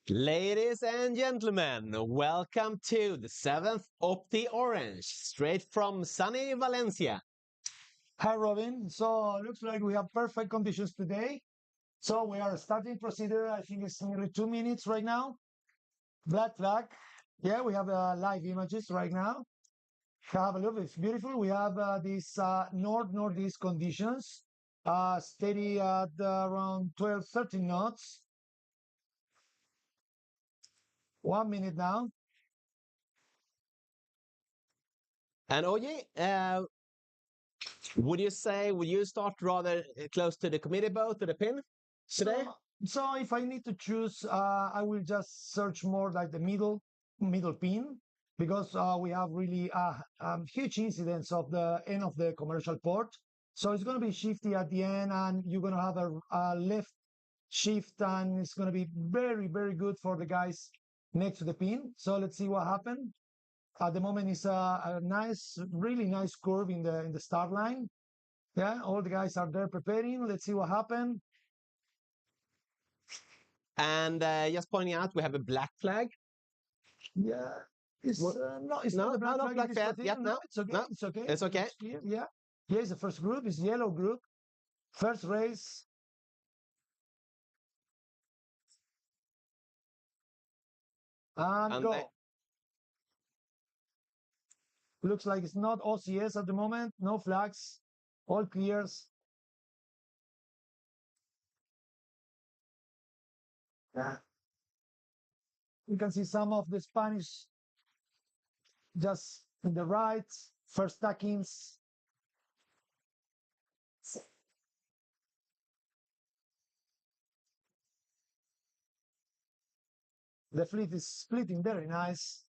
Ladies and gentlemen, welcome to the 7th OptiOrange, straight from sunny Valencia. Hi, Robin. So looks like we have perfect conditions today. So we are starting procedure. I think it's nearly 2 minutes right now. Black flag. Yeah, we have live images right now. Have a look. It's beautiful. We have these northeast conditions. Steady at around 12, 13 knots. 1 minute now. And Oji, would you start rather close to the committee boat, to the pin today? So if I need to choose, I will just search more like the middle pin because we have really huge incidents of the end of the commercial port. So it's going to be shifty at the end, and you're going to have a left shift, and it's going to be very, very good for the guys next to the pin. So let's see what happens. At the moment, it's a nice, really nice curve in the start line. Yeah, all the guys are there preparing. Let's see what happens. And just pointing out, we have a black flag. Yeah. It's no, it's No, not a black no, not flag in black this flag particular. yet. No, No, it's okay. no, It's okay. it's okay. It's clear. Yeah. Yeah, it's the first group. It's yellow group. First race. And And go. Looks like it's not OCS at the moment. No flags. All clears. Yeah. You can see some of the Spanish just in the right. First tackings. The fleet is splitting very nice.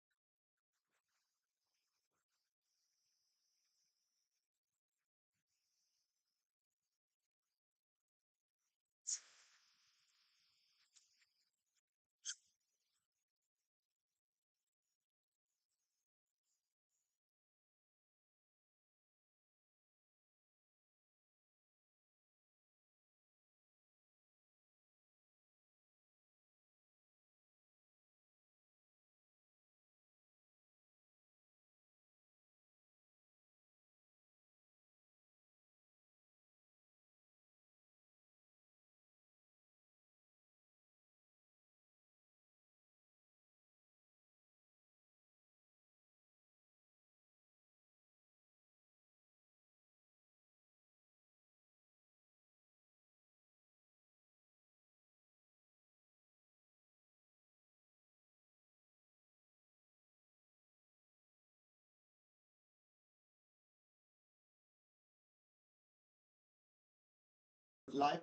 Live.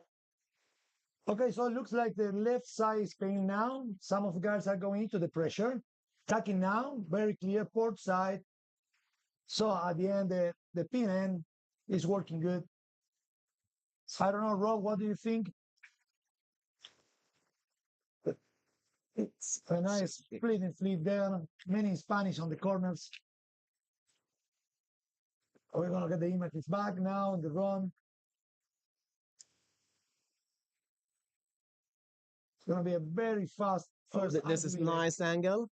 Okay, so it looks like the left side is paying now. Some of the guys are going into the pressure. Tacking now, very clear port side. So at the end, the pin end is working good. I don't know, Rob, what do you think? It's a nice split and flip there. Many Spanish on the corners. We're going to get the images back now in the run. It's going to be a very fast first. this is nice angle.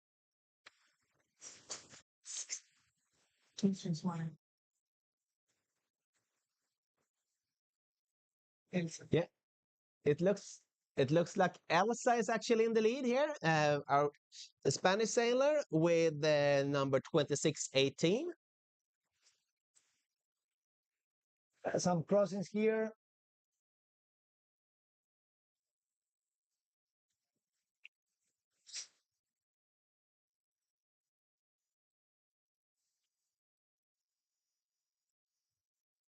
Yeah, it looks like Elsa is actually in the lead here. Our Spanish sailor with number 2618. Some crossings here.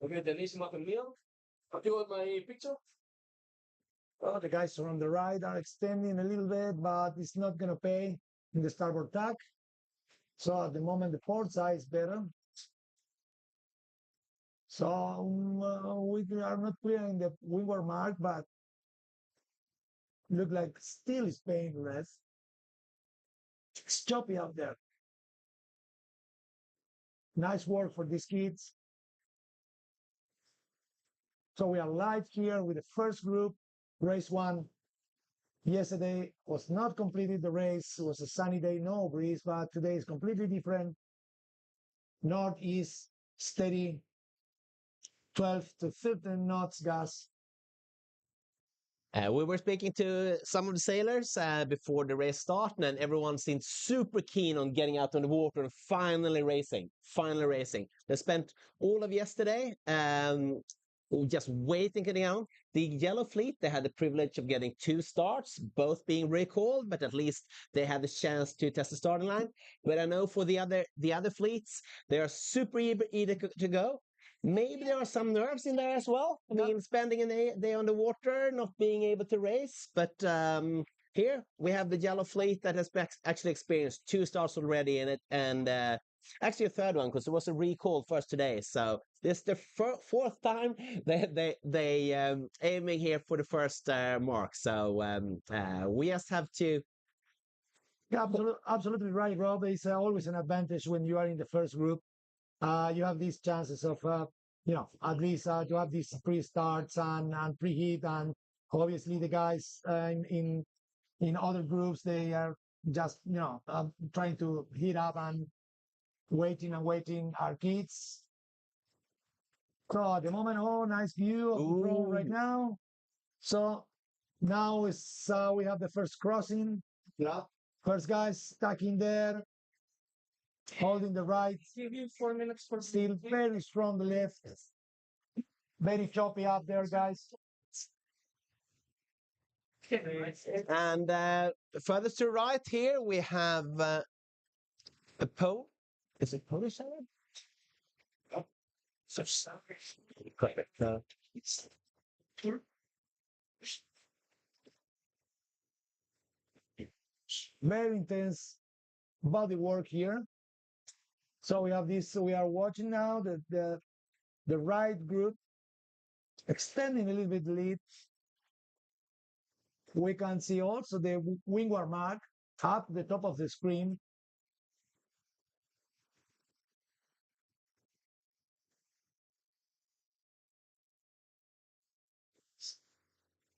Okay, Denise McMill. Have you got my picture? Oh, the guys on the right are extending a little bit, but it's not going to pay in the starboard tack. So at the moment, the port side is better. So we are not clear in the windward mark, but look like still is paying less. It's choppy up there. Nice work for these kids. So we are live here with the first group, race one. Yesterday was not completely the race. It was a sunny day, no breeze, but today is completely different. Northeast, steady, 12 to 13 knots gas. We were speaking to some of the sailors before the race started, and everyone seemed super keen on getting out on the water and finally racing. Finally racing. They spent all of yesterday just waiting to get out. The Yellow Fleet, they had the privilege of getting 2 starts, both being recalled, but at least they had the chance to test the starting line. But I know for the other fleets, they are super eager to go. Maybe there are some nerves in there as well. I mean, spending a day on the water, not being able to race. But here we have the Yellow Fleet that has actually experienced 2 starts already in it, and actually a third one because there was a recall first today. So this is the fourth time they aiming here for the first mark. So we just have to. Yeah, absolutely right, Rob. It's always an advantage when you are in the first group. You have these chances of, at least to have these pre-starts and preheat, and obviously the guys in other groups they are just trying to heat up and waiting and waiting. Our kids. So at the moment, oh, nice view of the drone right now. So now is we have the first crossing. Yeah. First guys stuck in there, holding the right. Give you 4 minutes for Still very strong the left. Very choppy up there, guys. And furthest to right here, we have a Pole. Is it Polish salad? So very intense body work here. So we have this. We are watching now the right group extending a little bit the lead. We can see also the wingward mark up the top of the screen.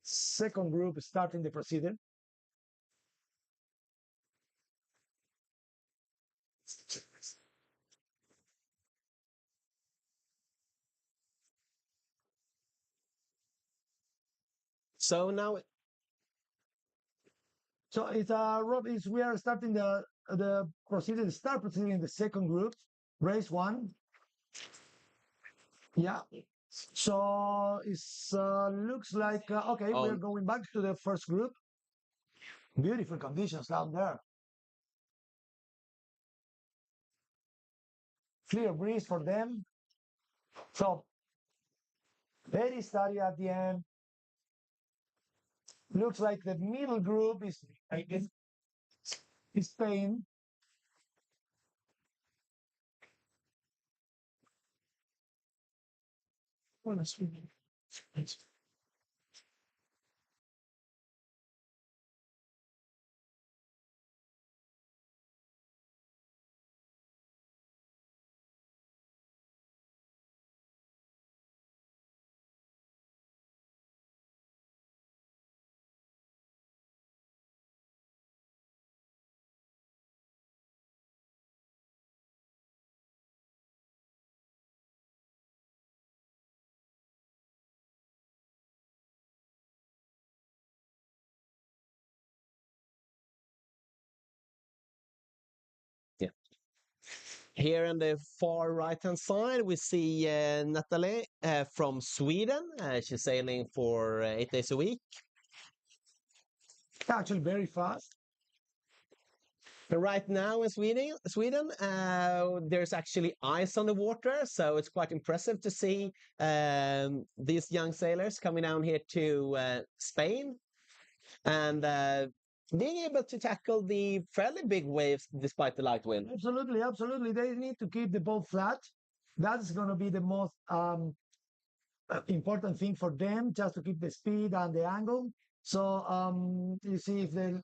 Second group starting the procedure. So now, So it's Rob, is we are starting the procedure, the start procedure in the second group, race 1. Yeah. So it looks like okay. We're going back to the first group. Beautiful conditions down there. Clear breeze for them. So very steady at the end. Looks like the middle group is Spain. yeah. Here on the far right-hand side, we see Natalie from Sweden. She's sailing for 8 days a week. Actually, very fast. But right now in Sweden, there's actually ice on the water, so it's quite impressive to see these young sailors coming down here to Spain and being able to tackle the fairly big waves despite the light wind. Absolutely, absolutely. They need to keep the boat flat. That's going to be the most important thing for them, just to keep the speed and the angle. So you see, if in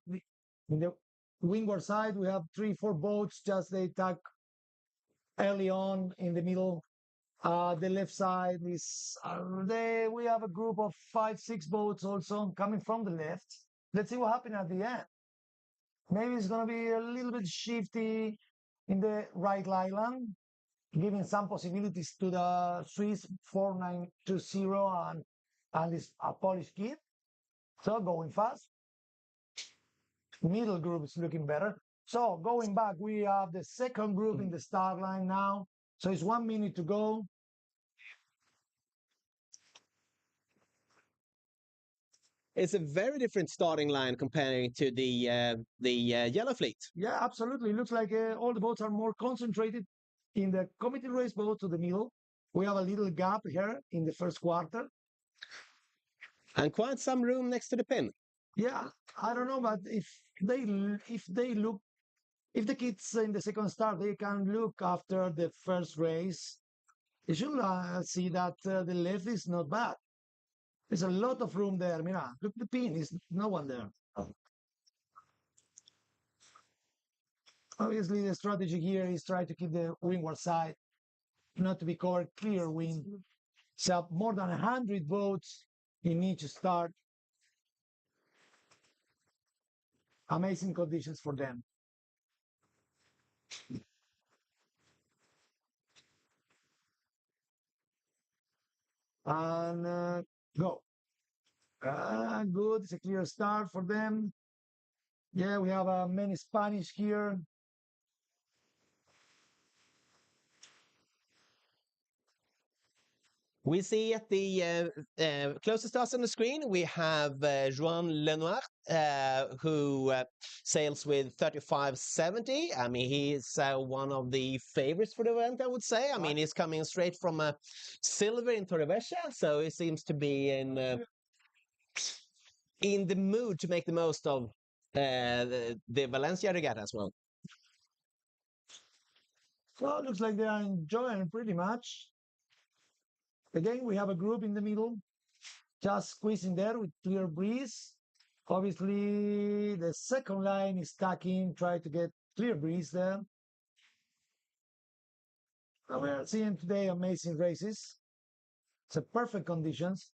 the windward side, we have 3-4 boats. Just they tack early on in the middle. The left side is we have a group of 5-6 boats also coming from the left. let's see what happened at the end. Maybe it's going to be a little bit shifty in the right island, giving some possibilities to the Swiss 4920 and this Polish kid. So going fast. Middle group is looking better. So going back, we have the second group in the start line now. So it's 1 minute to go. It's a very different starting line comparing to the yellow fleet. Yeah, absolutely. It looks like all the boats are more concentrated in the committee race boat to the middle. We have a little gap here in the first quarter. And quite some room next to the pin. Yeah, I don't know, but if the kids in the second start, they can look after the first race. You should see that the left is not bad. There's a lot of room there. Mira, look, the pin is no one there. Obviously, the strategy here is try to keep the windward side, not to be covered clear wind. So more than 100 boats in each start. Amazing conditions for them. And go. Good. It's a clear start for them. Yeah, we have many Spanish here. We see at the closest to us on the screen, we have Joan Lenoir, who sails with 3570. I mean, he's one of the favorites for the event, I would say. I mean, he's coming straight from a silver in Torrevieja, so he seems to be in the mood to make the most of the Valencia Regatta as well. So it looks like they are enjoying pretty much. Again, we have a group in the middle, just squeezing there with clear breeze. Obviously, the second line is tacking, try to get clear breeze there. So we are seeing today amazing races. It's a perfect conditions.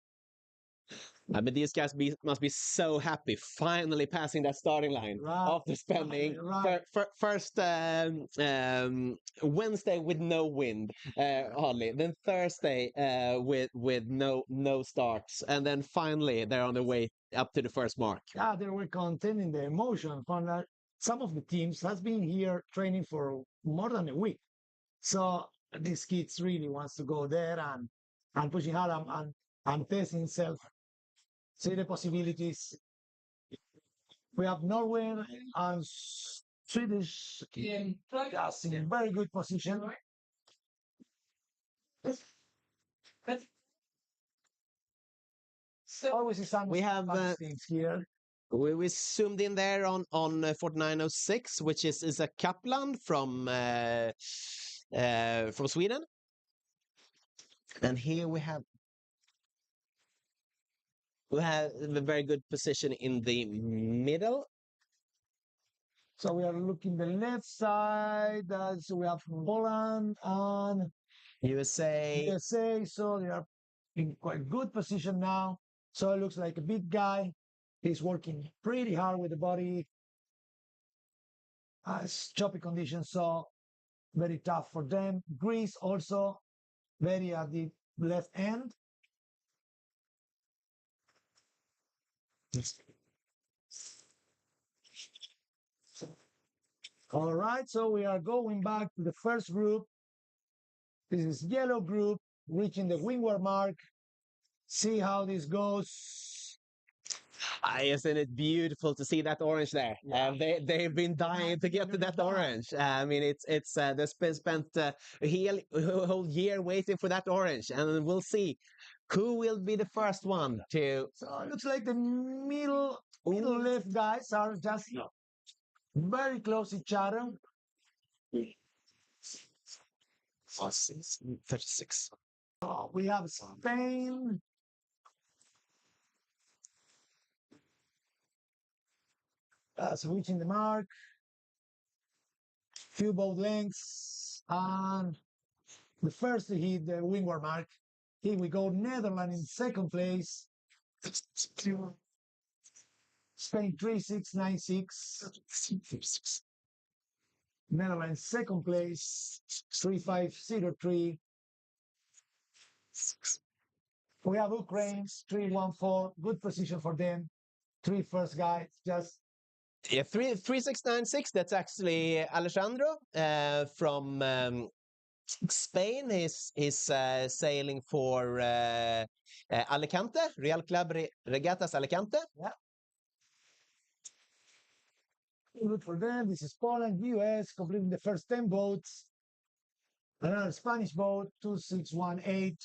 I mean, these guys must be so happy finally passing that starting line after spending first Wednesday with no wind, hardly. Then Thursday with no starts, and then finally they're on their way up to the first mark. Yeah, they were containing the emotion. From some of the teams has been here training for more than a week, so this kid really wants to go there and pushing hard and test himself. See the possibilities. We have Norway and Swedish guys in very good position. Always some We have things here. we zoomed in there on 4906, which is a Kaplan from Sweden, and here we have a very good position in the middle. So we are looking the left side. So we have Poland and USA. So they are in quite good position now. So it looks like a big guy. He's working pretty hard with the body. It's choppy conditions, so very tough for them. Greece also very at the left end. All right, so we are going back to the first group. This is yellow group reaching the windward mark. See how this goes. Isn't it beautiful to see that orange there? Yeah. They've been dying to get to that orange. I mean, it's they spent a whole year waiting for that orange, and we'll see who will be the first one to. So it looks like the middle left guys are just very close to each other. 36. We have Spain. So reaching the mark. Few boat lengths. And the first to hit the windward mark. Here we go. Netherlands in second place. Spain 3696. Netherlands second place 3503. We have Ukraine 314. Good position for them. Three first guys. Just Yeah, 3696. That's actually Alejandro from Spain. He's sailing for Alicante, Real Club Regattas Alicante. yeah. Good for them. This is Poland, US, completing the first 10 boats. Another Spanish boat, 2618.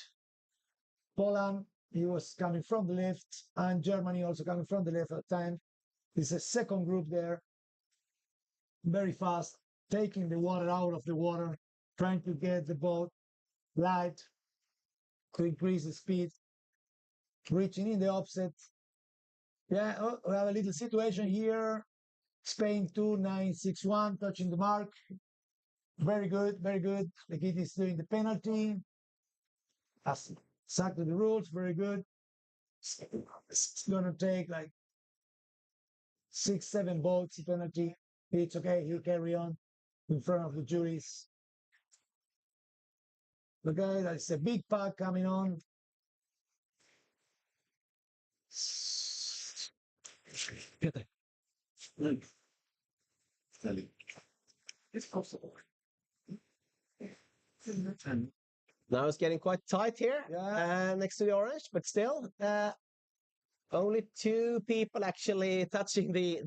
Poland, he was coming from the left, and Germany also coming from the left at the time. This is a second group there. Very fast, taking the water out of the water, trying to get the boat light to increase the speed, reaching in the offset. Yeah, oh, we have a little situation here. Spain 2961, touching the mark. Very good, very good. The kid is doing the penalty. That's exactly the rules, very good. It's gonna take like 6, 7 boats penalty. It's okay, he'll carry on in front of the juries. Okay, that's a big pack coming on. It's possible. Now it's getting quite tight here Yeah. next to the orange, but still, only 2 people actually touching the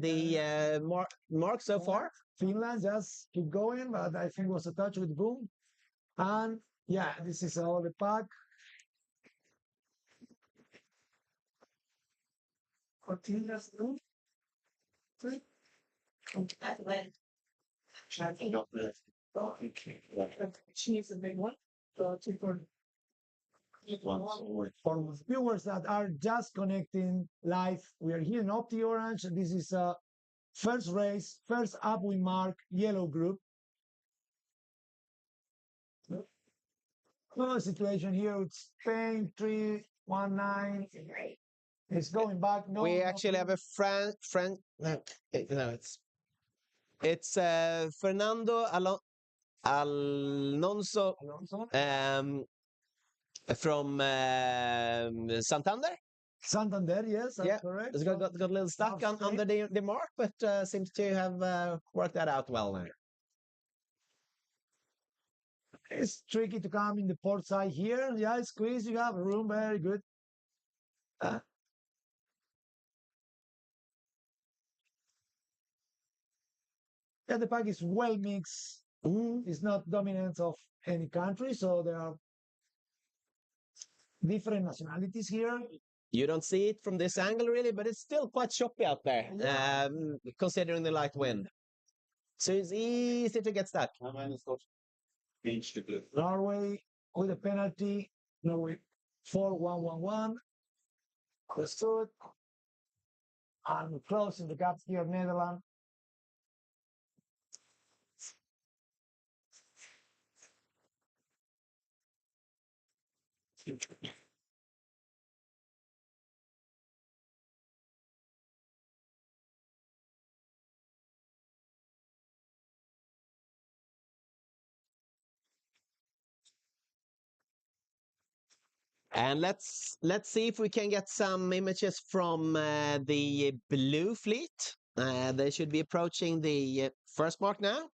mark so far. Finland just keep going, but I think it was a touch with boom. And yeah, this is all the pack. Continuous boom. She's a big one. So for viewers that are just connecting live, we are here in OptiOrange. This is first race, first upwind mark, yellow group. No situation here with Spain 319. It's going back. No, We actually have a no, it's Fernando Alonso from Santander. Santander, yes, that's correct. It's got a little stuck under the mark, but seems to have worked that out well now. It's tricky to come in the port side here. Yeah, squeeze, you have room, very good. Yeah, the pack is well mixed. It's not dominance of any country, so there are different nationalities here. You don't see it from this angle really, but it's still quite choppy out there, considering the light wind. So it's easy to get stuck. Norway with a penalty. Norway 4-1-1-1. Understood. And closing the gap here, Netherlands. And let's see if we can get some images from the blue fleet. They should be approaching the first mark now.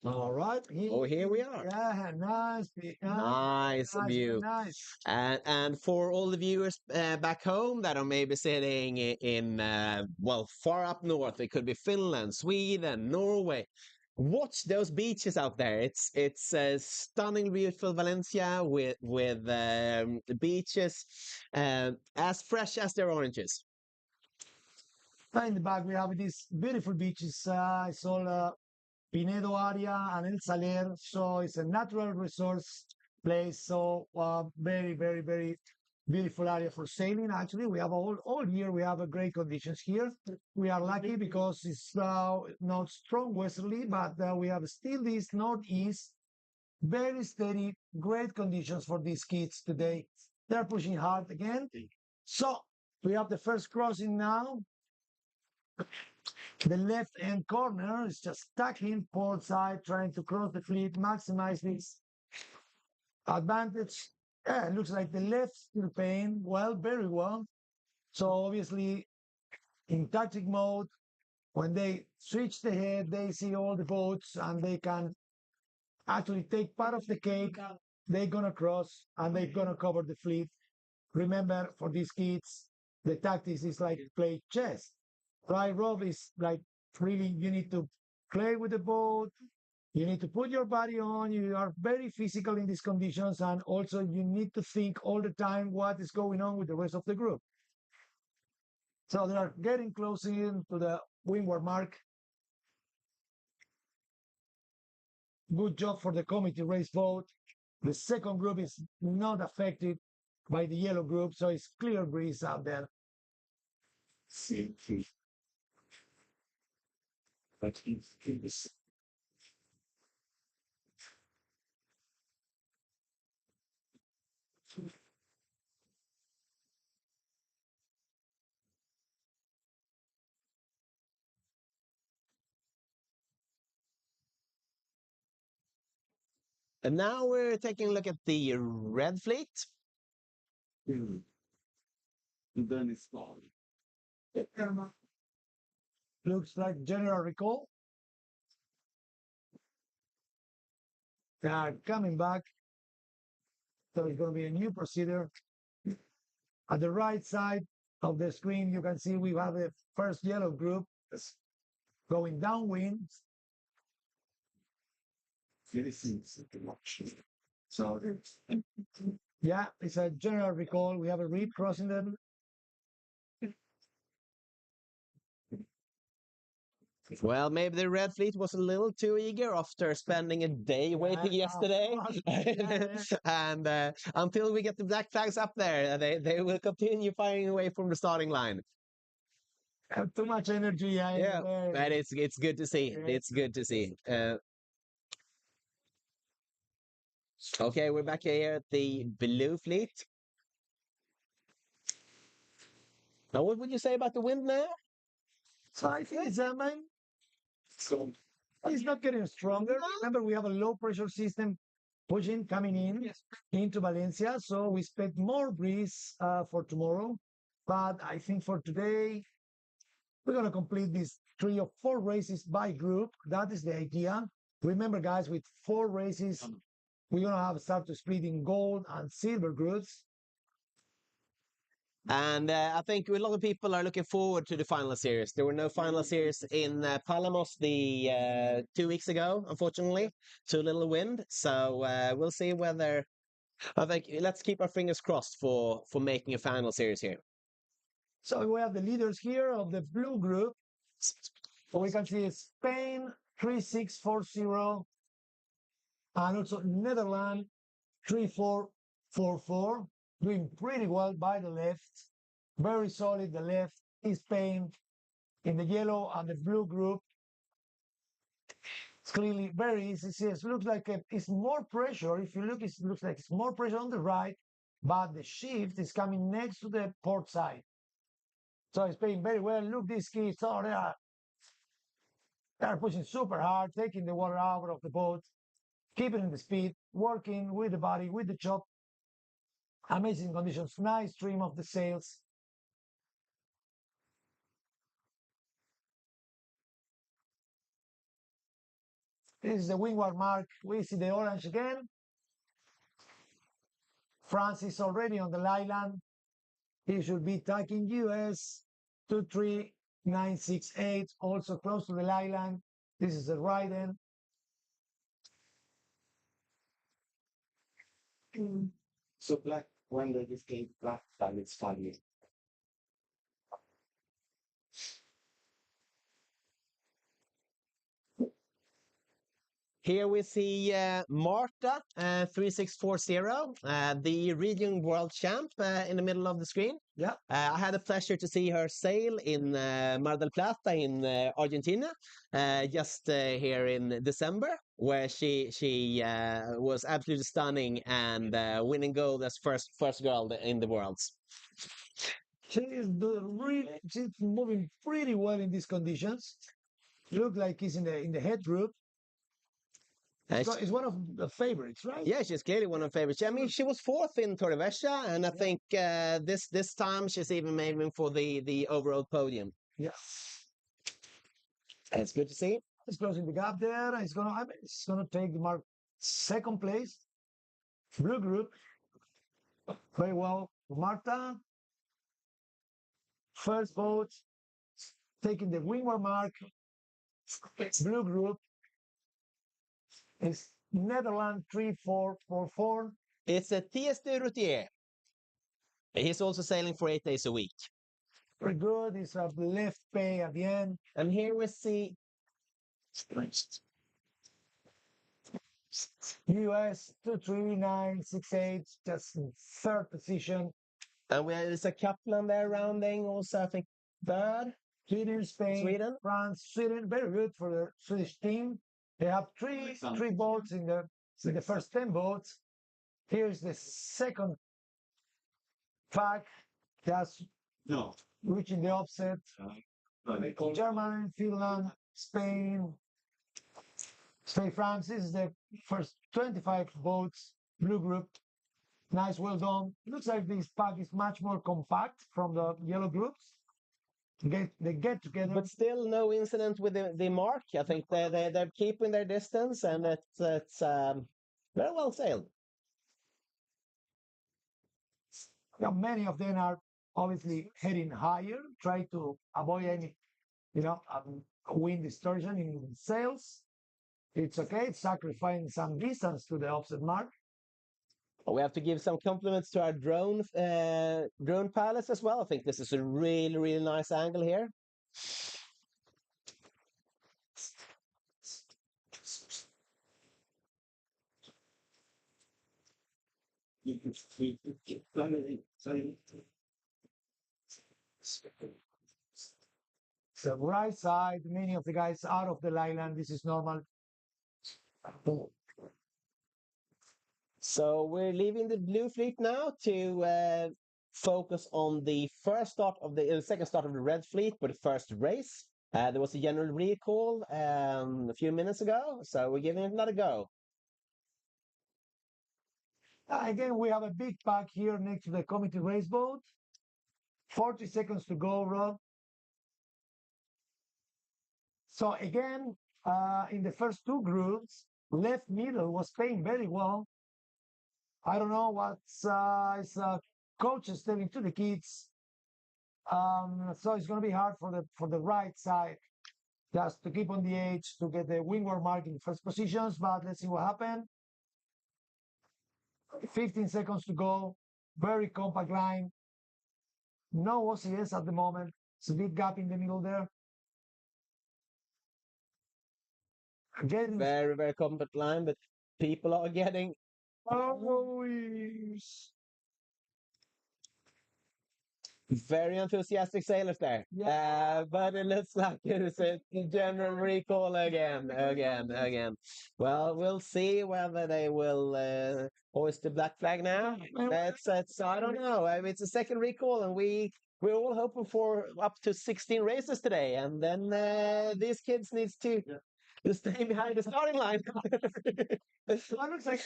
All right. Here we are. Yeah, nice. Nice view. Nice. And for all the viewers back home that are maybe sitting in well, far up north, it could be Finland, Sweden, Norway. Watch those beaches out there. It's a stunning, beautiful Valencia with beaches as fresh as their oranges. In the back, we have these beautiful beaches. It's all Pinedo area and El Saler. So it's a natural resource place. So very, very, very beautiful area for sailing. Actually, we have all year, we have a great conditions here. We are lucky because it's not strong westerly, but we have still this northeast, very steady, great conditions for these kids today. They're pushing hard again. So we have the first crossing now. The left hand corner is just tacking port side, trying to cross the fleet, maximize this advantage. Yeah, it looks like the left still paying well, very well. So obviously in tactic mode, when they switch the head, they see all the boats and they can actually take part of the cake. They're gonna cross and they're gonna cover the fleet. Remember, for these kids, the tactics is like play chess, right? Rob is like really you need to play with the boat. You need to put your body on. You are very physical in these conditions, and also you need to think all the time what is going on with the rest of the group. So they are getting close in to the windward mark. Good job for the committee race boat. The second group is not affected by the yellow group, so it's clear breeze out there. And now we're taking a look at the red fleet. Looks like general recall. They are coming back. So it's going to be a new procedure. At the right side of the screen, you can see we have the first yellow group going downwind. So yeah, it's a general recall. We have a reef crossing them. Well, maybe the red fleet was a little too eager after spending a day waiting yesterday. And until we get the black flags up there, they will continue firing away from the starting line. Have too much energy. Yeah, but it's good to see. It's good to see. Okay, we're back here at the blue fleet. Now, what would you say about the wind now? So I think it's it's not getting stronger. Remember, we have a low pressure system pushing, coming in into Valencia. So we expect more breeze for tomorrow. But I think for today, we're going to complete these 3 or 4 races by group. That is the idea. Remember, guys, with 4 races, we're going to have start to split in gold and silver groups. And I think a lot of people are looking forward to the final series. There were no final series in Palamos the 2 weeks ago, unfortunately. Too little wind. So we'll see whether... I think let's keep our fingers crossed for making a final series here. So we have the leaders here of the blue group. So we can see Spain 3640 and also Netherlands 3444, doing pretty well by the left. Very solid, the left is Spain in the yellow and the blue group. It's clearly very easy. See, it looks like it's more pressure. If you look, it looks like it's more pressure on the right, but the shift is coming next to the port side. So it's playing very well. Look, these kids, oh, they are pushing super hard, taking the water out of the boat, keeping the speed, working with the body, with the chop. Amazing conditions, nice trim of the sails. This is the windward mark. We see the orange again. France is already on the island. He should be tacking US 23968, also close to the island. This is the right end. So black, when they came black, then it's funny. Here we see Marta 3640, the region world champ in the middle of the screen. Yeah. I had the pleasure to see her sail in Mar del Plata in Argentina just here in December, where she was absolutely stunning and winning gold as first girl in the worlds. She's moving pretty well in these conditions. Look like he's in the head group. It's one of the favorites, right? Yeah, she's clearly one of the favorites. I mean, she was fourth in Torrevieja, and I think this time she's even aiming for the overall podium. Yeah. It's good to see. He's closing the gap there. It's gonna take the mark second place. Blue group. Very well. Marta. First boat. Taking the windward mark. Blue group. It's Netherlands 3444. It's a TSD Routier. He's also sailing for 8 days a week. Very good. It's a left pay at the end. And here we see US 23968, just in third position. and there's a Kaplan there rounding also, I think, third. Sweden, Spain, Sweden. France, Sweden. Very good for the Swedish team. They have three boats in the first 10 boats. Here's the second pack, just reaching the offset. Germany, Finland, Spain, France. This is the first 25 boats, blue group. Nice, well done. Looks like this pack is much more compact from the yellow groups. They get together. But still no incident with the mark. I think they're keeping their distance, and it's very well sailed. Now, many of them are obviously heading higher, try to avoid any, wind distortion in sails. It's okay. It's sacrificing some distance to the offset mark. We have to give some compliments to our drone pilots as well. I think this is a really, really nice angle here. The right side, many of the guys out of the island. This is normal. So we're leaving the blue fleet now to focus on the second start of the red fleet with the first race. There was a general recall a few minutes ago, so we're giving it another go. Again, we have a big pack here next to the committee race boat. 40 seconds to go, Rob. So again, in the first two groups, left middle was paying very well. I don't know what is coach is telling to the kids. So it's going to be hard for the right side just to keep on the edge to get the windward mark in first positions. But let's see what happens. 15 seconds to go. Very compact line. No OCS at the moment. It's a big gap in the middle there. Again, Very, very compact line, but people are getting very enthusiastic sailors there. Yeah. But it looks like it's a general recall again. Well, we'll see whether they will hoist the black flag now. It's I don't know. I mean, it's a second recall, and we're all hoping for up to 16 races today, and then these kids needs to stay behind the starting line. Well, looks like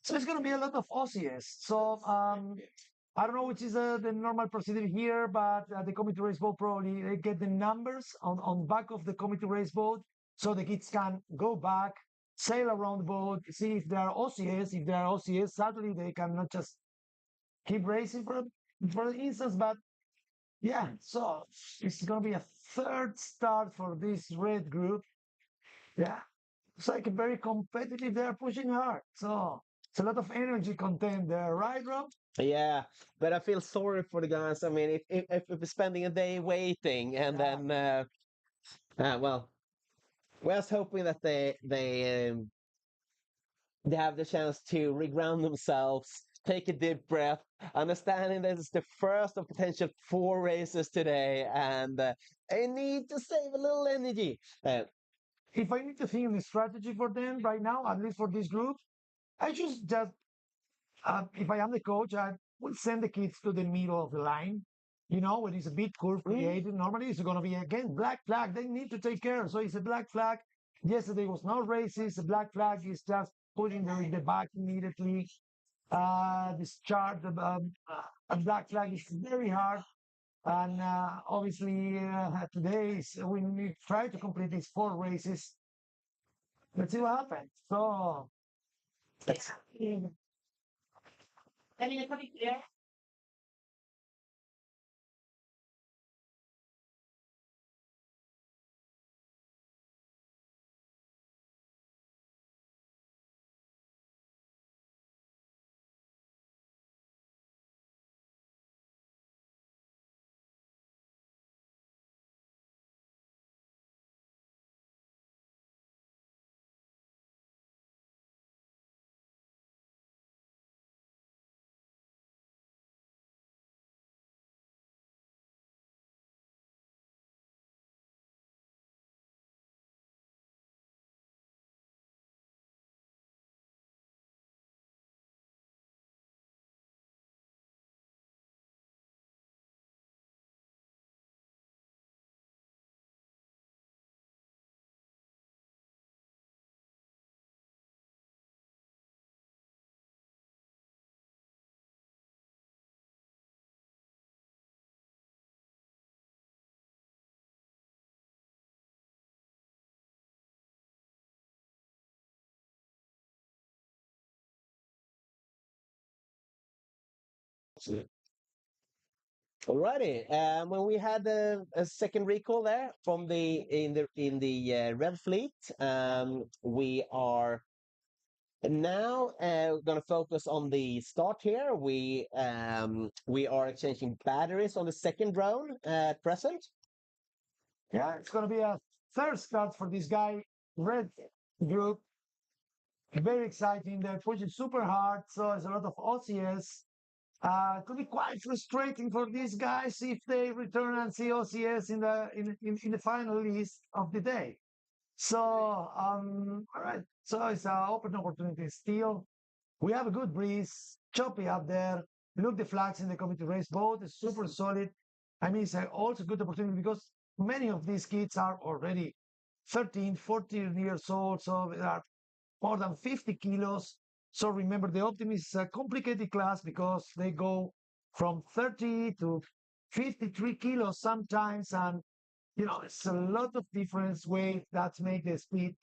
so it's going to be a lot of OCS. So I don't know which is the normal procedure here, but the committee race boat probably they get the numbers on back of the committee race boat, so the kids can go back, sail around the boat, see if there are OCS. If there are OCS, sadly they cannot just keep racing for instance. But yeah, so it's going to be a third start for this red group. Yeah. It's like very competitive. They're pushing hard. So it's a lot of energy content there, right, Rob? Yeah, but I feel sorry for the guys. I mean, if we're spending a day waiting and then, well, we're just hoping that they have the chance to reground themselves, take a deep breath, understanding this is the first of potential 4 races today, and they need to save a little energy. If I need to think of the strategy for them right now, at least for this group, I just if I am the coach, I we'll send the kids to the middle of the line. You know, when it's a big curve created, normally it's going to be again black flag. They need to take care. So it's a black flag. Yesterday was no races. A black flag is just putting them in the back immediately. This chart, a black flag is very hard. And obviously, today we need try to complete these 4 races. Let's see what happens. So, let's Alrighty. When we had a second recall there from the in the red fleet, we are now going to focus on the start here. We are exchanging batteries on the second drone at present. Yeah, it's going to be a third start for this guy, Red Group. Very exciting. They're pushing super hard, so it's a lot of OCS. It could be quite frustrating for these guys if they return and see OCS in the final list of the day. So, all right. So it's an open opportunity still. We have a good breeze, choppy up there. Look, the flags in the committee race boat is super solid. I mean, it's also a good opportunity because many of these kids are already 13, 14 years old, so they are more than 50 kilos. So remember, the Optimist is a complicated class because they go from 30 to 53 kilos sometimes, and it's a lot of difference weight that make the speed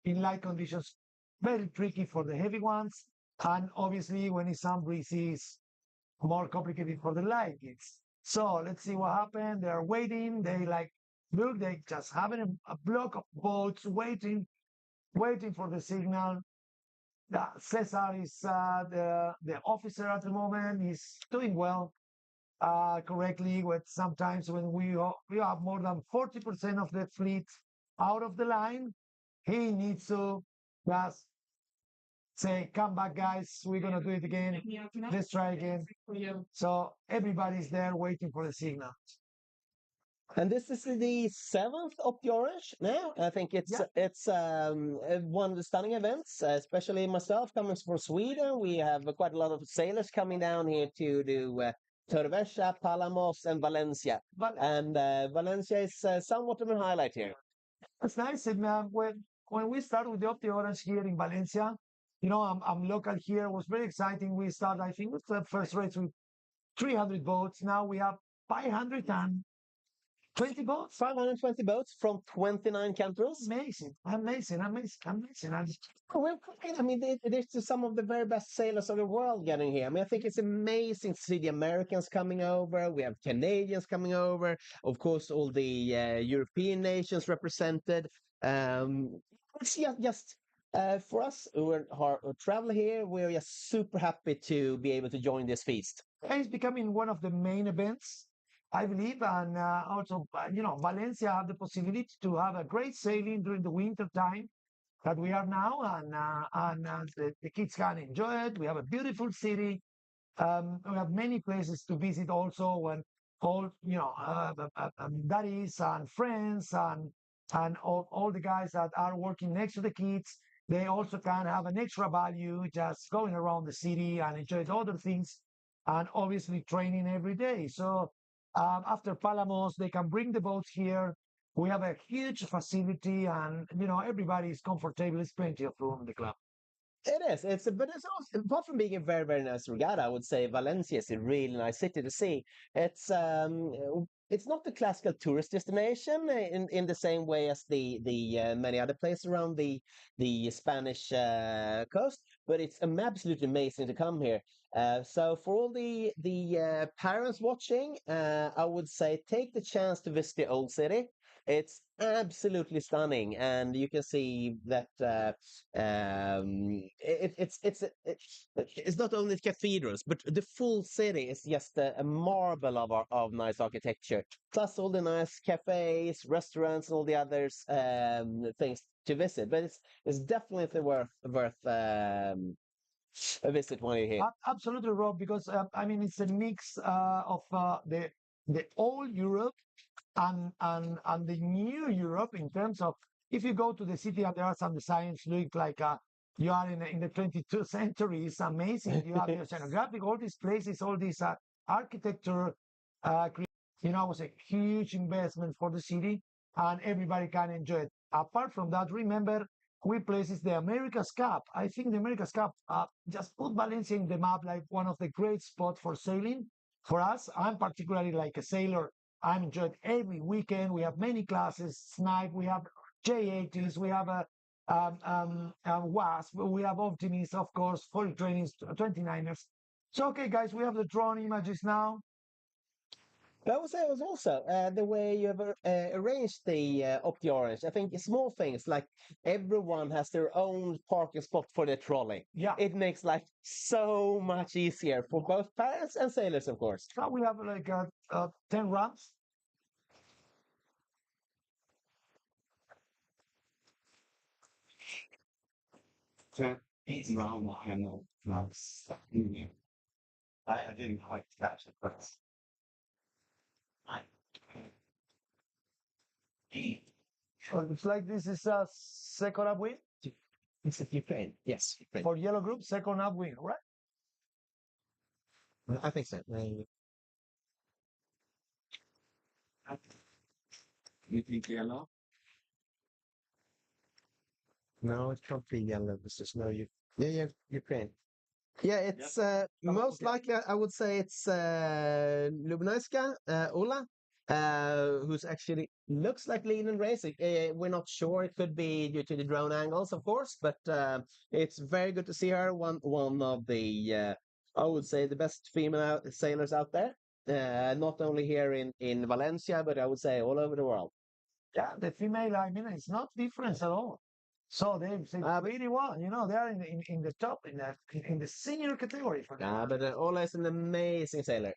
in light conditions very tricky for the heavy ones, and obviously when it's sun breezy, it's more complicated for the light kids. So let's see what happened. They are waiting. Look, they just having a block of boats waiting for the signal. Cesar is the officer at the moment. He's doing well correctly. With sometimes when we have more than 40% of the fleet out of the line, he needs to just say, "Come back, guys. We're gonna do it again. Let's try again." So everybody's there waiting for the signal. And this is the seventh OptiOrange now. I think it's one of the stunning events, especially myself coming from Sweden. We have quite a lot of sailors coming down here to do Torrevieja, Palamos, and Valencia. And Valencia is somewhat of a highlight here. That's nice. And when we started with the OptiOrange here in Valencia, I'm local here. It was very exciting. We started, I think, with the first race with 300 boats. Now we have 520 boats. 520 boats from 29 countries. Amazing. Well, I mean, there's some of the very best sailors of the world getting here. I mean, I think it's amazing to see the Americans coming over. We have Canadians coming over. Of course, all the European nations represented. It's just for us who travel here, we're just super happy to be able to join this feast. It's becoming one of the main events, I believe, and also, Valencia have the possibility to have a great sailing during the winter time that we are now, and the kids can enjoy it. We have a beautiful city. We have many places to visit also when all, daddies and friends and all the guys that are working next to the kids, they also can have an extra value just going around the city and enjoy other things and obviously training every day. So after Palamos, they can bring the boats here. We have a huge facility, and everybody is comfortable. There's plenty of room in the club. It is. But it's also, apart from being a very, very nice regatta, I would say Valencia is a really nice city to see. It's not the classical tourist destination in the same way as the many other places around the Spanish coast, but it's absolutely amazing to come here. So for all the parents watching, I would say take the chance to visit the old city. It's absolutely stunning, and you can see that it's not only cathedrals, but the full city is just a marvel of nice architecture. Plus all the nice cafes, restaurants, and all the others things to visit. But it's definitely worth a visit when you're here. Absolutely, Rob, because I mean it's a mix of the old Europe and the new Europe in terms of if you go to the city and there are some designs look like you are in the 22nd century, it's amazing. You have the oceanographic, all these places, all this architecture. It was a huge investment for the city, and everybody can enjoy it. Apart from that, remember we places the America's Cup. I think the America's Cup just put Valencia in the map like one of the great spots for sailing. For us, I'm particularly like a sailor. I'm enjoyed every weekend. We have many classes, snipe, we have J80s, we have a WASP, we have Optimis, of course, full trainings, 29ers. So, okay, guys, we have the drone images now. But I would say it was also the way you have arranged the OptiOrange. I think small things like everyone has their own parking spot for their trolley. Yeah. It makes life so much easier for both parents and sailors, of course. Now we have like 10 ramps. So it's round panel plus. I didn't quite catch it, but I. So it looks like this is a second upwind It's a Ukraine. Yes, Ukraine. for yellow group, second upwind, right? I think so. You think yellow? No, it's probably yellow. This is no you. Yeah, Ukraine. Yeah, it's most okay. likely. I would say it's Lubnauska Ola, who's actually looks like lean and racing. We're not sure. It could be due to the drone angles, of course, but it's very good to see her. One of the I would say the best female sailors out there. Not only here in Valencia, but I would say all over the world. Yeah, the female, I mean, it's not different at all. So they say pretty well. They are in the top in the senior category for them. But Ola is an amazing sailor.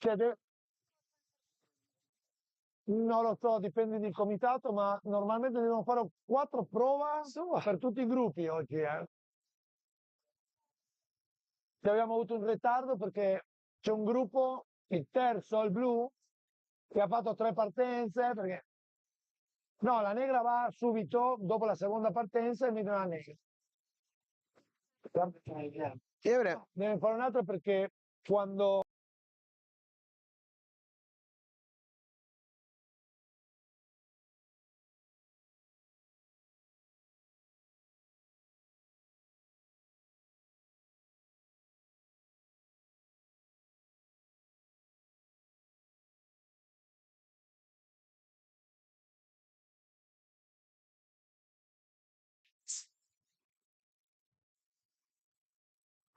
Cioè, non lo so, dipende dal comitato, ma normalmente devono fare 4 prove per tutti i gruppi oggi. Abbiamo avuto un ritardo perché c'è un gruppo, il terzo, il blu, che ha fatto 3 partenze, perché no, la negra va subito dopo la seconda partenza e mentre la negra. Deve fare un'altra perché quando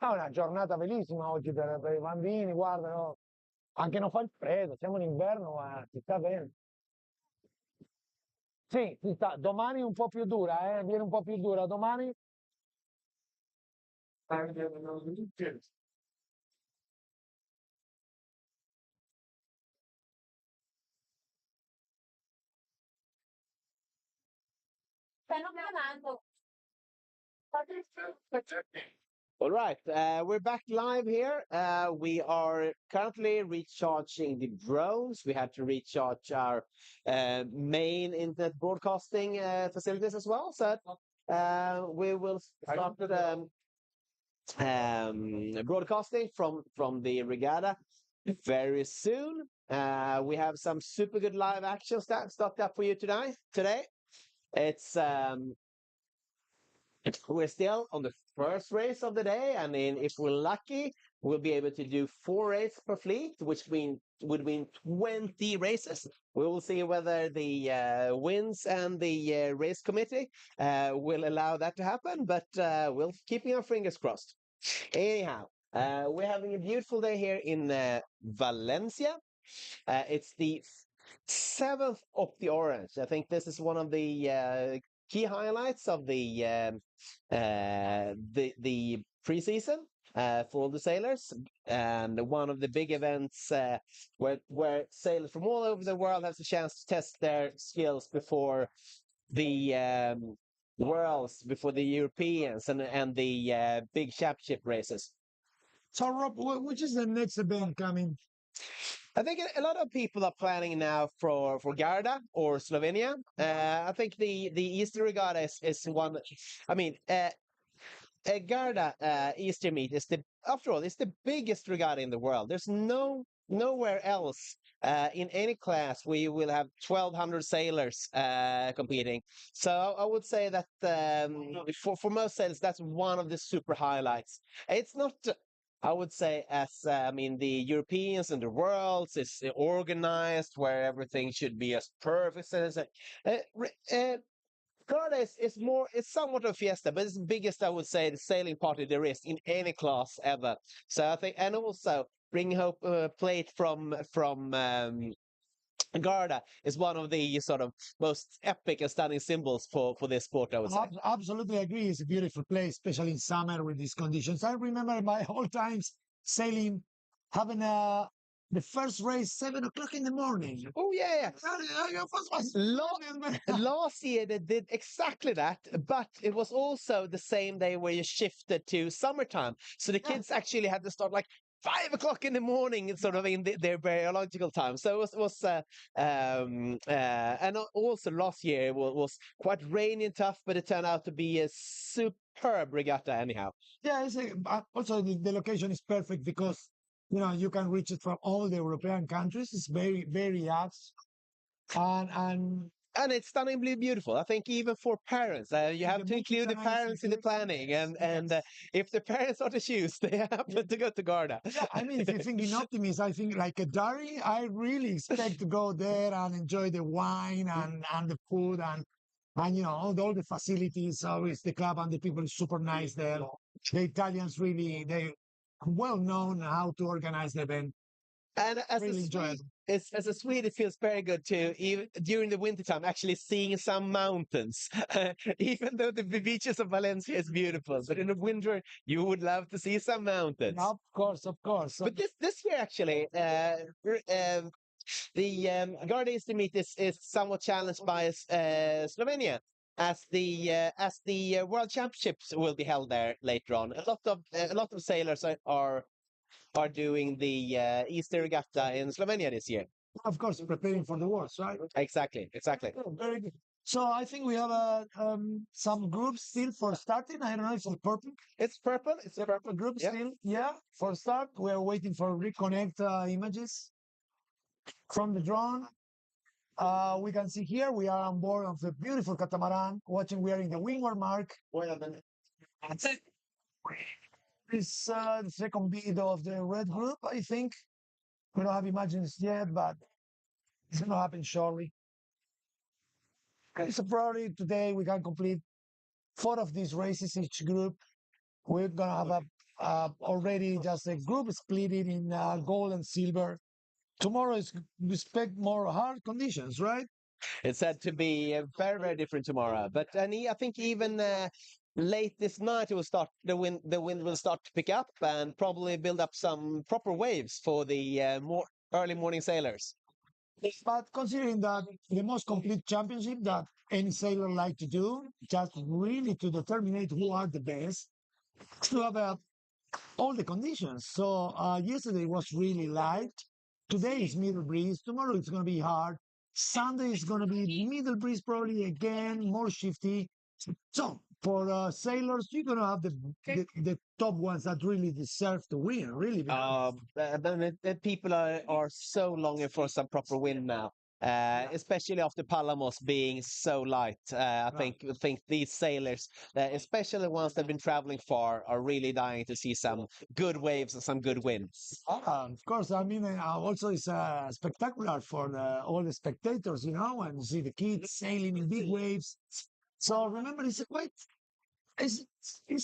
è una giornata bellissima oggi per i bambini, guarda, no? Anche non fa il freddo, siamo in inverno, ma si sta bene. Sì, si sta. Domani un po' più dura, viene un po' più dura. Domani stanno chiamando. All right, we're back live here. We are currently recharging the drones. We had to recharge our main internet broadcasting facilities as well. So we will start broadcasting from the Regatta very soon. We have some super good live action stocked up for you today. It's we're still on the first race of the day, and if we're lucky, we'll be able to do 4 races per fleet, which would mean 20 races. We will see whether the winds and the race committee will allow that to happen, but we'll keeping our fingers crossed. Anyhow, we're having a beautiful day here in Valencia. It's the 7th OptiOrange. I think this is one of the key highlights of the preseason for all the sailors, and one of the big events where sailors from all over the world have the chance to test their skills before the worlds, before the Europeans and the big championship races. So, Rob, which is the next event coming? I think a lot of people are planning now for Garda or Slovenia. I think the Easter Regatta is one. I mean, Garda Easter meet is after all, it's the biggest regatta in the world. There's nowhere else in any class where you will have 1,200 sailors competing. So I would say that for most sailors, that's one of the super highlights. It's not. I would say, as I mean, the Europeans and the worlds is organized where everything should be as perfect as Garda is more, it's somewhat of a fiesta, but it's the biggest, I would say, the sailing party there is in any class ever. So I think, and also bringing home a plate from Garda is one of the sort of most epic and stunning symbols for this sport, I would say. Absolutely agree. It's a beautiful place, especially in summer with these conditions. I remember my whole times sailing, having the first race 7 o'clock in the morning. Oh yeah. Last year they did exactly that, but it was also the same day where you shifted to summertime. So the kids actually had to start like 5 o'clock in the morning, sort of in their biological time. So it was and also last year was quite rainy and tough, but it turned out to be a superb regatta anyhow. Yeah, also the location is perfect because you can reach it from all the European countries. It's very, very apt. And it's stunningly beautiful. I think even for parents, you have to include the parents in the planning. And if the parents are to choose, they happen to go to Garda. Yeah, I mean, if you think in optimism, I think like a Dari, I really expect to go there and enjoy the wine and the food and all the facilities. Always the club and the people is super nice there. The Italians they well known how to organize the event. And as really a enjoy Swede, as a Swede, it feels very good to even during the winter time actually seeing some mountains. Even though the beaches of Valencia is beautiful, but in the winter you would love to see some mountains. Of course, of course. But this year actually, the Guardians to meet is somewhat challenged by Slovenia. As the World Championships will be held there later on, a lot of sailors are doing the Easter Regatta in Slovenia this year. Of course, preparing for the wars, right? Exactly. Oh, very good. So I think we have some groups still for starting. I don't know if it's purple. It's purple. It's The purple group yeah. still, yeah, for start. We are waiting for reconnect images from the drone. We can see here we are on board of the beautiful catamaran. Watching, we are in the windward mark. This the second bid of the red group, I think. We don't have images yet, but it's going to happen shortly. Okay, so probably today we can complete 4 of these races each group. We're going to have already just a group split it in gold and silver. Tomorrow is we expect more hard conditions, right? It's said to be very, very different tomorrow. But I think even late this night it will start. The wind will start to pick up and probably build up some proper waves for the more early morning sailors. But considering that the most complete championship that any sailor like to do, just really to determine who are the best, to have all the conditions. So yesterday was really light. Today is middle breeze. Tomorrow it's going to be hard. Sunday is going to be middle breeze probably again, more shifty. So for sailors, you're going to have the top ones that really deserve to win, really. The people are so longing for some proper wind now. Especially after Palamos being so light, I think these sailors, especially the ones that have been traveling far, are really dying to see some good waves and some good winds. Of course, I mean, also it's spectacular for all the spectators, and you see the kids sailing in big waves. So remember, it's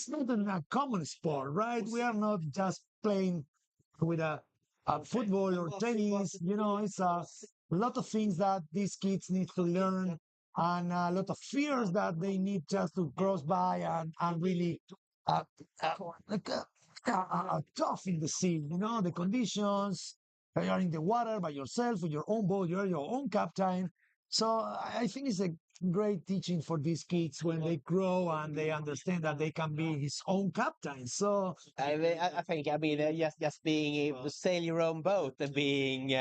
not a common sport, right? We are not just playing with a football or tennis. It's a lot of things that these kids need to learn, and a lot of fears that they need just to cross by and really uh, like tough in the sea. The conditions. You are in the water by yourself with your own boat. You are your own captain. So I think it's a great teaching for these kids when they grow and they understand that they can be his own captain. So I think, just being able to sail your own boat and being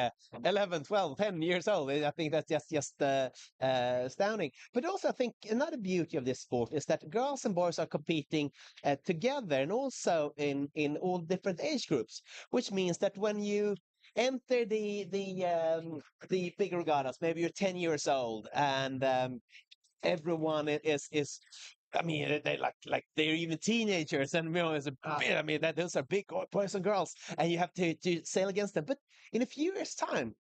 11, 12, 10 years old, I think that's just astounding. But also, I think another beauty of this sport is that girls and boys are competing together and also in all different age groups, which means that when you enter the big regattas, maybe you're 10 years old and everyone is I mean, they like they're even teenagers, and I mean that those are big boys and girls, and you have to sail against them. But in a few years' time,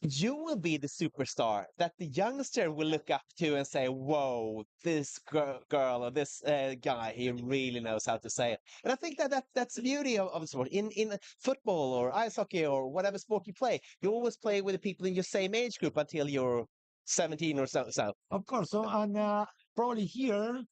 you will be the superstar that the youngster will look up to and say, "Whoa, this girl or this guy, he really knows how to sail." And I think that's the beauty of the sport. In football or ice hockey or whatever sport you play, you always play with the people in your same age group until you're 17 or so. of course, and probably here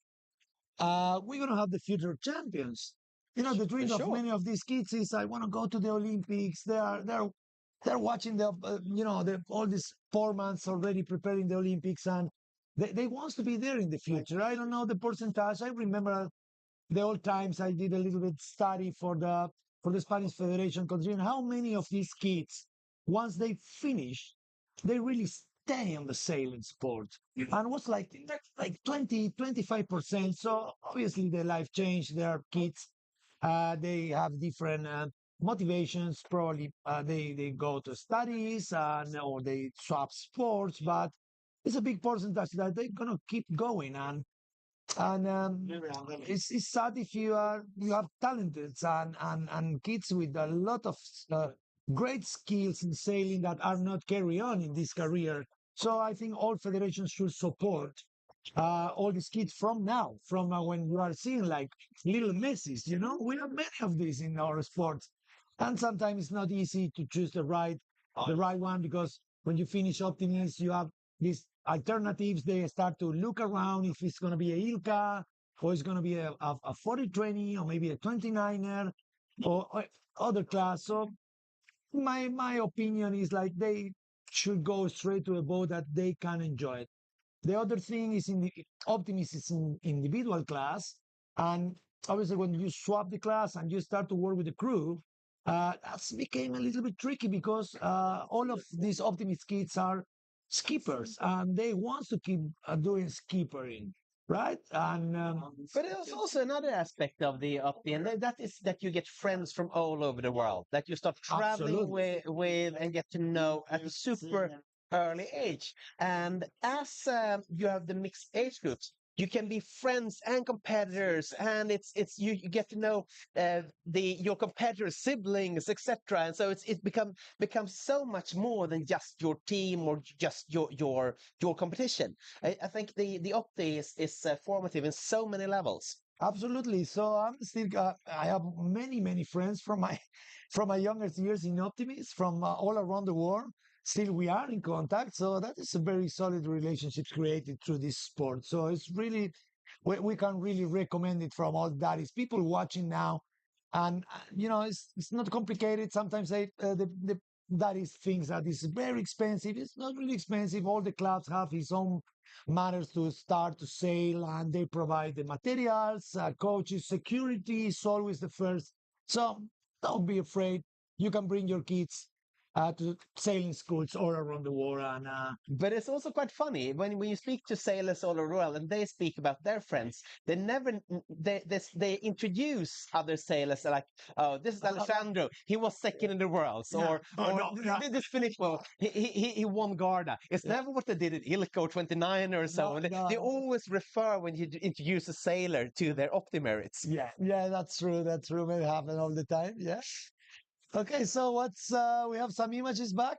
we're going to have the future champions. The dream of Sure. many of these kids is I want to go to the Olympics. They're watching all these 4 months already preparing the Olympics, and they want to be there in the future. I don't know the percentage. I remember the old times I did a little bit study for the Spanish Federation, considering how many of these kids, once they finish, they really stay on the sailing sport. And was like 20, 25%. So obviously their life changed. They are kids. They have different motivations. Probably they go to studies or they swap sports, but it's a big percentage that they're gonna keep going. And it's sad if you have talented and kids with a lot of great skills in sailing that are not carry on in this career. So I think all federations should support all these kids from now, from when you are seeing like little messes. We have many of these in our sports, and sometimes it's not easy to choose the right the right one, because when you finish Optimus, you have these alternatives. They start to look around if it's going to be a Ilka, or it's going to be a 4020, or maybe a 29er, or other class. So my opinion is like they should go straight to a boat that they can enjoy. The other thing is in the Optimus is in individual class, and obviously when you swap the class and you start to work with the crew, that's became a little bit tricky because all of these Optimus kids are skippers and they want to keep doing skippering, right? And But there's also another aspect of the and that is that you get friends from all over the world that you start traveling Absolutely. with and get to know at a super early age. And as you have the mixed age groups, you can be friends and competitors, and you get to know your competitors' siblings, etc. And so it becomes so much more than just your team or just your competition. I think the Opti is formative in so many levels. Absolutely. So I'm still. I have many friends from my from my younger years in Optimus from all around the world. Still, we are in contact. So that is a very solid relationships created through this sport. So it's really we can really recommend it from all that is people watching now, and it's not complicated. Sometimes the that is things that is very expensive. It's not really expensive. All the clubs have its own matters to start to sail, and they provide the materials, coaches, security is always the first. So don't be afraid. You can bring your kids to sailing schools all around the world, and But it's also quite funny when you speak to sailors all over the world and they speak about their friends. They never they introduce other sailors like, oh, this is Alessandro. He was second in the world, or this Filippo. He won Garda. It's never what they did at Ilka or 29 or so. And they always refer when you introduce a sailor to their optimerits. Yeah, that's true. That's true. It happens all the time. Yeah. Okay, so what's we have some images back.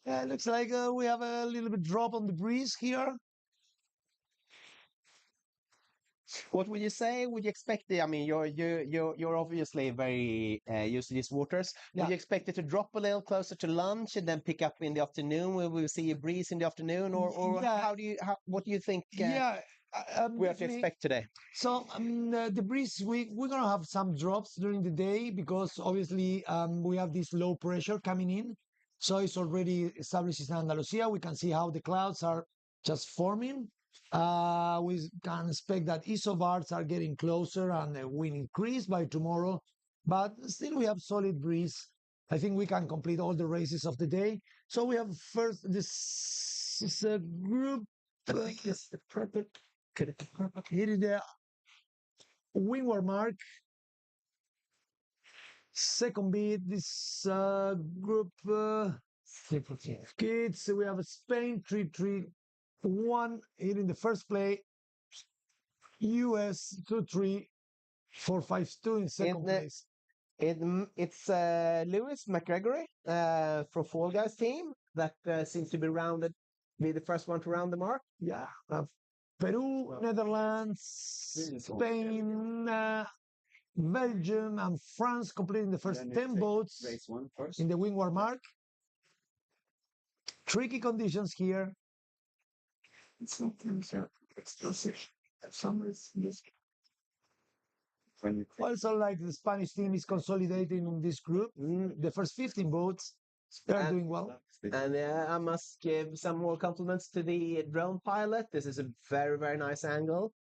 Yeah, it looks like we have a little bit drop on the breeze here. What would you say? Would you expect I mean, you're obviously very used to these waters. Would Yeah. you expect it to drop a little closer to lunch and then pick up in the afternoon? Will we see a breeze in the afternoon, or Yeah. what do you think Yeah, we have to definitely. expect today? So the breeze, we're gonna have some drops during the day because obviously we have this low pressure coming in. So it's already established in Andalusia. We can see how the clouds are just forming. We can expect that isobars are getting closer and the wind increase by tomorrow. But still, we have solid breeze. I think we can complete all the races of the day. So we have first this is a group. Yes, the perfect. Here is the windward mark. Second beat, this group kids. We have Spain 3-3-1 here in the first play. US 2-3-4-5-2 in second place. It's Lewis McGregory from Fall Guys team that seems to be the first one to round the mark. Yeah. Peru, Netherlands, Spain, Belgium, and France completing the first 10 boats in the windward mark. Tricky conditions here. Also, like the Spanish team is consolidating in this group. The first 15 boats, they're doing well. And I must give some more compliments to the drone pilot. This is a very nice angle.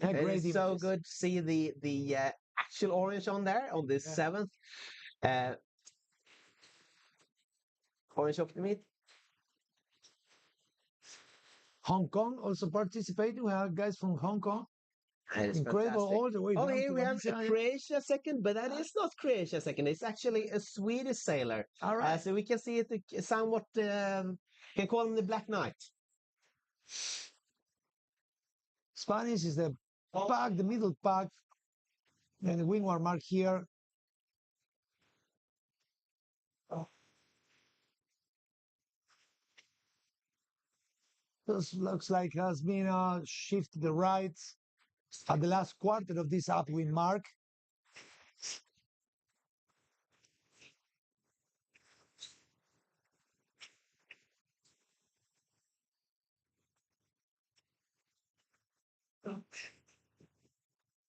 It is so good to see the actual orange on there on this 7th. Orange Optimist. Hong Kong also participating. We have guys from Hong Kong. Incredible Fantastic. all the way down here to we have Valencia. Croatia second, but that is not Croatia second. It's actually a Swedish sailor. All right. So we can see it somewhat, can call him the Black Knight. Spanish is the pack, the middle pack, and the windward mark here. This looks like has been a shift to the right at the last quarter of this upwind mark.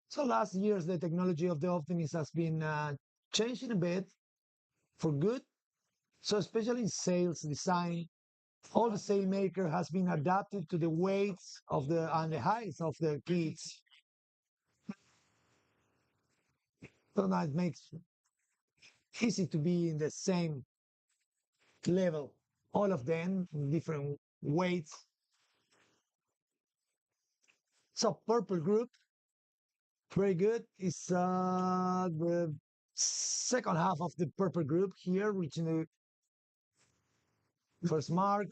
So last years, the technology of the Optimist has been changing a bit for good. So especially in sales design, all the sail maker has been adapted to the weights of the and the heights of the kits. So now it makes easy to be in the same level, all of them different weights. So purple group, very good. It's the second half of the purple group here, reaching the first mark.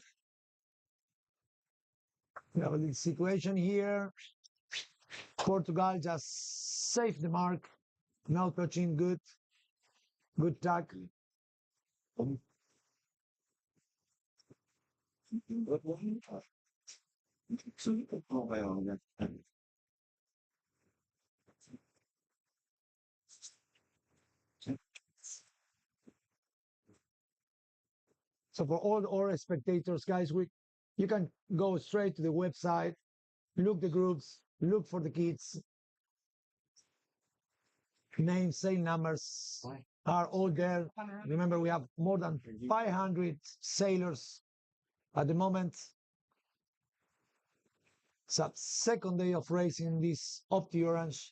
We have a little situation here. Portugal just saved the mark. Now touching good tack. So for all our spectators, guys, you can go straight to the website, look the groups, look for the kits. Names, sale numbers are all there. Remember, we have more than 500 sailors at the moment. It's a second day of racing this OptiOrange.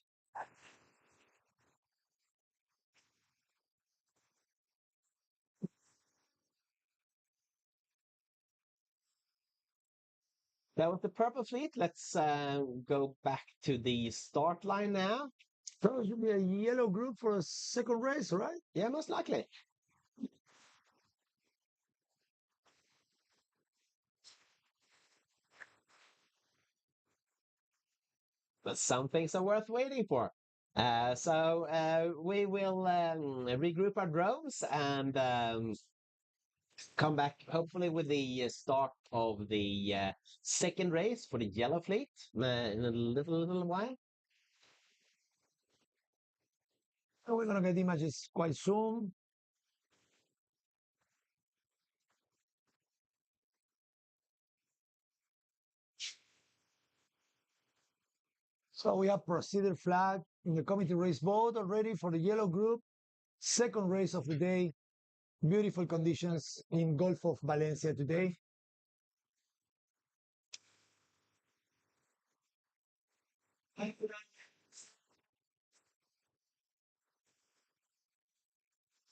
That was the purple fleet. Let's go back to the start line now. So it should be a yellow group for a second race, right? Yeah, most likely. But some things are worth waiting for. So we will regroup our drones and come back hopefully with the start of the second race for the yellow fleet in a little while. So we're going to get images quite soon. So we have proceeded flag in the committee race boat already for the yellow group. Second race of the day. Beautiful conditions in Gulf of Valencia today.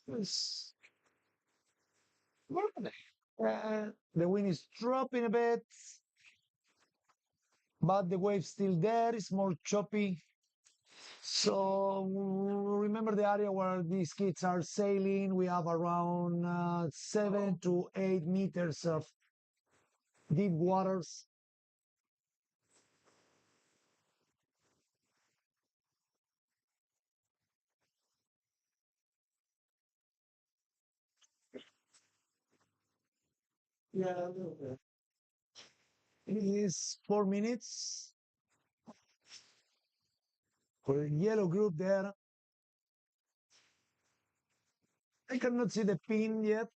Yes. The wind is dropping a bit, but the wave's still there. It's more choppy. So remember the area where these kids are sailing. We have around 7 to 8 meters of deep waters. Yeah, it is 4 minutes for the yellow group there. I cannot see the pin yet.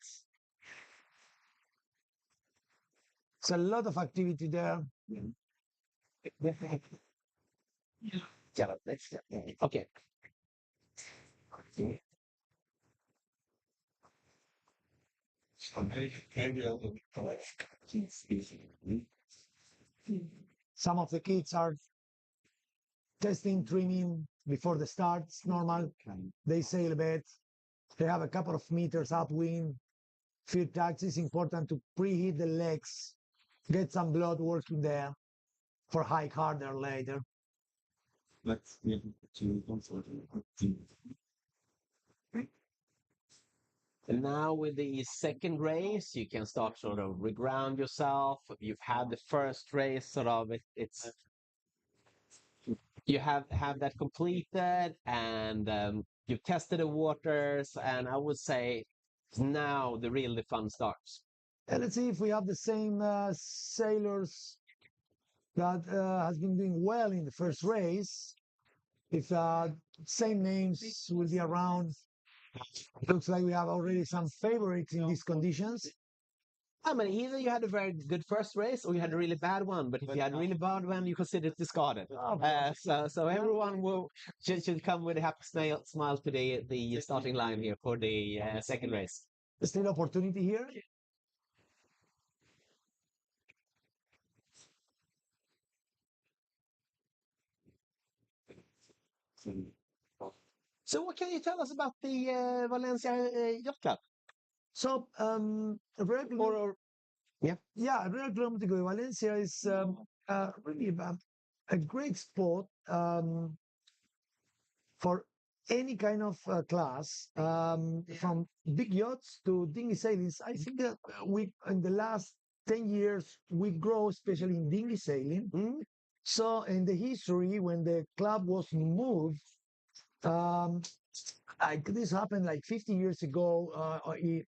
It's a lot of activity there. Okay. Some of the kids are testing, trimming before the start. It's normal. They sail a bit. They have a couple of meters upwind. Few tacks. It's important to preheat the legs, get some blood working there for hike harder later. And now with the second race, you can start sort of reground yourself. You've had the first race, sort of it's you have that completed, and you've tested the waters, and I would say now the fun starts. And let's see if we have the same sailors that has been doing well in the first race. If same names will be around, looks like we have already some favorites in these conditions. I mean, either you had a very good first race or you had a really bad one. But if you had a really bad one, you consider it discarded. So everyone should come with a happy smile to the starting line here for the second race. Still opportunity here. So what can you tell us about the Valencia Yacht Club? So, Real Club de Valencia is really a great spot for any kind of class, from big yachts to dinghy sailings. I think that we, in the last 10 years, we grow, especially in dinghy sailing. So, in the history, when the club was moved, this happened like 50 years ago.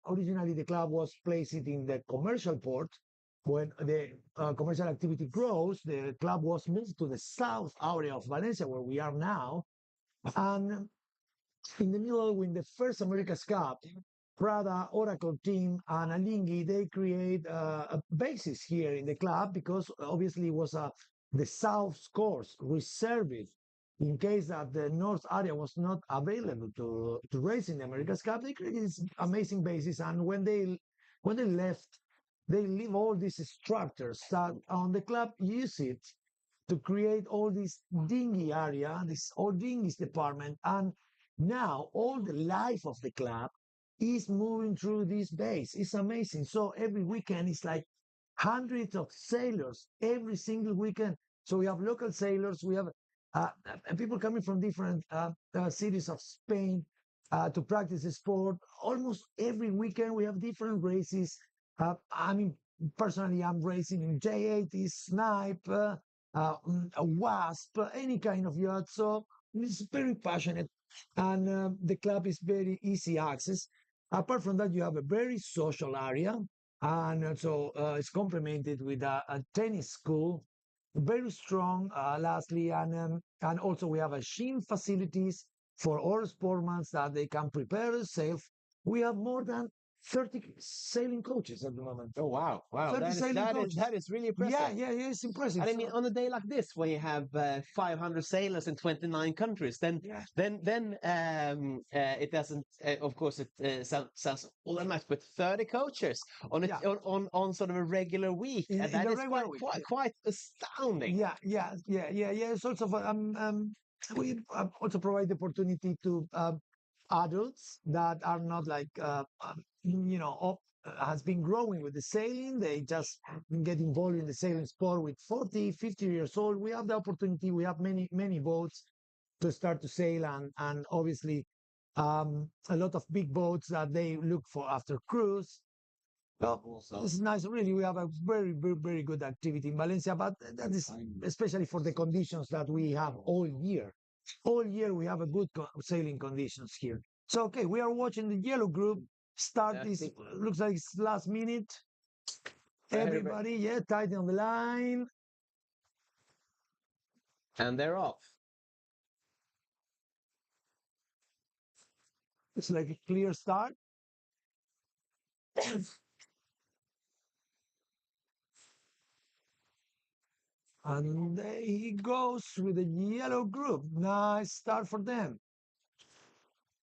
Originally, the club was placed in the commercial port. When the commercial activity grows, the club was moved to the south area of Valencia, where we are now. And in the middle, when the first America's Cup, Prada, Oracle team, and Alinghi, they create a basis here in the club because obviously it was the south course reserved in case that the north area was not available to race in the America's Cup. They created this amazing basis, and when they left, they leave all these structures that on the club use it to create all this dinghy area, this all dinghies department, and now all the life of the club is moving through this base. It's amazing. So every weekend it's like hundreds of sailors every single weekend. So we have local sailors, we have people coming from different cities of Spain to practice the sport. Almost every weekend we have different races. I mean, personally, I'm racing in J80, Snipe, a Wasp, any kind of yacht. So it's very passionate, and the club is very easy access. Apart from that, you have a very social area, and also it's complemented with a tennis school, very strong. Lastly, and also we have a gym facilities for all sportsmen that they can prepare themselves. We have more than 30 sailing coaches at the moment. Oh wow, wow, 30 sailing coaches. That is really impressive. Yeah, it's impressive. And I mean, on a day like this, when you have 500 sailors in 29 countries, then it doesn't. Of course, it sounds all that much, but 30 coaches on on sort of a regular week, and that is quite astounding. Yeah. It's also we also provide the opportunity to adults that are not like has been growing with the sailing. They just get involved in the sailing sport with 40, 50 years old. We have the opportunity. We have many boats to start to sail, and obviously a lot of big boats that they look for after cruise. Well, it's nice. Really, we have a very, very, very good activity in Valencia, but that is especially for the conditions that we have all year. All year we have a good sailing conditions here. So, okay, we are watching the yellow group start this. Looks like it's last minute. Everybody, tight on the line. And they're off. It's like a clear start. And there he goes with the yellow group. Nice start for them.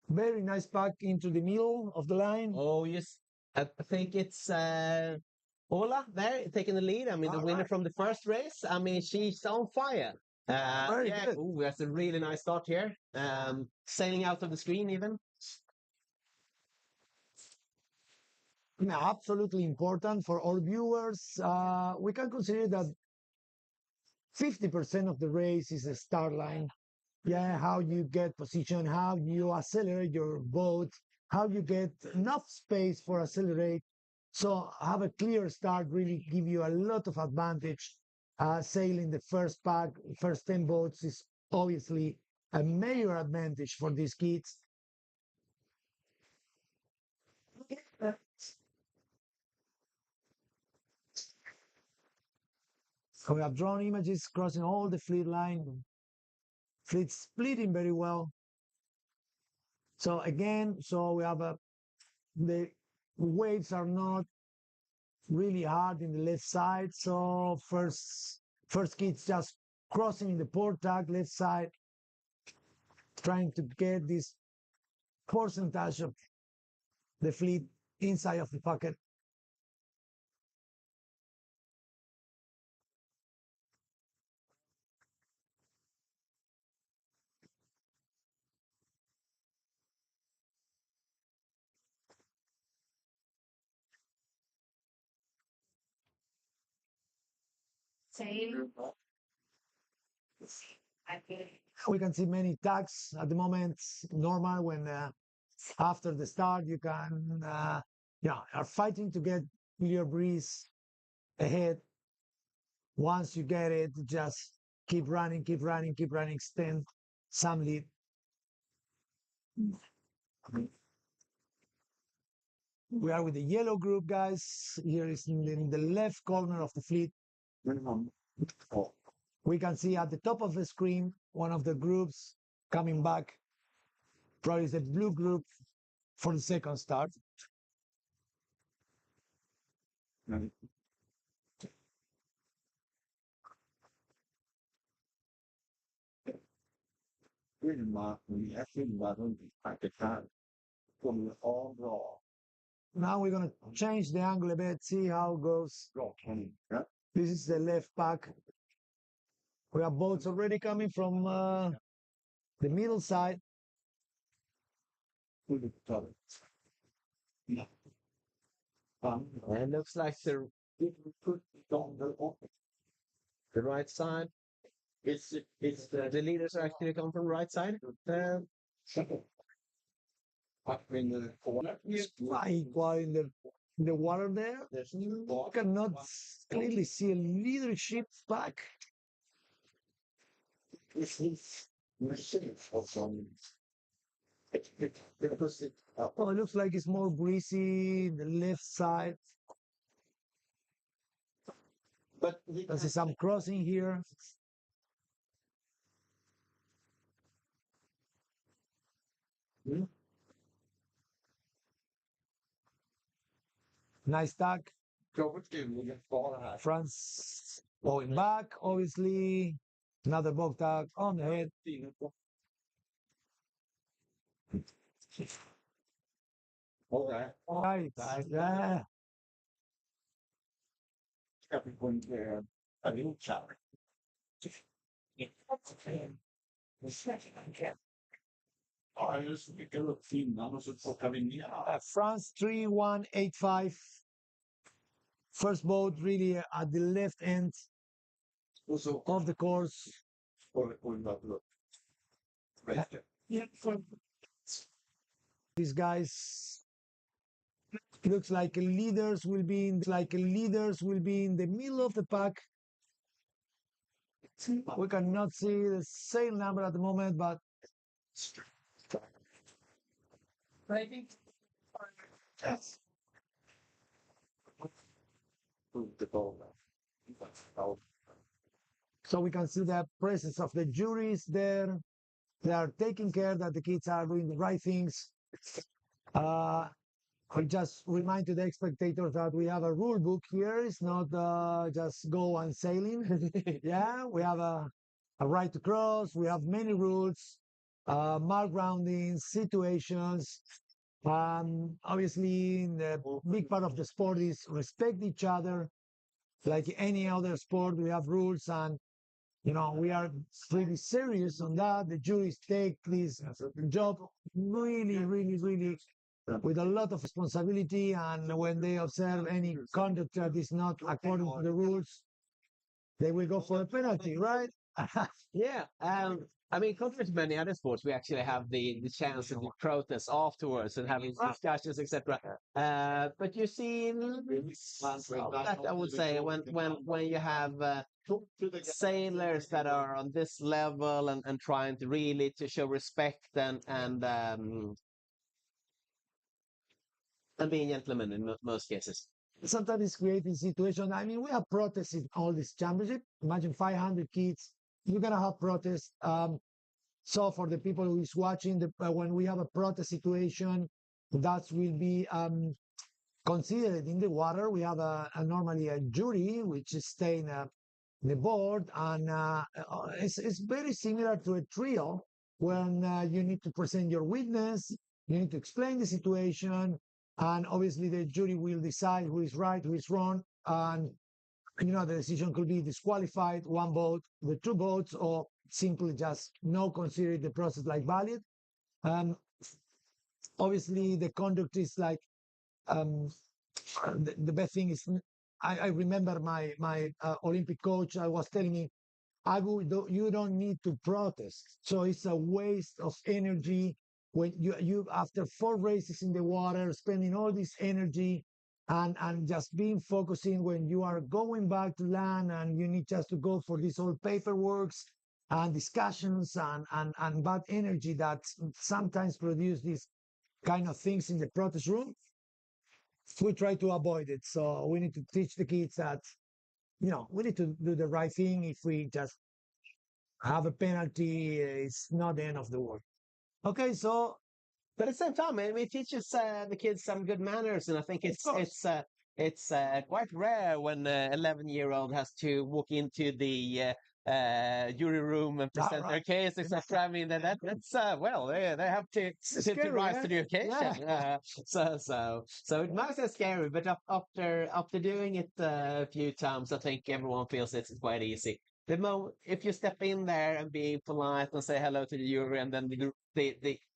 Very nice back into the middle of the line. Oh, yes. I think it's Ola there taking the lead. I mean, the winner from the first race. I mean, she's on fire. Very good. Ooh, that's a really nice start here. Sailing out of the screen even. Absolutely important for all viewers. We can consider that 50% of the race is a start line. Yeah, how you get position, how you accelerate your boat, how you get enough space for accelerate. So have a clear start really give you a lot of advantage. Sailing the first pack, first 10 boats is obviously a major advantage for these kids. We have drone images crossing all the fleet line. Fleet splitting very well. So again, we have the waves are not really hard in the left side. So first kids just crossing in the port tack left side, trying to get this percentage of the fleet inside of the pocket. Same. We can see many tags at the moment. Normal when after the start you can are fighting to get clear breeze ahead. Once you get it, just keep running, extend some lead. We are with the yellow group, guys. Here is in the left corner of the fleet. We can see at the top of the screen one of the groups coming back. Probably the blue group for the second start. Now we're going to change the angle a bit, see how it goes. This is the left pack. We have boats already coming from the middle side. It looks like the right side. It's the leaders are actually come from right side. Equal in the water there. You cannot clearly see a leadership back. Oh, it looks like it's more breezy in the left side. But there's some crossing here. Nice tack. France going back, obviously. Another boat tack on the head. Right. Yeah. France 3185. First boat really at the left end of the course. These guys looks like leaders will be in the middle of the pack. We cannot see the sail number at the moment, but yes. So we can see the presence of the juries there. They are taking care that the kids are doing the right things. I just remind to the spectators that we have a rule book here. It's not just go and sailing. Yeah, we have a right to cross. We have many rules, mark roundings, situations. Obviously, the big part of the sport is respect each other. Like any other sport, we have rules, and we are pretty serious on that. The juries take this job really, really, really with a lot of responsibility, and when they observe any conduct that is not according to the rules, they will go for a penalty, right? Yeah. I mean, contrary to many other sports, we actually have the chance to protest afterwards and having discussions, etc. But you see, that I would say when you have sailors that are on this level and trying to really to show respect and being gentlemen in most cases. sometimes it's creating situation. I mean, we have protests in all this championship. Imagine 500 kids. You're gonna have protests. So for the people who is watching, when we have a protest situation, that will be considered in the water. We have normally a jury which is staying the board, and it's very similar to a trial when you need to present your witness, you need to explain the situation, and obviously the jury will decide who is right, who is wrong, and the decision could be disqualified, one vote, with two votes, or simply just no consider the process like valid. Um, Obviously, the conduct is like um, the best thing is I remember my Olympic coach. I was telling me, you don't need to protest. So it's a waste of energy when you after 4 races in the water, spending all this energy and just being focusing when you are going back to land and you need just to go for this whole paperworks and discussions and bad energy that sometimes produce these kind of things in the protest room. We try to avoid it. So we need to teach the kids that we need to do the right thing. If we just have a penalty, it's not the end of the world. Okay, so But at the same time, it teaches the kids some good manners, and I think it's quite rare when an 11-year-old has to walk into the jury room and present their right. case, etc. I mean that's well, they have to scary, rise to eh? the occasion. Yeah. So it might be scary, but after doing it a few times, I think everyone feels it's quite easy. If you step in there and be polite and say hello to the jury, and then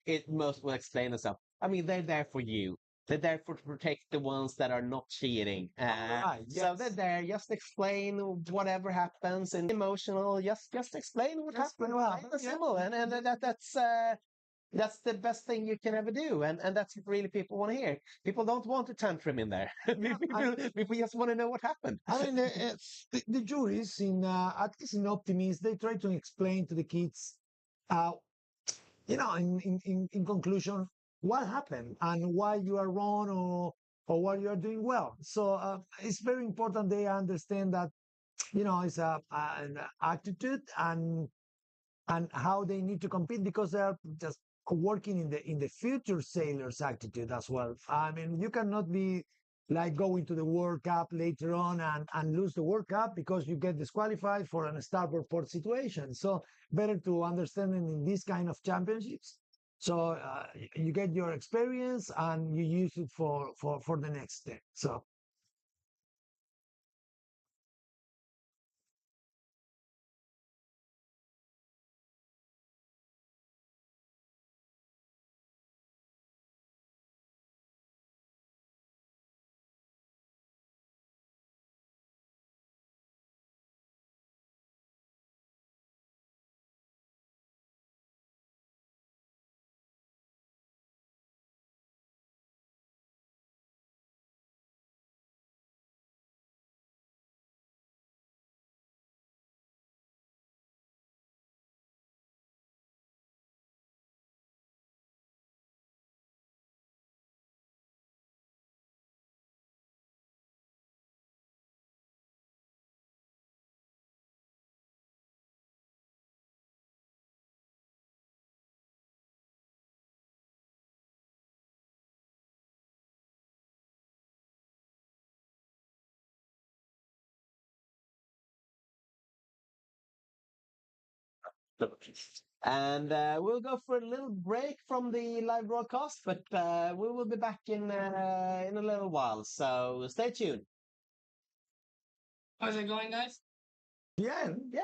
it most will explain itself. I mean, they're there for you. They're there to protect the ones that are not cheating. Right, So they're yes. there just explain whatever happens and emotional. Just explain what Just happened. what Plain happened, and yeah. simple, and that's the best thing you can ever do, and that's what really people want to hear. People don't want a tantrum in there. People just want to know what happened. I mean, the juries at least in Optimist, they try to explain to the kids, uh, in conclusion, what happened and why you are wrong or why you are doing well. So it's very important they understand that, it's an attitude and how they need to compete because they are just working in the future sailors attitude as well. I mean, you cannot be like going to the World Cup later on and lose the World Cup because you get disqualified for an starboard port situation. So better to understand it in these kind of championships. So you get your experience and you use it for the next step. So And we'll go for a little break from the live broadcast, but we will be back in a little while. So stay tuned. How's it going, guys? yeah, Yeah.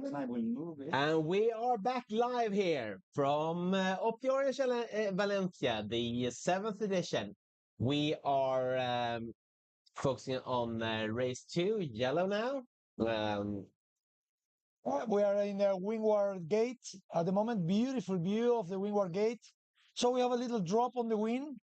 then I will move it. And we are back live here from OptiOrange Valencia, the 7th edition. We are focusing on race 2, yellow now. We are in the Windward Gate at the moment. Beautiful view of the Windward Gate. So we have a little drop on the wind.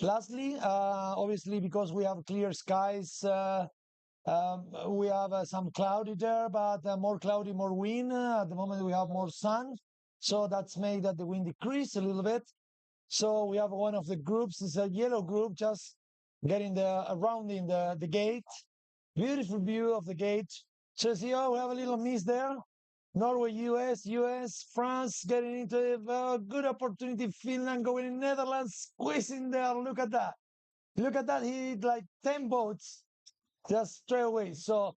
Lastly, obviously because we have clear skies, we have some cloudy there, but more cloudy, more wind. At the moment, we have more sun. So that's made that the wind decrease a little bit. So we have one of the groups, it's a yellow group, just getting around in the gate. Beautiful view of the gate. So see, we have a little miss there. Norway, US, France getting into a good opportunity. Finland going in Netherlands, squeezing there. Look at that. Look at that. He hit like 10 boats just straight away. So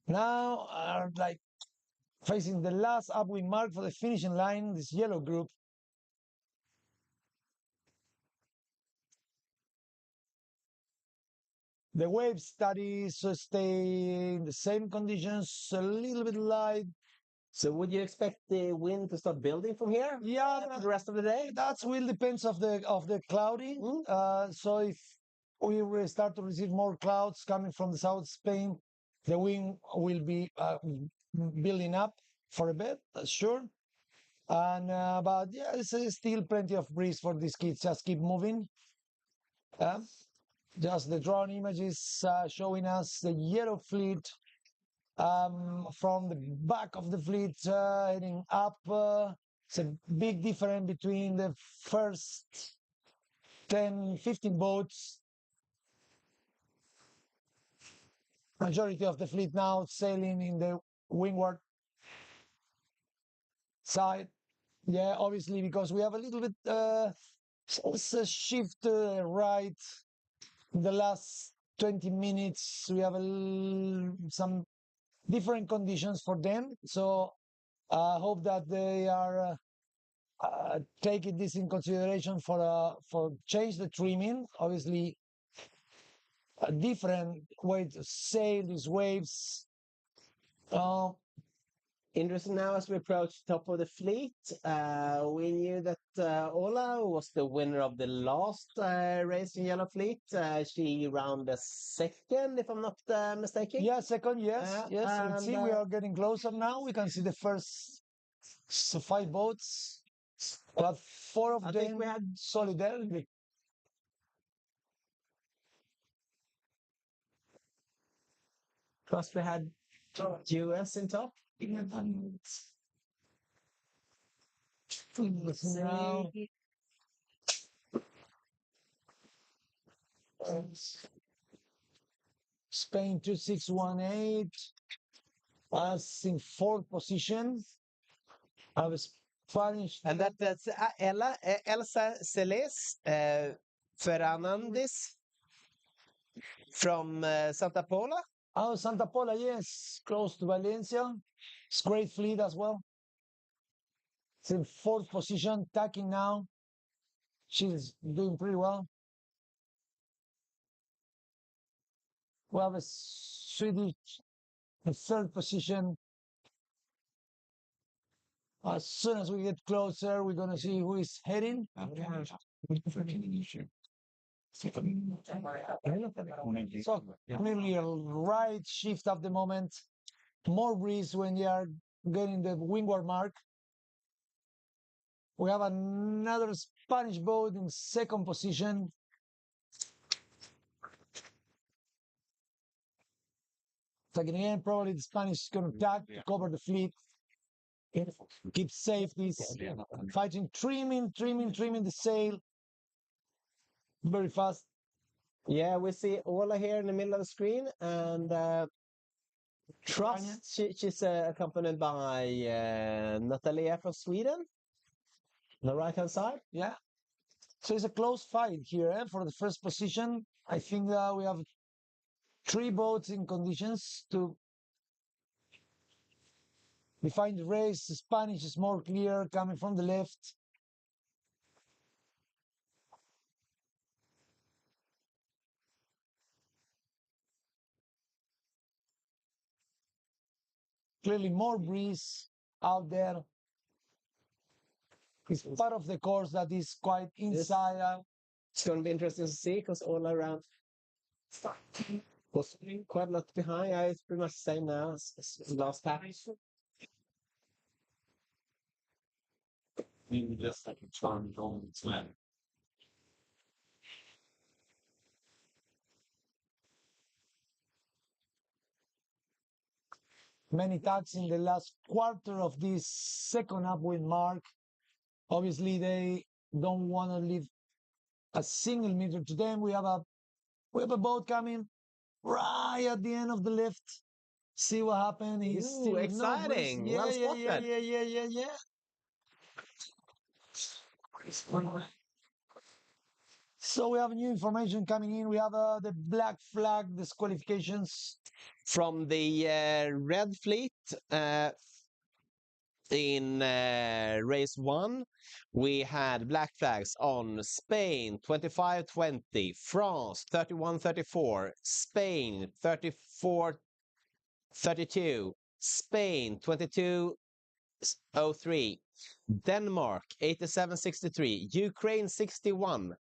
now are like facing the last upwind mark for the finishing line, this yellow group. The wave studies stay in the same conditions, a little bit light. So would you expect the wind to start building from here? Yeah, for the rest of the day? that will depends of the cloudy. So if we will start to receive more clouds coming from the South Spain, the wind will be building up for a bit, that's sure. And but yeah, it's still plenty of breeze for these kids. Just keep moving. Just the drone images showing us the yellow fleet from the back of the fleet heading up. It's a big difference between the first 10, 15 boats. Majority of the fleet now sailing in the windward side. Yeah, obviously because we have a little bit shift right in the last 20 minutes. We have some different conditions for them. So I hope that they are taking this in consideration for change the trimming. Obviously, a different way to sail these waves. Interesting now as we approach top of the fleet. We knew that Ola was the winner of the last race in Yellow Fleet. She ran the second, if I'm not mistaken. Yeah, second, yes. Yes, let's see. We and, are getting closer now. We can see the first 5 boats. But 4 of I them think we had solidarity. plus we had US in top. Now, Spain 2618 us in 4th position. I was Spanish. And that's Elsa Celes Fernandez from Santa Pola. Oh, Santa Pola, yes, close to Valencia. It's great fleet as well. It's in 4th position, tacking now. She's doing pretty well. We have a Swedish in 3rd position. As soon as we get closer, we're going to see who is heading. So clearly a right shift at the moment. More breeze when you are getting the windward mark. We have another Spanish boat in 2nd position. So again, probably the Spanish is going to tack to cover the fleet. Keep safeties. Fighting, trimming the sail. Very fast. Yeah, we see Ola here in the middle of the screen, and Trust. She's accompanied by Natalia from Sweden. On the right-hand side. Yeah. So it's a close fight here for the first position. I think we have 3 boats in conditions to define the race. The Spanish is more clear coming from the left. clearly more breeze out there. It's part of the course that is quite inside. It's going to be interesting to see because all around was quite a lot behind. Yeah, it's pretty much the same now as last time. Maybe just like a charm on its man. Many tags in the last quarter of this second upwind mark. Obviously, they don't want to leave a single meter to them. We have a boat coming right at the end of the lift. See what happened. He's Ooh, still exciting. No Well yeah, spotted. yeah. So we have new information coming in. We have the black flag disqualifications. From the Red Fleet in race 1, we had black flags on Spain 25-20, France 31-34, Spain 34-32, Spain 22-03, Denmark 87-63, Ukraine 61,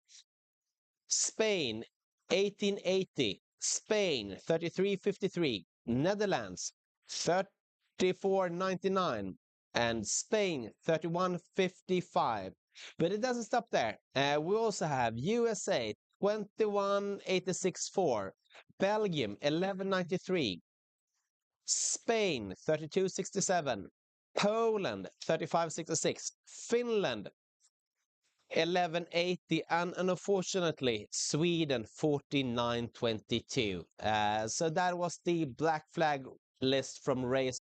Spain 1880, Spain 33-53, Netherlands 34-99, and Spain 31-55. But it doesn't stop there. We also have USA 21-86-4, Belgium 11-93, Spain 32-67, Poland 35-66, Finland 1180, and unfortunately Sweden 49-22. So that was the black flag list from race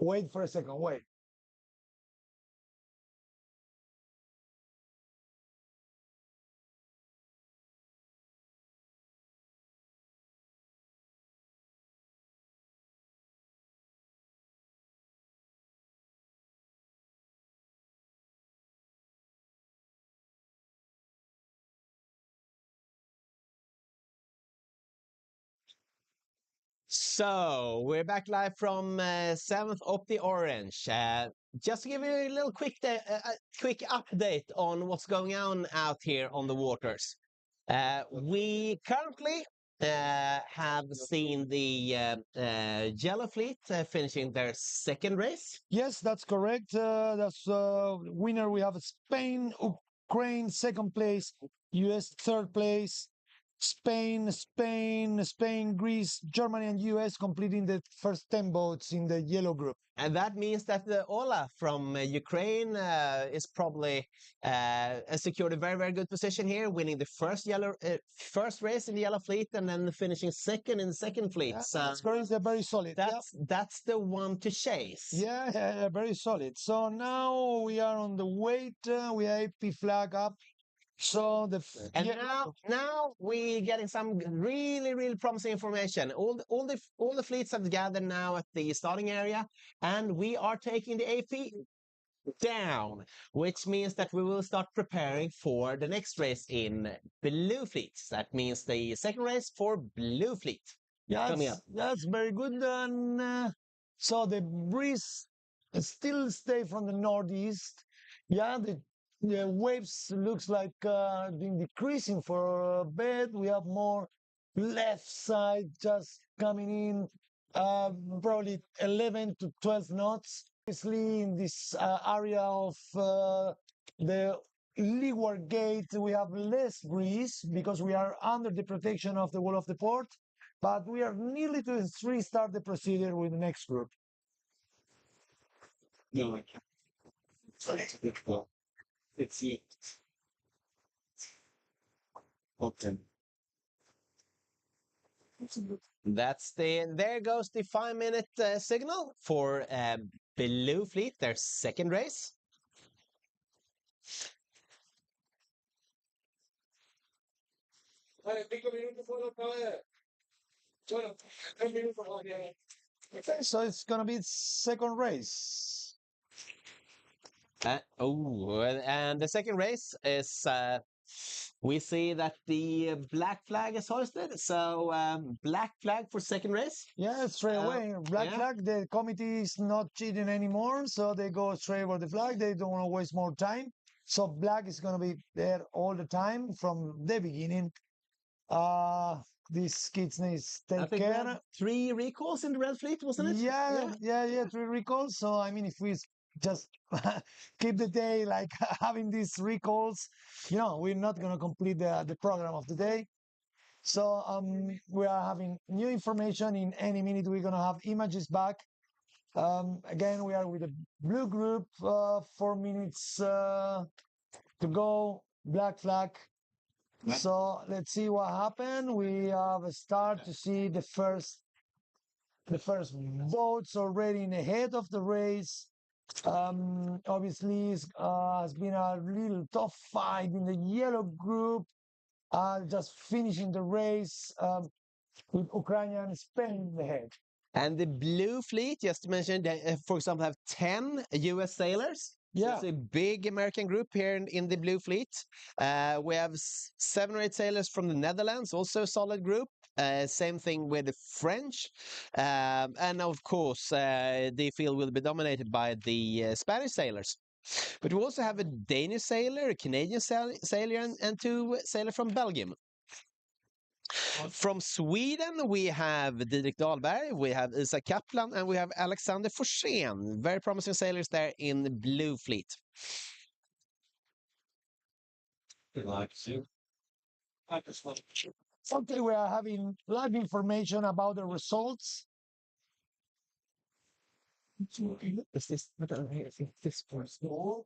Wait for a second. Wait. So we're back live from 7th OptiOrange. Just to give you a little quick update on what's going on out here on the waters. We currently have seen the Yellow Fleet finishing their second race. Yes, that's correct. That's winner. We have Spain, Ukraine, second place, US, third place, Spain, Greece, Germany, and US completing the first 10 boats in the yellow group. And that means that the Ola from Ukraine is probably secured a very, very good position here, winning the first race in the Yellow Fleet and then finishing second in the second fleet. Yeah, So that's correct. They're very solid. that's the one to chase. Yeah, very solid. So now we are on the weight. We are AP flag up. So Now we're getting some really, really promising information. All the fleets have gathered now at the starting area, and we are taking the AP down, which means that we will start preparing for the next race in Blue Fleet. That means the second race for Blue Fleet. Coming up. That's very good. And so the breeze still stay from the northeast. Yeah, the waves looks like been decreasing for a bit. We have more left side just coming in, probably 11 to 12 knots. Obviously, in this area of the leeward gate, we have less breeze because we are under the protection of the wall of the port. But we are nearly to restart the procedure with the next group. No, I can't. It's a bit well. It's it. Open. There goes the 5-minute signal for Blue Fleet, their second race. Vale, 5 minutos fueron otra vez. Bueno, 3 minutos más bien. Okay, so it's gonna be second race. And the second race is we see that the black flag is hoisted. So black flag for second race. Yeah, straight away. Black flag, the committee is not cheating anymore, so they go straight for the flag. They don't want to waste more time. So black is gonna be there all the time from the beginning. These kids need to I take think we care. had 3 recalls in the red fleet, wasn't it? Yeah, 3 recalls. So I mean, if we just keep the day like having these recalls, we're not gonna complete the program of the day. So we are having new information. In any minute we're gonna have images back. Again, we are with the blue group. 4 minutes to go. Black flag. So let's see what happened. We have a start to see the first boats already in ahead of the race. Obviously, has been a little tough fight in the yellow group. Just finishing the race with Ukrainian and Spain ahead. And the Blue Fleet, just to mention, they, for example, have 10 US sailors. So Yeah. it's a big American group here in the Blue Fleet. We have 7 or 8 sailors from the Netherlands, also a solid group. Same thing with the French. And of course, the field will be dominated by the Spanish sailors. But we also have a Danish sailor, a Canadian sailor, and 2 sailors from Belgium. From Sweden, we have Didrik Dahlberg, we have Isak Kaplan, and we have Alexander Forsén. Very promising sailors there in the Blue Fleet. Okay, we are having live information about the results. Is this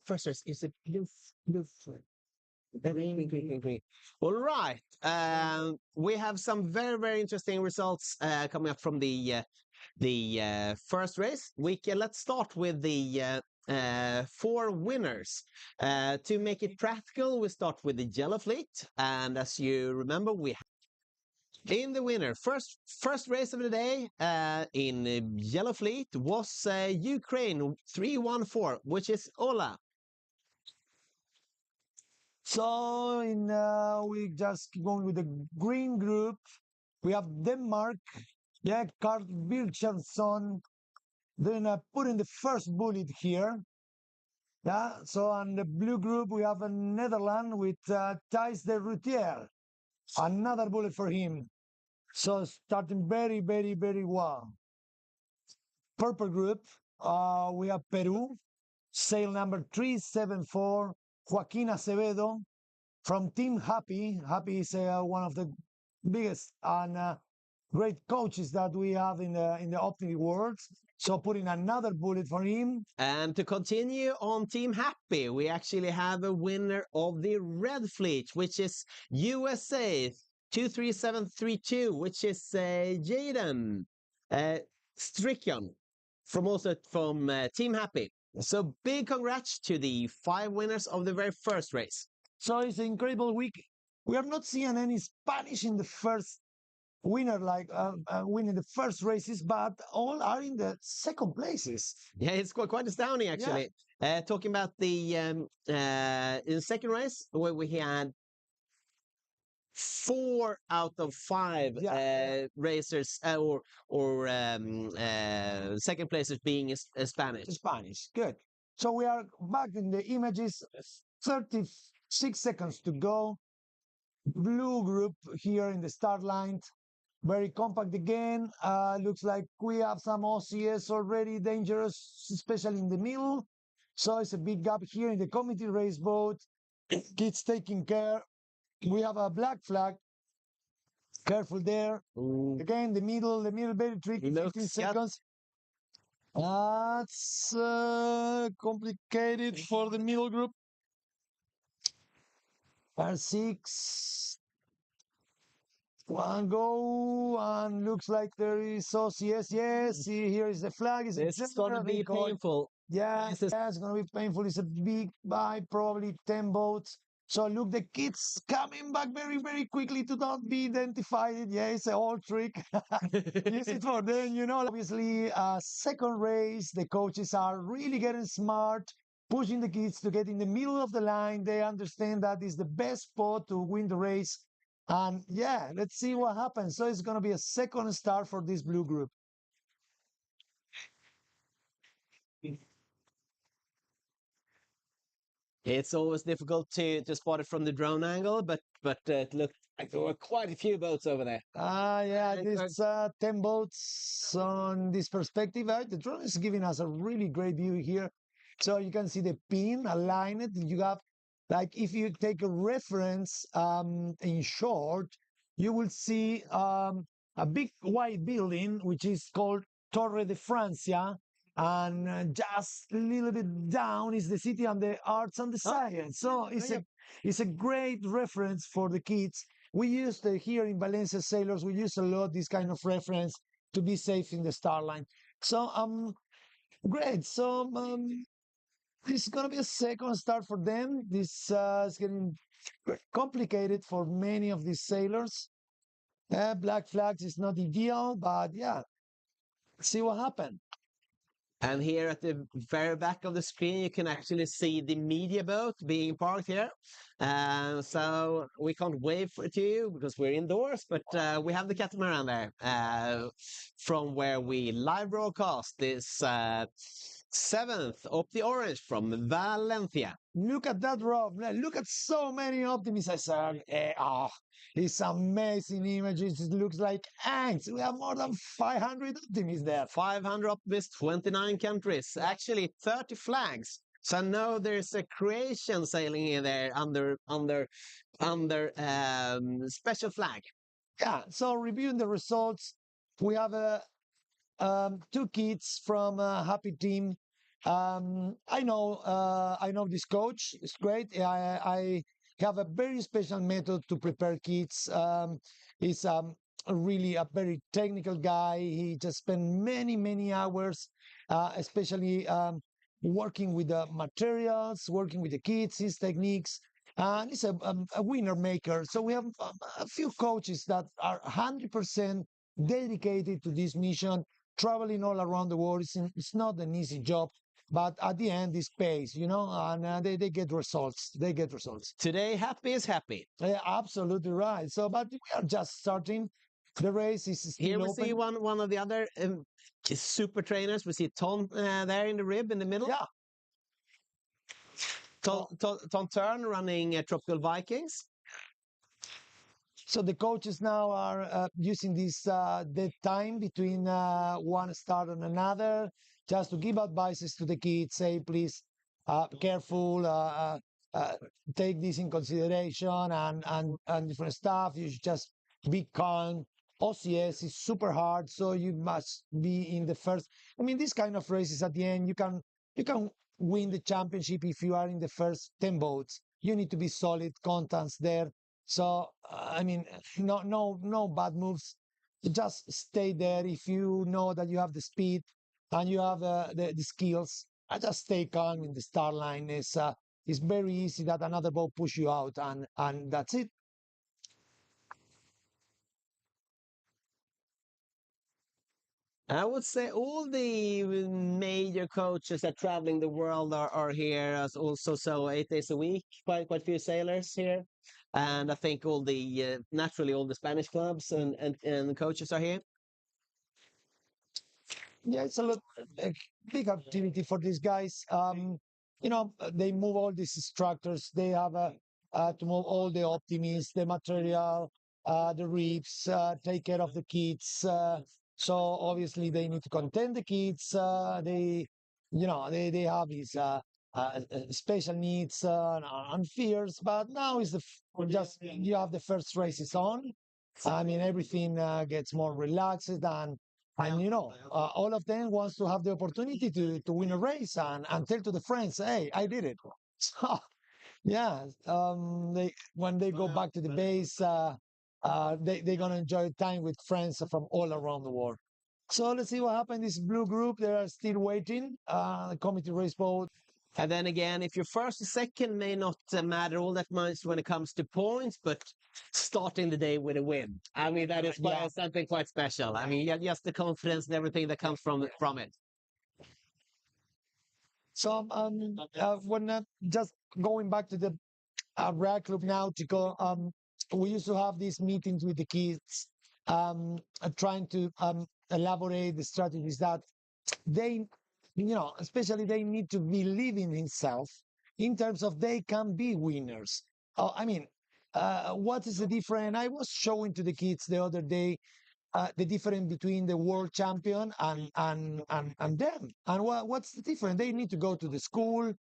first race is it blue flag? Green. All right. We have some very, very interesting results coming up from the the first race. Let's start with the 4 winners. To make it practical, we start with the yellow fleet, and as you remember, we in the winner first race of the day in yellow fleet was Ukraine 314, which is Ola. So we just keep going with the green group. We have Denmark, yeah, Carl Bircherson. Then put in the first bullet here. Yeah, so on the blue group, we have a Netherlands with Thijs de Rutier. Another bullet for him. So starting very, very, very well. Purple group, we have Peru, sail number 374, Joaquin Acevedo from Team Happy. Happy is one of the biggest and great coaches that we have in the optical world. So putting another bullet for him. And to continue on Team Happy, we actually have a winner of the Red Fleet, which is USA 23732, which is Jaden Strickon from Team Happy. So big congrats to the 5 winners of the very first race. So it's an incredible week. We have not seen any Spanish in the first winner, like winning the first races, but all are in the second places. Yeah, it's quite astounding, actually. Talking about the in the second race, where we had 4 out of 5 racers or second places being Spanish. Spanish, good. So we are back in the images. 36 seconds to go. Blue group here in the start line. Very compact again. Looks like we have some OCS already dangerous, especially in the middle. So it's a big gap here in the committee race boat. Kids taking care. We have a black flag. Careful there. Again, the middle very tricky. 15 seconds. That's complicated for the middle group. R6. One go, and looks like there is OCS. Yes, see, here is the flag. It's going to be painful. Yeah, it's going to be painful. It's a big buy, probably 10 boats. So look, the kids coming back very, very quickly to not be identified. Yeah, it's a old trick. Use it for them, you know. Obviously, second race, the coaches are really getting smart, pushing the kids to get in the middle of the line. They understand that is the best spot to win the race. And yeah, let's see what happens. So it's going to be a second start for this blue group. It's always difficult to spot it from the drone angle, but it looked like there were quite a few boats over there. Yeah, this 10 boats on this perspective. The drone is giving us a really great view here. So you can see the pin aligned. You have, like, if you take a reference in short, you will see a big white building, which is called Torre de Francia. And just a little bit down is the City and the Arts and the Science. So it's a great reference for the kids. We used here in Valencia Sailors, we use a lot this kind of reference to be safe in the star line. So great. So this is gonna be a second start for them. This is getting complicated for many of these sailors. Black flags is not ideal, but yeah, see what happens. And here at the very back of the screen, you can actually see the media boat being parked here. So we can't wave for it to you because we're indoors, but we have the catamaran there from where we live broadcast this 7th OptiOrange from Valencia. Look at that, Rob. Look at so many optimists. I said, it's amazing images. It looks like ants. We have more than 500 optimists there. 500 optimists, 29 countries, actually 30 flags. So I know there's a Croatian sailing in there under special flag. Yeah. So reviewing the results, we have 2 kids from Happy Team. I know this coach. It's great. I have a very special method to prepare kids. It's really a very technical guy. He just spent many hours, especially working with the materials, working with the kids, his techniques. And he's a winner maker. So we have a few coaches that are 100% dedicated to this mission, traveling all around the world. It's not an easy job, but at the end, this pays, and they get results. They get results. Today, happy is happy. Yeah, absolutely right. So, but we are just starting. The race is still Here we open. see one of the other super trainers. We see Tom there in the rib in the middle. Yeah. Tom Turn running Tropical Vikings. So the coaches now are using this dead time between one start and another, just to give advices to the kids. Say, please, careful, take this in consideration, and different stuff. You should just be calm. OCS is super hard, so you must be in the first. I mean, this kind of races at the end, you can win the championship if you are in the first 10 boats. You need to be solid, constants there. So I mean, no bad moves. Just stay there. If you know that you have the speed and you have the skills, just stay calm in the start line. It's very easy that another boat push you out, and that's it. I would say all the major coaches that traveling the world are here as also. So 8 days a week, quite few sailors here, and I think all the naturally all the Spanish clubs and the coaches are here. Yeah, it's a big activity for these guys. They move all these instructors. They have to move all the optimists, the material, the reefs, take care of the kids. So obviously they need to contain the kids. They have these special needs and fears. But now is just you have the first races on. I mean, everything gets more relaxed and all of them wants to have the opportunity to win a race and tell to the friends, hey, I did it. So yeah, when they go back to the base, they're gonna enjoy time with friends from all around the world. So let's see what happens. This blue group, they are still waiting. The committee race boat. And then again, if you're first or second may not matter all that much when it comes to points, but starting the day with a win. I mean, that is something quite special. I mean, just the confidence and everything that comes from it. So when just going back to the rag club nautical, we used to have these meetings with the kids, trying to elaborate the strategies that they, especially they need to believe in himself in terms of they can be winners. I mean, what is the difference? I was showing to the kids the other day the difference between the world champion and them. And what's the difference? They need to go to the school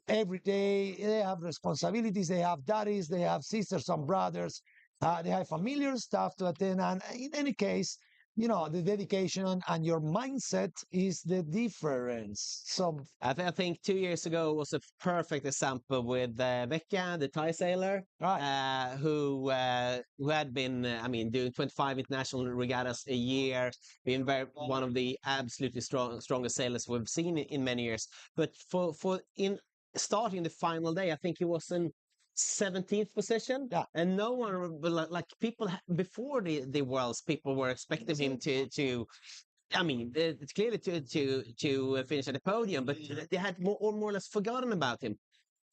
every day. They have responsibilities. They have daddies. They have sisters and brothers. They have familiar stuff to attend. And in any case, the dedication and your mindset is the difference. So I think 2 years ago was a perfect example with Vecchia, the Thai sailor, right. who had been, doing 25 international regattas a year, being one of the absolutely strongest sailors we've seen in many years. But for in starting the final day, I think he was in 17th position. Yeah. And no one, like people before the Worlds, people were expecting him to it's clearly to finish at the podium, but they had more or less forgotten about him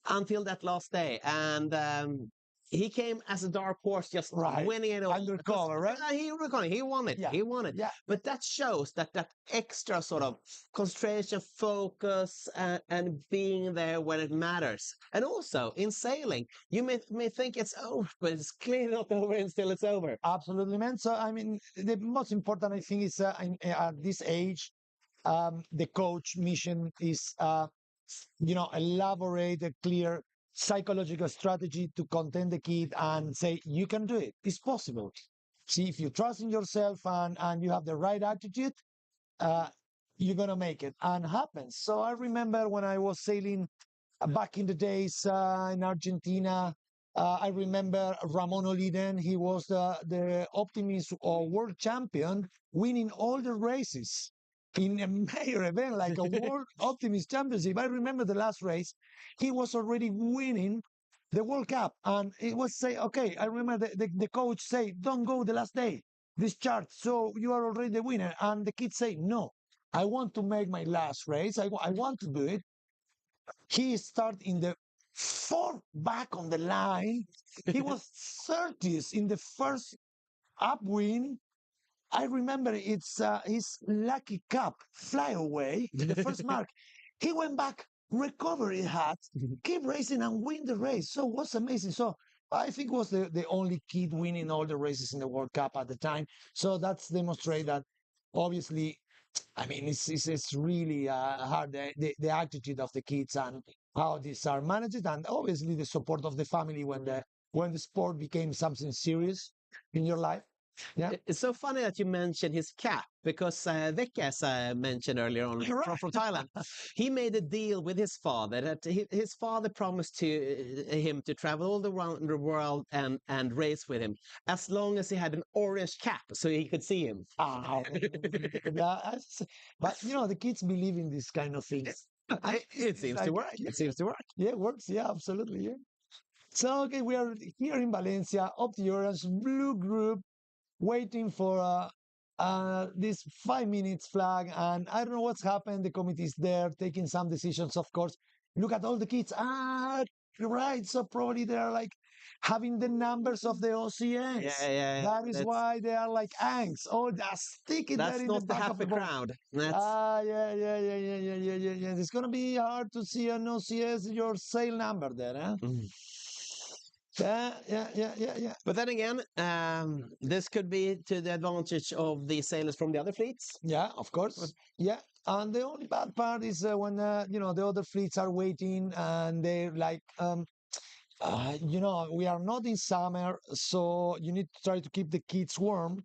until that last day. And he came as a dark horse, just winning it all. Undercover, right? He won it. Yeah. He won it. Yeah. But that shows that extra sort of concentration, focus, and being there when it matters. And also in sailing, you may think it's over, but it's clearly not over until it's over. Absolutely, man. So I mean, the most important I think is at this age, the coach mission is elaborate a clear psychological strategy to contain the kid and say you can do it. It's possible. See, if you trust in yourself and you have the right attitude, you're gonna make it and happens. So I remember when I was sailing back in the days in Argentina, I remember Ramon Oliden. He was the Optimist world champion, winning all the races in a major event like a World Optimist Championship. I remember the last race, he was already winning the World Cup, and it was say, okay. I remember the coach say, "Don't go the last day, discharge. So you are already the winner." And the kids say, "No, I want to make my last race. I want to do it." He started in the fourth back on the line. He was 30th in the first upwind. I remember it's his lucky cup fly away, the first mark. He went back, recovered his hat, keep racing and win the race. So it was amazing. So I think was the only kid winning all the races in the World Cup at the time. So that's demonstrate that obviously, I mean, it's really hard, the attitude of the kids and how these are managed, and obviously the support of the family when the sport became something serious in your life. Yeah. It's so funny that you mentioned his cap because Vecca, as I mentioned earlier on, from Thailand, he made a deal with his father that his father promised to him to travel all around the world and race with him as long as he had an orange cap so he could see him. Ah, but you know the kids believe in this kind of things. It seems to work. It seems to work. Yeah, it works. Yeah, absolutely. Yeah. So okay, we are here in Valencia, OptiOrange Blue Group, waiting for this 5 minutes flag, and I don't know what's happened. The committee is there taking some decisions, of course. Look at all the kids. Ah, right. So probably they are like having the numbers of the OCNs. Yeah. That is why they are like ants. Oh, just stick it there That's in not the the back of happy the boat. crowd. That's Yeah. It's gonna be hard to see an OCS your sale number there, huh? Yeah. But then again, this could be to the advantage of the sailors from the other fleets. Yeah, of course. Yeah, and the only bad part is when you know the other fleets are waiting and they're like, you know, we are not in summer, so you need to try to keep the kids warm.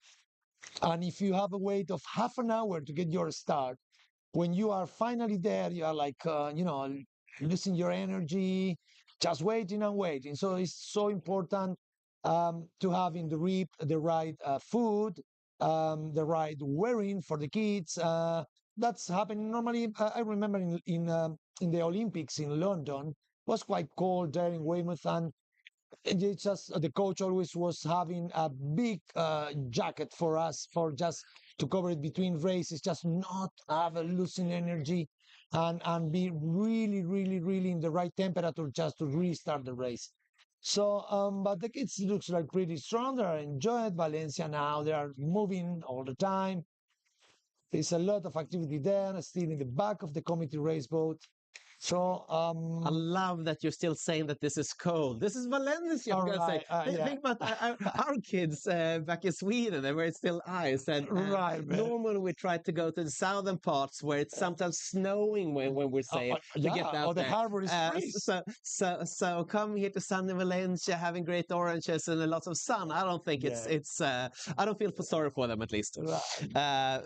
And if you have a wait of half an hour to get your start, when you are finally there, you are like, you know, losing your energy, just waiting and waiting. So it's so important to have in the reap the right food, the right wearing for the kids. That's happening normally. I remember in the Olympics in London, was quite cold there in Weymouth, and it's just the coach always was having a big jacket for us for just to cover it between races, just not have a losing energy and be really in the right temperature just to restart the race. So, but the kids looks like pretty strong. They are enjoying Valencia now. They are moving all the time. There's a lot of activity there, still in the back of the committee race boat. So I love that you're still saying that this is cold. This is Valencia, for God's sake. yeah. Think about our kids back in Sweden where it's still ice. And Right, man. normally we try to go to the southern parts where it's sometimes snowing when we're safe to get out or the there. harbor is freeze. So come here to sunny Valencia, having great oranges and a lot of sun. I don't think it's I don't feel sorry for them at least. Right.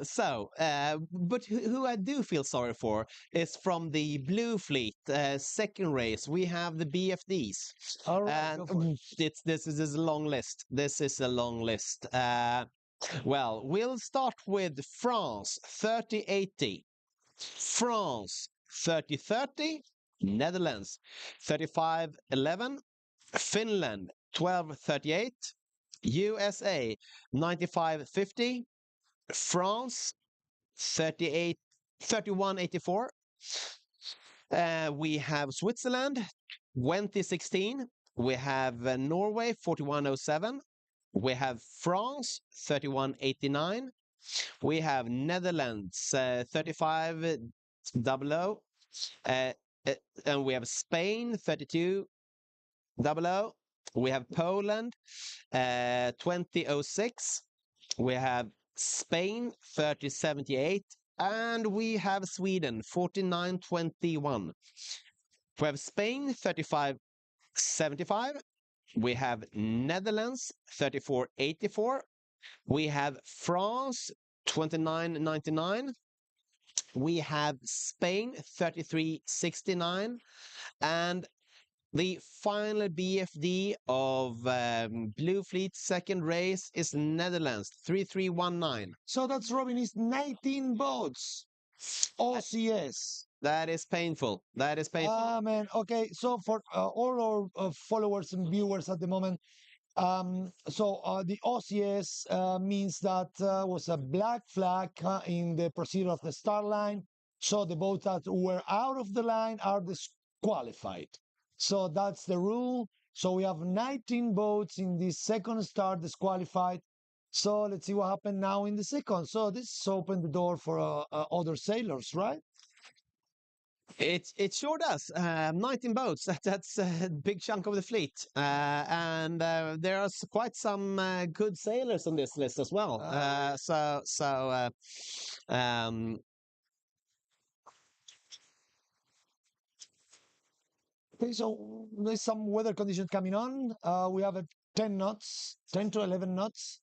But who I do feel sorry for is from the blue fleet, second race. We have the BFDs. All right, go for it. This is a long list. This is a long list. Well, we'll start with France 3080, France 3030, Netherlands 3511, Finland 1238, USA 9550, France 3184. We have Switzerland 2016. We have Norway 4107. We have France 3189. We have Netherlands 3500. And we have Spain 3200. We have Poland 2006. We have Spain 3078. And we have Sweden 4921. We have Spain 3575. We have Netherlands 3484. We have France 2999. We have Spain 3369. And The final BFD of Blue Fleet's second race is Netherlands, 3319. So that's Robin is 19 boats. OCS. That is painful. That is painful. Man. Okay. So for all our followers and viewers at the moment, the OCS means that was a black flag in the procedure of the start line. So the boats that were out of the line are disqualified. So that's the rule. So we have 19 boats in the second start disqualified. So let's see what happened now in the second. So this opened the door for other sailors, right? It sure does. 19 boats. That's a big chunk of the fleet, and there are quite some good sailors on this list as well. Okay, so there's some weather conditions coming on. We have a 10 knots, 10 to 11 knots.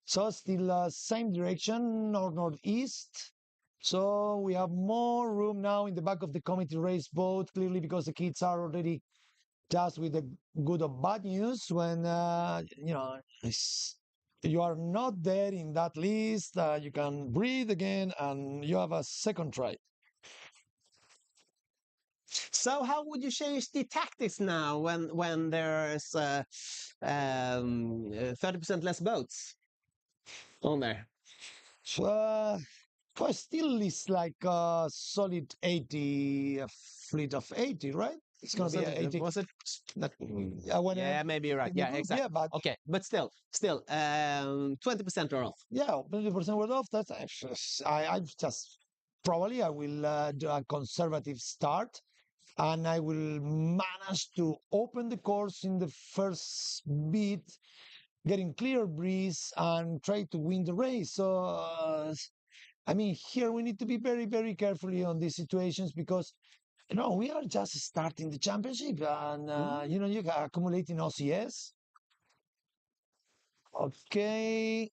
So still same direction, northeast. So we have more room now in the back of the committee race boat, clearly because the kids are already just with the good or bad news when, you are not there in that list, you can breathe again and you have a second try. So how would you change the tactics now when there's 30% less boats on there? But still is like a solid 80, a fleet of 80, right? It's going to be 80. Was it? That, Yeah, maybe you're right. in the Yeah, group, exactly. yeah, but Okay, but still, 20% are off. yeah, 20% were off. That's I just probably I will do a conservative start, and I will manage to open the course in the first bit, getting clear breeze, and try to win the race. So. I mean, here we need to be very, very carefully on these situations because, we are just starting the championship and, you are accumulating OCS. Okay.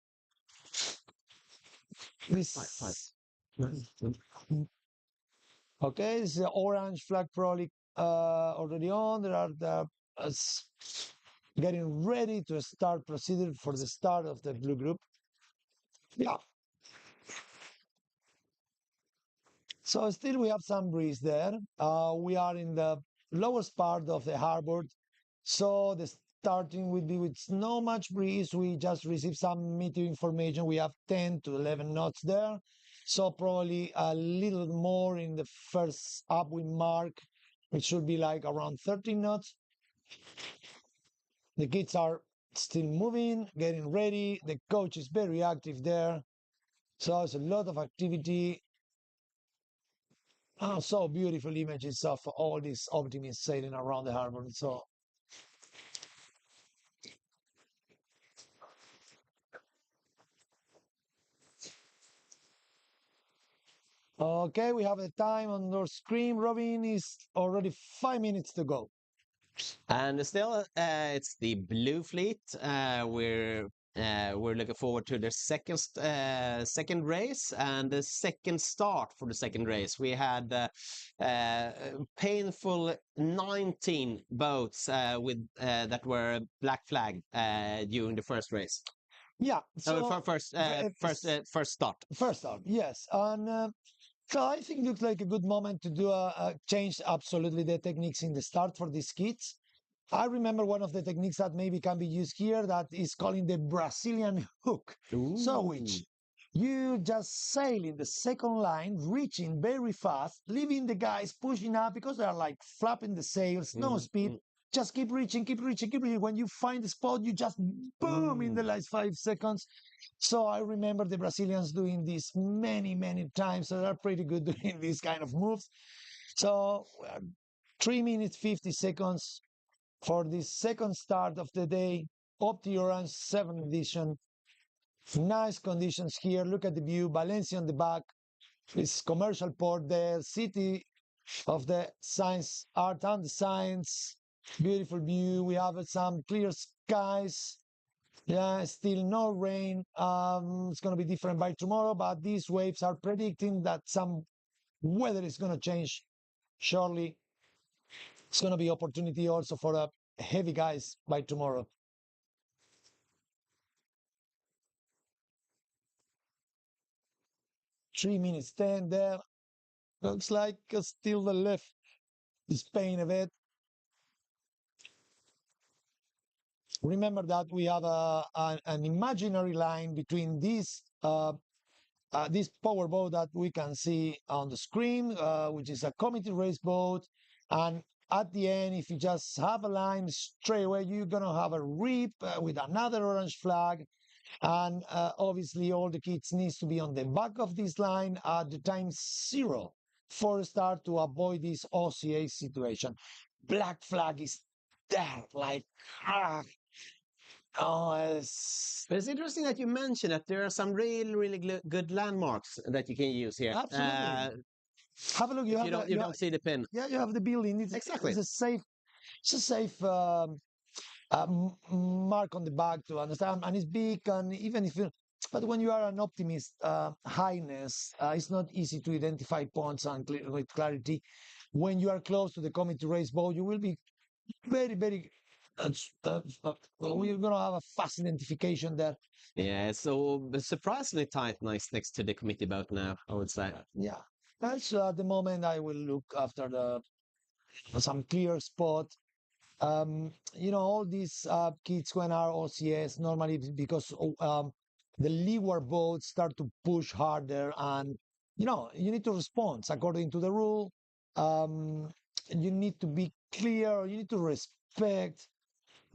Okay, this is the orange flag probably already on. There are getting ready to start procedure for the start of the blue group. Yeah. So still we have some breeze there. We are in the lowest part of the harbor. So the starting will be with no much breeze. We just received some meteor information. We have 10 to 11 knots there. So probably a little more in the first upwind mark. It should be like around 13 knots. The kids are still moving, getting ready. The coach is very active there. So it's a lot of activity. Oh, so beautiful images of all these optimists sailing around the harbor. So, okay, we have the time on our screen. Robin is already 5 minutes to go. And still, it's the Blue Fleet. We're looking forward to the second race and the second start for the second race. We had painful 19 boats with that were black flag during the first race. Yeah. So first start. First start, yes. And so I think it looks like a good moment to do a change absolutely the techniques in the start for these kids. I remember one of the techniques that maybe can be used here that is calling the Brazilian hook. Ooh. So which you just sail in the second line, reaching very fast, leaving the guys pushing up because they are like flapping the sails, no speed. Just keep reaching, keep reaching, keep reaching. When you find the spot, you just boom in the last 5 seconds. So I remember the Brazilians doing this many, many times. So they're pretty good doing these kind of moves. So 3 minutes, 50 seconds for the second start of the day. OptiOrange 7th edition. Nice conditions here. Look at the view. Valencia on the back. This commercial port there. City of the Science, Art and the Science. Beautiful view. We have some clear skies. Yeah, still no rain. It's going to be different by tomorrow, but these waves are predicting that some weather is going to change shortly. It's going to be opportunity also for the heavy guys by tomorrow. Three minutes 10 there. Looks like still the left is paying a bit. Remember that we have an imaginary line between this power boat that we can see on the screen, which is a committee race boat. And at the end, if you just have a line straight away, you're going to have a rip with another orange flag. And obviously, all the kids needs to be on the back of this line at the time 0 for a start to avoid this OCA situation. Black flag is there, like, But it's interesting that you mentioned that there are some really, really good landmarks that you can use here. Absolutely. Have a look. You don't see the pin. Yeah, you have the building. Exactly. It's a safe mark on the back to understand, and it's big. And even if you, but when you are an optimist, highness, it's not easy to identify points and with clarity. When you are close to the committee race boat, you will be very, very. We're gonna have a fast identification there. Yeah, so surprisingly tight, nice next to the committee boat now, I would say. Yeah, that's at the moment I will look after some clear spot. All these kids when are OCS normally because the leeward boats start to push harder, and you need to respond according to the rule. You need to be clear. You need to respect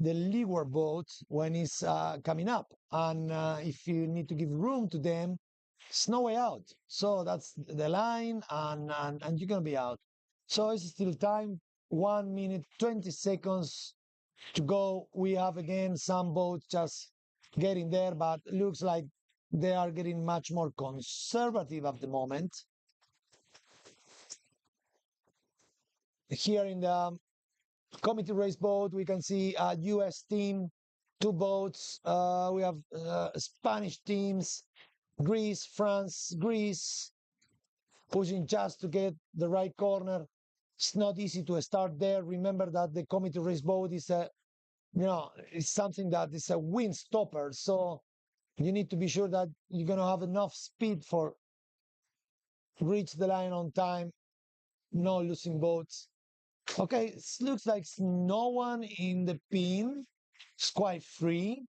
the leeward boats when it's coming up, and if you need to give room to them, it's no way out. So that's the line, and you're gonna be out. So it's still time. 1 minute 20 seconds to go. We have again some boats just getting there, but looks like they are getting much more conservative at the moment. Here in the committee race boat, we can see a US team, 2 boats. We have Spanish teams, Greece, France, Greece, pushing just to get the right corner. It's not easy to start there. Remember that the committee race boat is it's something that is a wind stopper. So you need to be sure that you're going to have enough speed for reach the line on time, no losing boats. Okay, it looks like no one in the pin. It's quite free.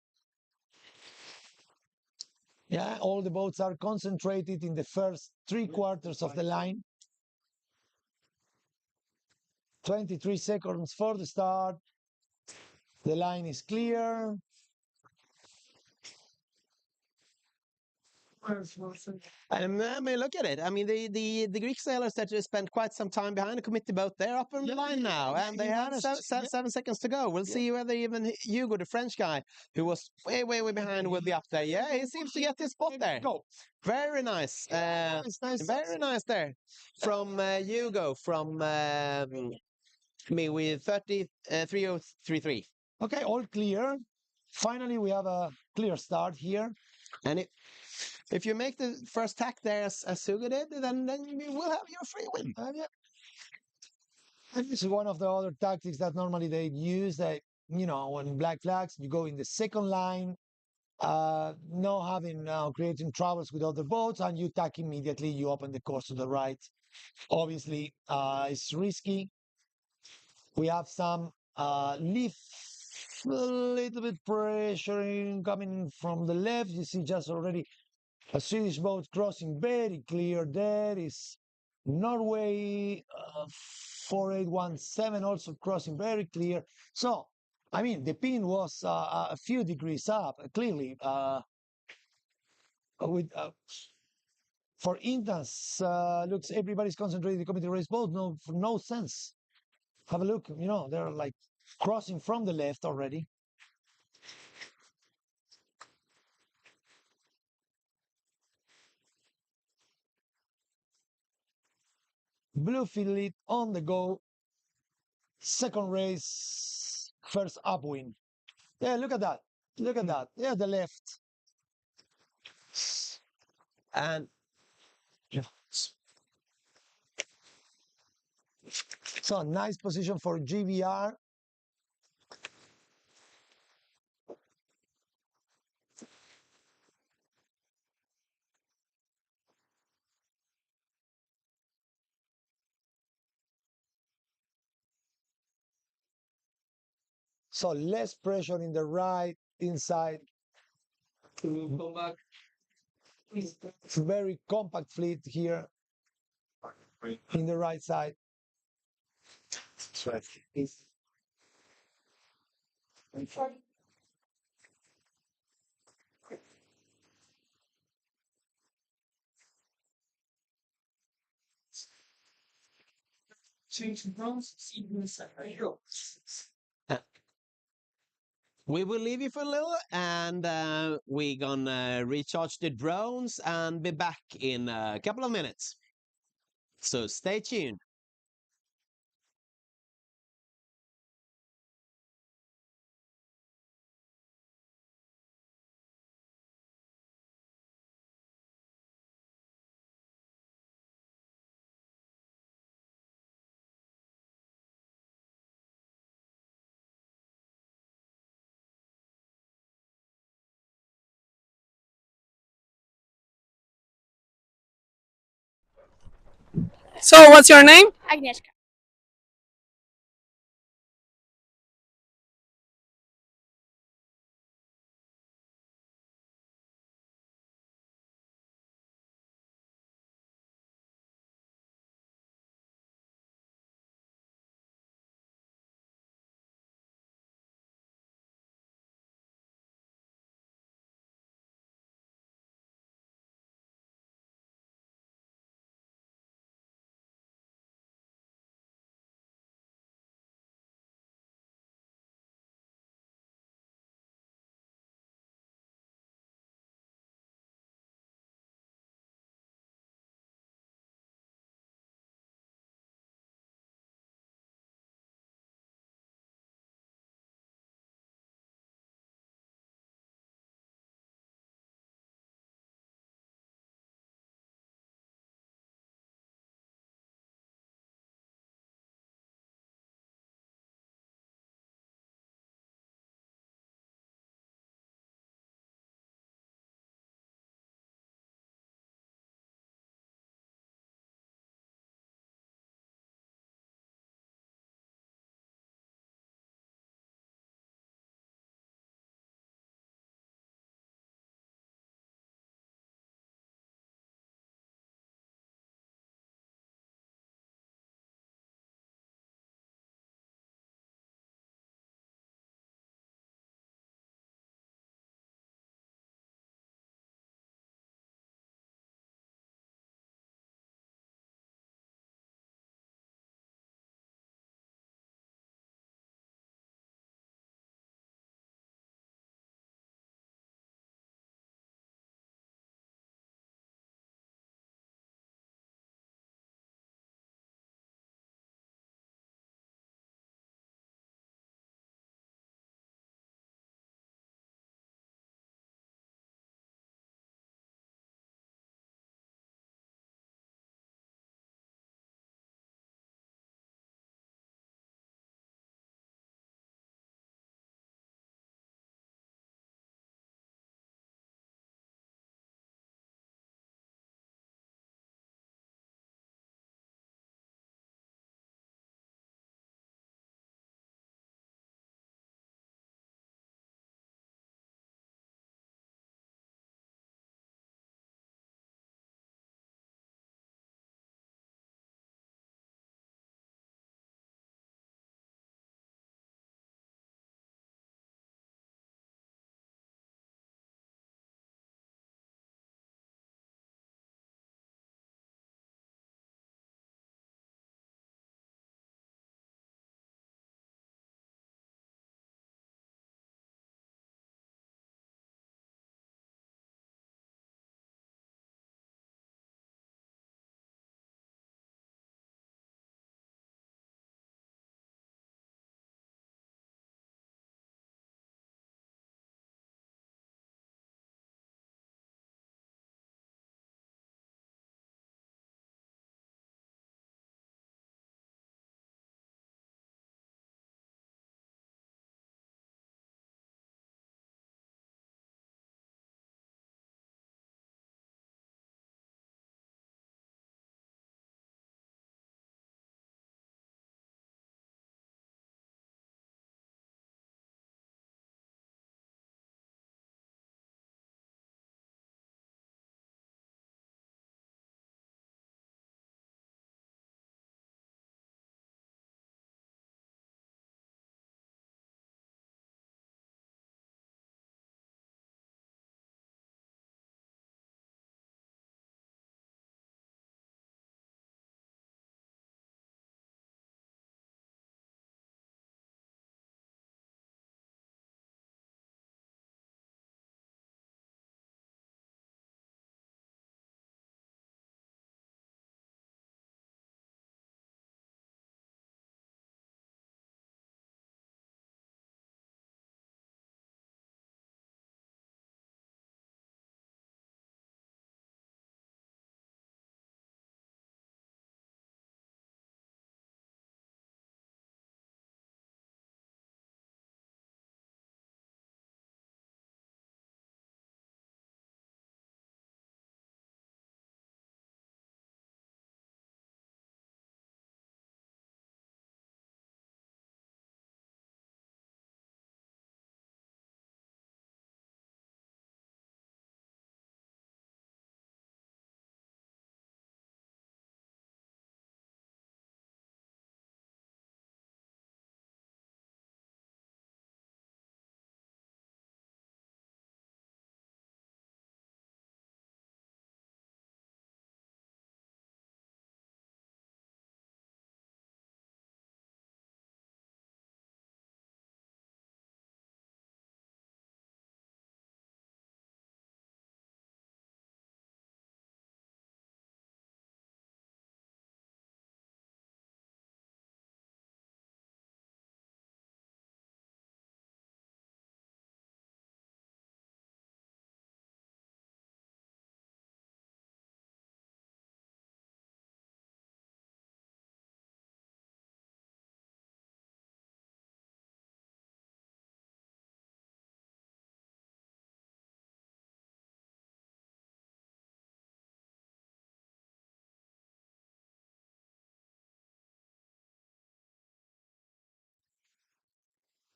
Yeah, all the boats are concentrated in the first 3/4 of the line. 23 seconds for the start. The line is clear. And I mean, look at it. I mean, the Greek sailors that just spent quite some time behind the committee boat, they're up on the line now, and they have 7 seconds to go. We'll see whether even Hugo, the French guy, who was way behind, will be up there. Yeah, he seems to get his spot there. Go. Very nice. Very nice there from Hugo from me with 30.3033. Okay, all clear. Finally, we have a clear start here. And if you make the first tack there as Hugo did, then you will have your free win. Yeah. And this is one of the other tactics that normally they use. That when black flags, you go in the second line, creating troubles with other boats, and you tack immediately. You open the course to the right. Obviously, it's risky. We have some leaf, a little bit pressuring coming from the left. You see just already a Swedish boat crossing very clear. There is Norway 4817 also crossing very clear. So, I mean, the pin was a few degrees up, clearly. For instance, looks everybody's concentrated the committee race boat. No sense. Have a look. They're like crossing from the left already. Blue Philip on the go. Second race, first upwind. Yeah, look at that. Look at that. Yeah, the left. And So nice position for GVR. So less pressure in the right inside. To come back. It's very compact fleet here in the right side. Is Change the drums, see the side. We will leave you for a little, and we're gonna recharge the drones and be back in a couple of minutes. So stay tuned. So, what's your name? Agnieszka.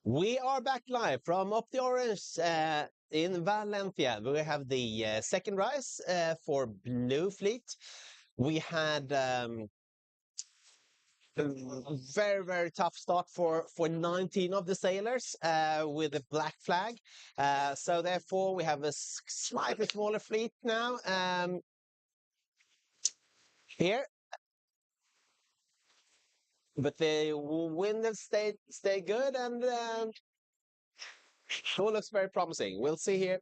We are back live from OptiOrange in Valencia. We have the second race for Blue Fleet. We had a very, very tough start for 19 of the sailors with a black flag. So therefore, we have a slightly smaller fleet now here. But the wind has stayed good, and it all looks very promising. We'll see here.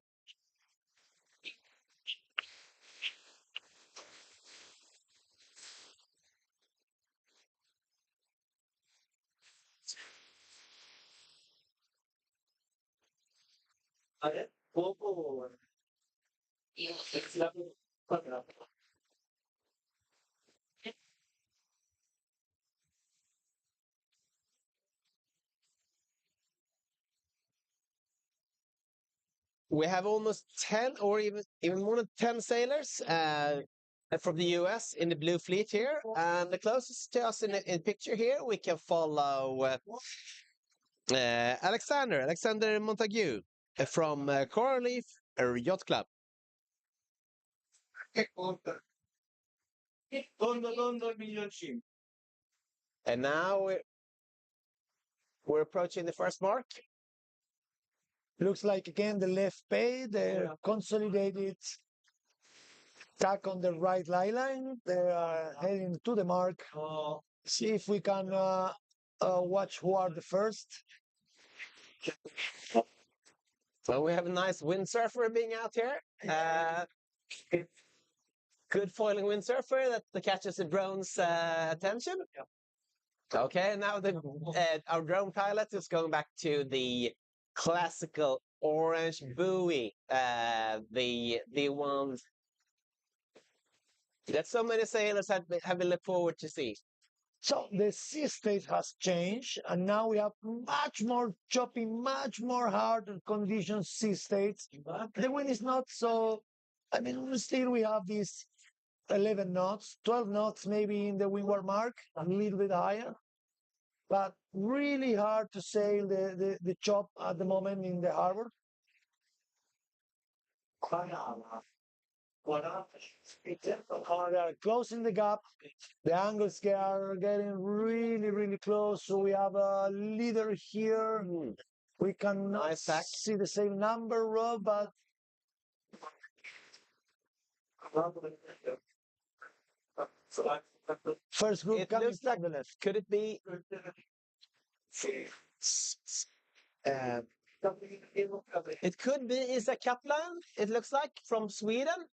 We have almost 10 or even more than 10 sailors from the US in the Blue Fleet here. And the closest to us in picture here, we can follow Alexander Montague from Coral Reef Yacht Club. And now we're approaching the first mark. Looks like again the left pay, they're consolidated, tack on the right lie line. They are heading to the mark. See if we can watch who are the first. So we have a nice windsurfer being out here. Good foiling windsurfer that catches the drone's attention. Okay, now our drone pilot is going back to the classical orange buoy, the ones that so many sailors have been looked forward to see. So the sea state has changed, and now we have much more choppy, much more hard conditions sea states. The wind is not so. I mean, still we have these 11 knots, 12 knots maybe in the windward mark, a little bit higher. But really hard to sail the chop at the moment in the harbor. They are closing the gap. The angles are getting really, really close. So we have a leader here. We cannot see the same number, Rob, but first group It coming looks like, from the left. could it be it could be Isa Kaplan, it looks like, from Sweden.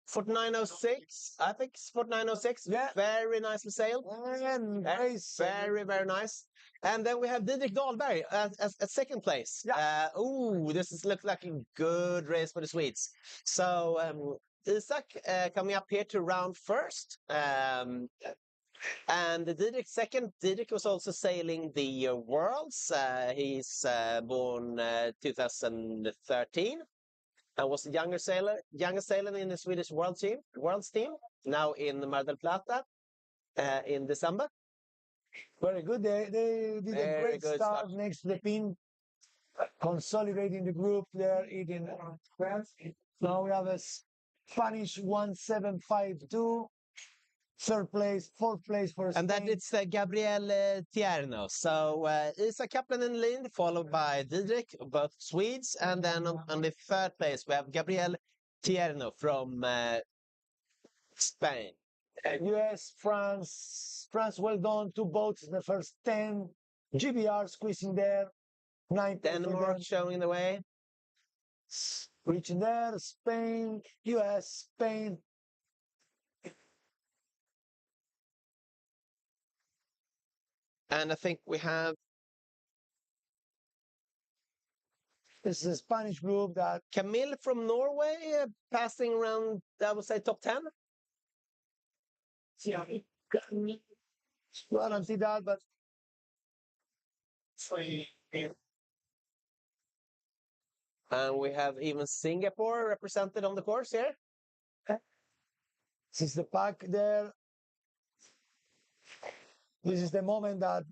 4906, I think it's 4906. Yeah. Very nicely sailed. Very, very nice. And then we have Didrik Dahlberg at second place. Yeah. This looks like a good race for the Swedes. So Isak coming up here to round first. And Didrik second. Didrik was also sailing the Worlds. He's born 2013. I was the youngest sailor in the Swedish Worlds team. Now in Mar del Plata in December. Very good. They did a great start next to the pin, consolidating the group there. Now we have a Spanish 1752. Third place, fourth place for Spain. And then it's Gabriel Tierno. So Isa Kaplan in the lead, followed by Didrik, both Swedes. And then on the third place, we have Gabriel Tierno from Spain. US, France, well done. 2 boats in the first 10. GBR squeezing there. 9. Denmark showing the way. Reaching there. Spain, US, Spain. And I think we have... This is a Spanish group that... Camille from Norway passing around, I would say, top 10. Well, I don't see that, but... And we have even Singapore represented on the course here. This is the pack there. This is the moment that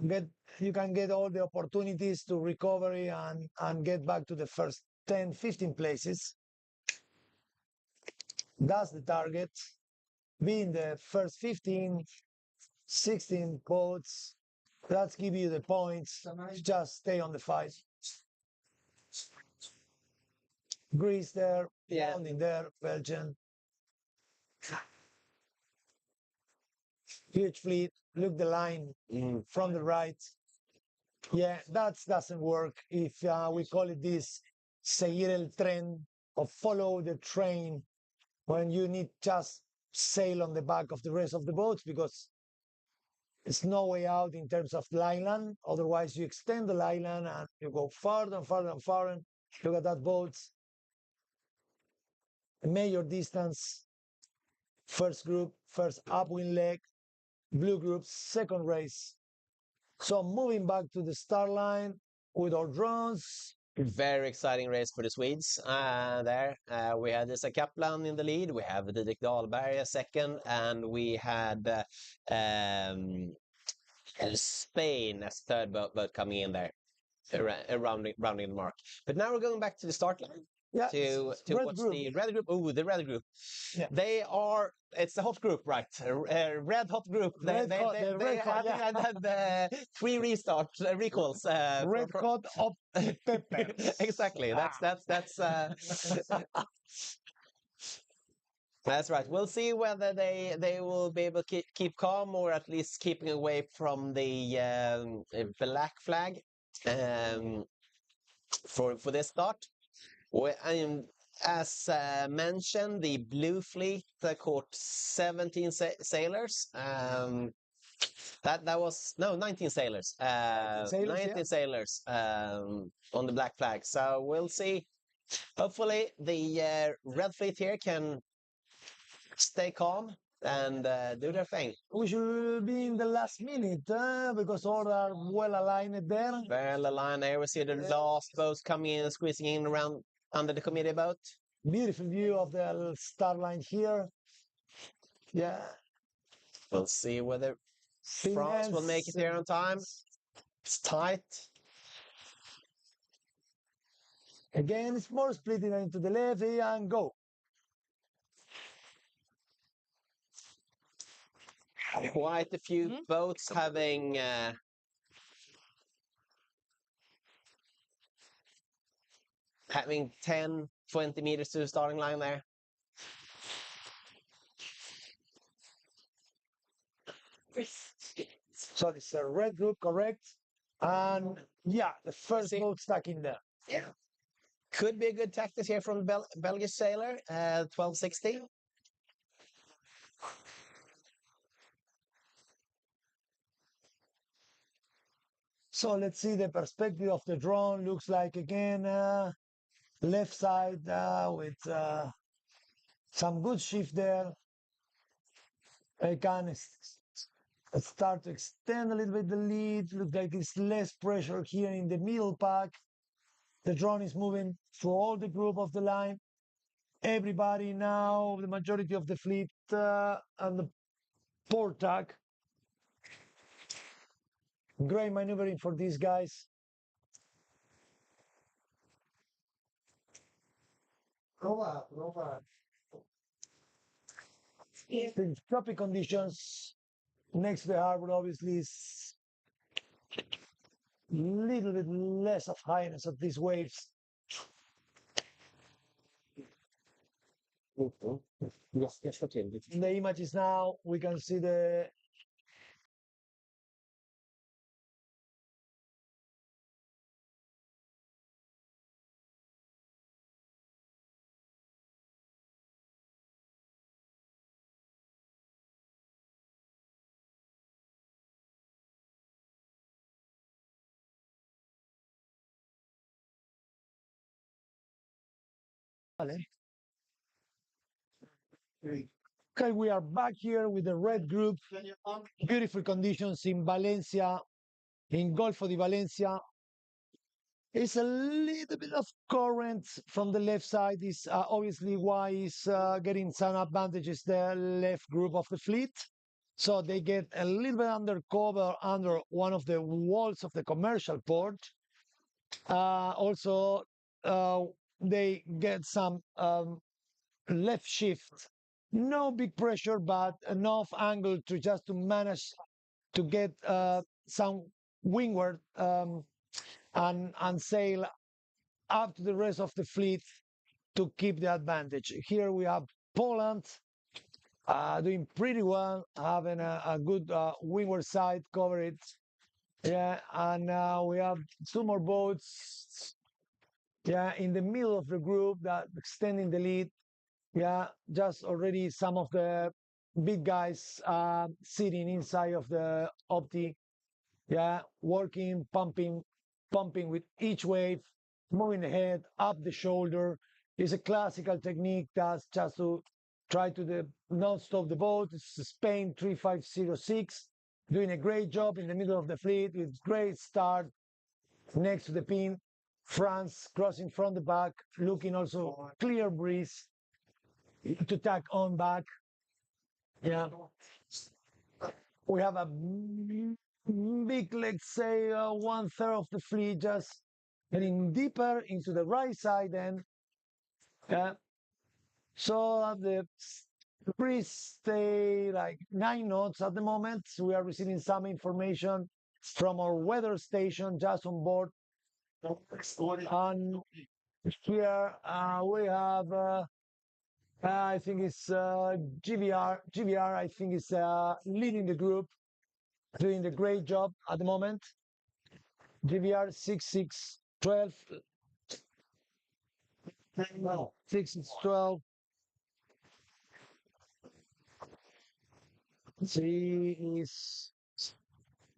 get you can get all the opportunities to recovery and get back to the first 10, 15 places. That's the target. Be in the first 15, 16 boats. That's give you the points. Just stay on the fight. Greece there, Yeah. in there, Belgium. Huge fleet. Look the line from the right. Yeah, that doesn't work if we call it this seguir el tren or follow the train when you need just sail on the back of the rest of the boats because it's no way out in terms of the island. Otherwise, you extend the island and you go farther and farther and farther. Look at that boat. A major distance. First group, first upwind leg. Blue group, second race. So moving back to the start line with our drones. Very exciting race for the Swedes there. We had Isa Kaplan in the lead. We have Didrik Dahlberg second. And we had Spain as third boat coming in there, rounding the mark. But now we're going back to the start line. Yeah, To watch the red group. Oh, the red group. Yeah. It's a hot group, right? Red hot group. They had 3 recalls. Red hot up pepper. Exactly. That's That's right. We'll see whether they will be able to keep calm or at least keeping away from the black flag for this start. As mentioned, the blue fleet caught 17 sailors. That was 19 sailors. 19 sailers on the black flag. So we'll see. Hopefully, the red fleet here can stay calm and do their thing. We should be in the last minute because all are well aligned there. Well aligned there. We see the last boats coming in and squeezing in around under the committee boat. Beautiful view of the start line here. Yeah. We'll see whether France will make it here on time. It's tight. Again, it's more splitting into the left and go. Quite a few boats having having 10, 20 meters to the starting line there. So it's a red group, correct? And yeah, the first boat stuck in there. Yeah. Could be a good tactic here from the Belgian sailor, 1260. So let's see the perspective of the drone. Looks like again left side with some good shift there. I can start to extend a little bit the lead. Looks like it's less pressure here in the middle pack. The drone is moving through all the group of the line. Everybody now, the majority of the fleet on the port tack. Great maneuvering for these guys. The tropic conditions next to the harbor obviously is a little bit less of highness of these waves. In the images now, we can see the Okay, we are back here with the red group. Beautiful conditions in Valencia, in Golfo di Valencia. It's a little bit of current from the left side. Is obviously why is getting some advantages the left group of the fleet. So they get a little bit undercover under one of the walls of the commercial port. Also, uh, they get some left shift. No big pressure, but enough angle to just to manage to get some windward and sail up to the rest of the fleet to keep the advantage. Here we have Poland doing pretty well, having a good windward side coverage. Yeah, and we have two more boats. Yeah, in the middle of the group that extending the lead. Yeah, just already some of the big guys sitting inside of the Opti. Yeah, working, pumping with each wave, moving the head up the shoulder. It's a classical technique that's just to try to not stop the boat. It's Spain 3506, doing a great job in the middle of the fleet with great start next to the pin. France crossing from the back, looking also clear breeze to tack on back. Yeah. We have a big, let's say, 1/3 of the fleet just getting deeper into the right side then. Yeah. So the breeze stay like 9 knots at the moment. We are receiving some information from our weather station just on board. And here we have I think it's GVR. GVR, I think, is leading the group, doing a great job at the moment. GVR 6612. 6612.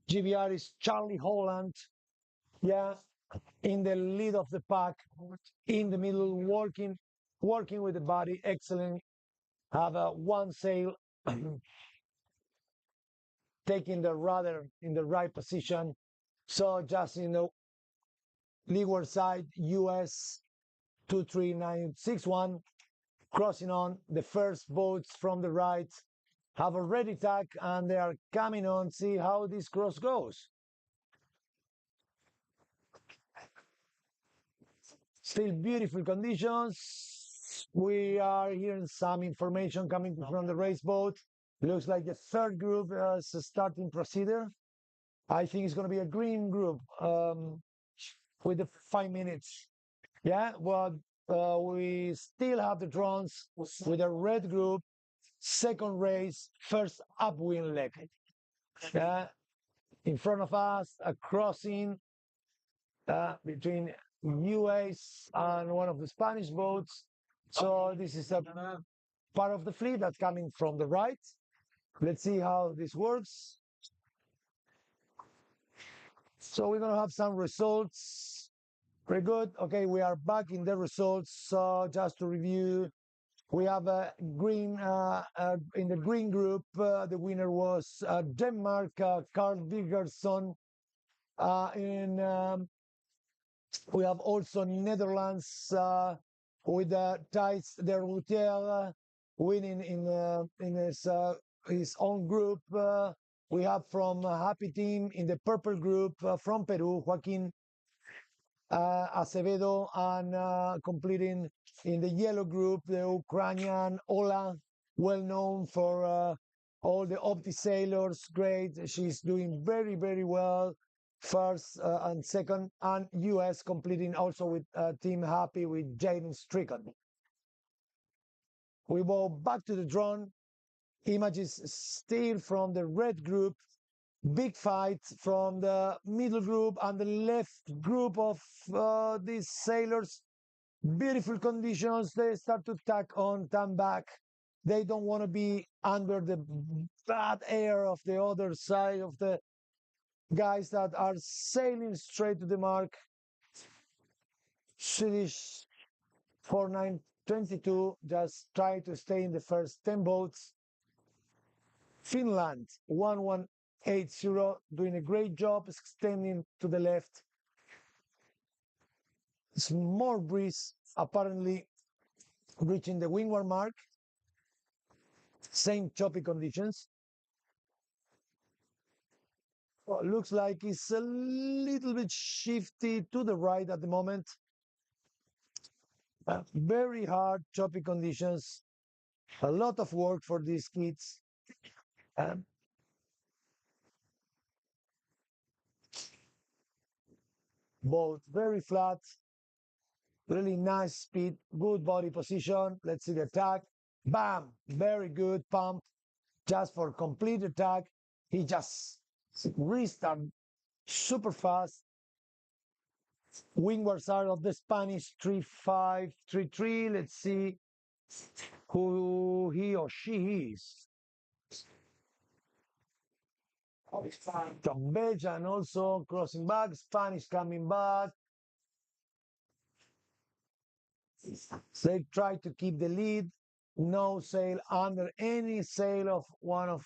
GVR is Charlie Holland. Yeah, in the lead of the pack, in the middle, working with the body. Excellent. Have a one sail. Taking the rudder in the right position. So just leeward side, US 23961, crossing on. The first boats from the right have already tacked and they are coming on. See how this cross goes. Still beautiful conditions. We are hearing some information coming from the race boat. Looks like the third group is starting procedure. I think it's going to be a green group with the 5 minutes. Yeah, well, we still have the drones with a red group, second race, first upwind leg. Yeah, in front of us, a crossing between US and one of the Spanish boats. So this is a part of the fleet that's coming from the right. Let's see how this works. So we're going to have some results. Very good. Okay, we are back in the results. So just to review, we have a green in the green group. The winner was Denmark, Carl Vigersson. We have also Netherlands with Thijs de Routel winning in his own group. We have from Happy Team in the purple group from Peru, Joaquin Acevedo, and completing in the yellow group, the Ukrainian Ola, well known for all the Opti sailors. Great. She's doing very, very well. First and second, and US completing also with Team Happy with Jaden Strickland. We go back to the drone. Images still from the red group. Big fight from the middle group and the left group of these sailors. Beautiful conditions. They start to tack on, turn back. They don't want to be under the bad air of the other side of the guys that are sailing straight to the mark. Swedish 4922 just try to stay in the first 10 boats. Finland 1180 doing a great job extending to the left. Small breeze apparently reaching the windward mark. Same choppy conditions. Well, looks like it's a little bit shifty to the right at the moment. Very hard, choppy conditions. A lot of work for these kids. Both very flat, really nice speed, good body position. Let's see the attack. Bam! Very good pump. Just for complete attack. He just restart super fast. Wingwards are of the Spanish 3533. Let's see who he or she is. From Belgium also crossing back, Spanish coming back. They try to keep the lead. No sail under any sail of one of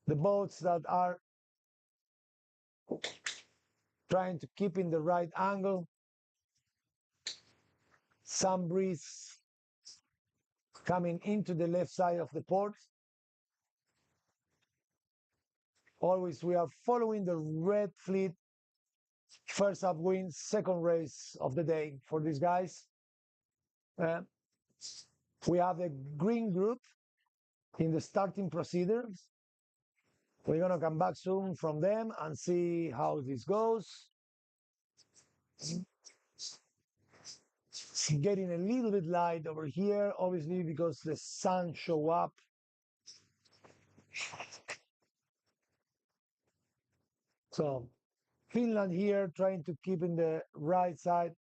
the boats that are trying to keep in the right angle. Some breeze coming into the left side of the port. Always we are following the red fleet. First upwind, second race of the day for these guys. We have a green group in the starting procedures. We're going to come back soon from them and see how this goes. It's getting a little bit light over here, obviously, because the sun show up. So Finland here trying to keep in the right side.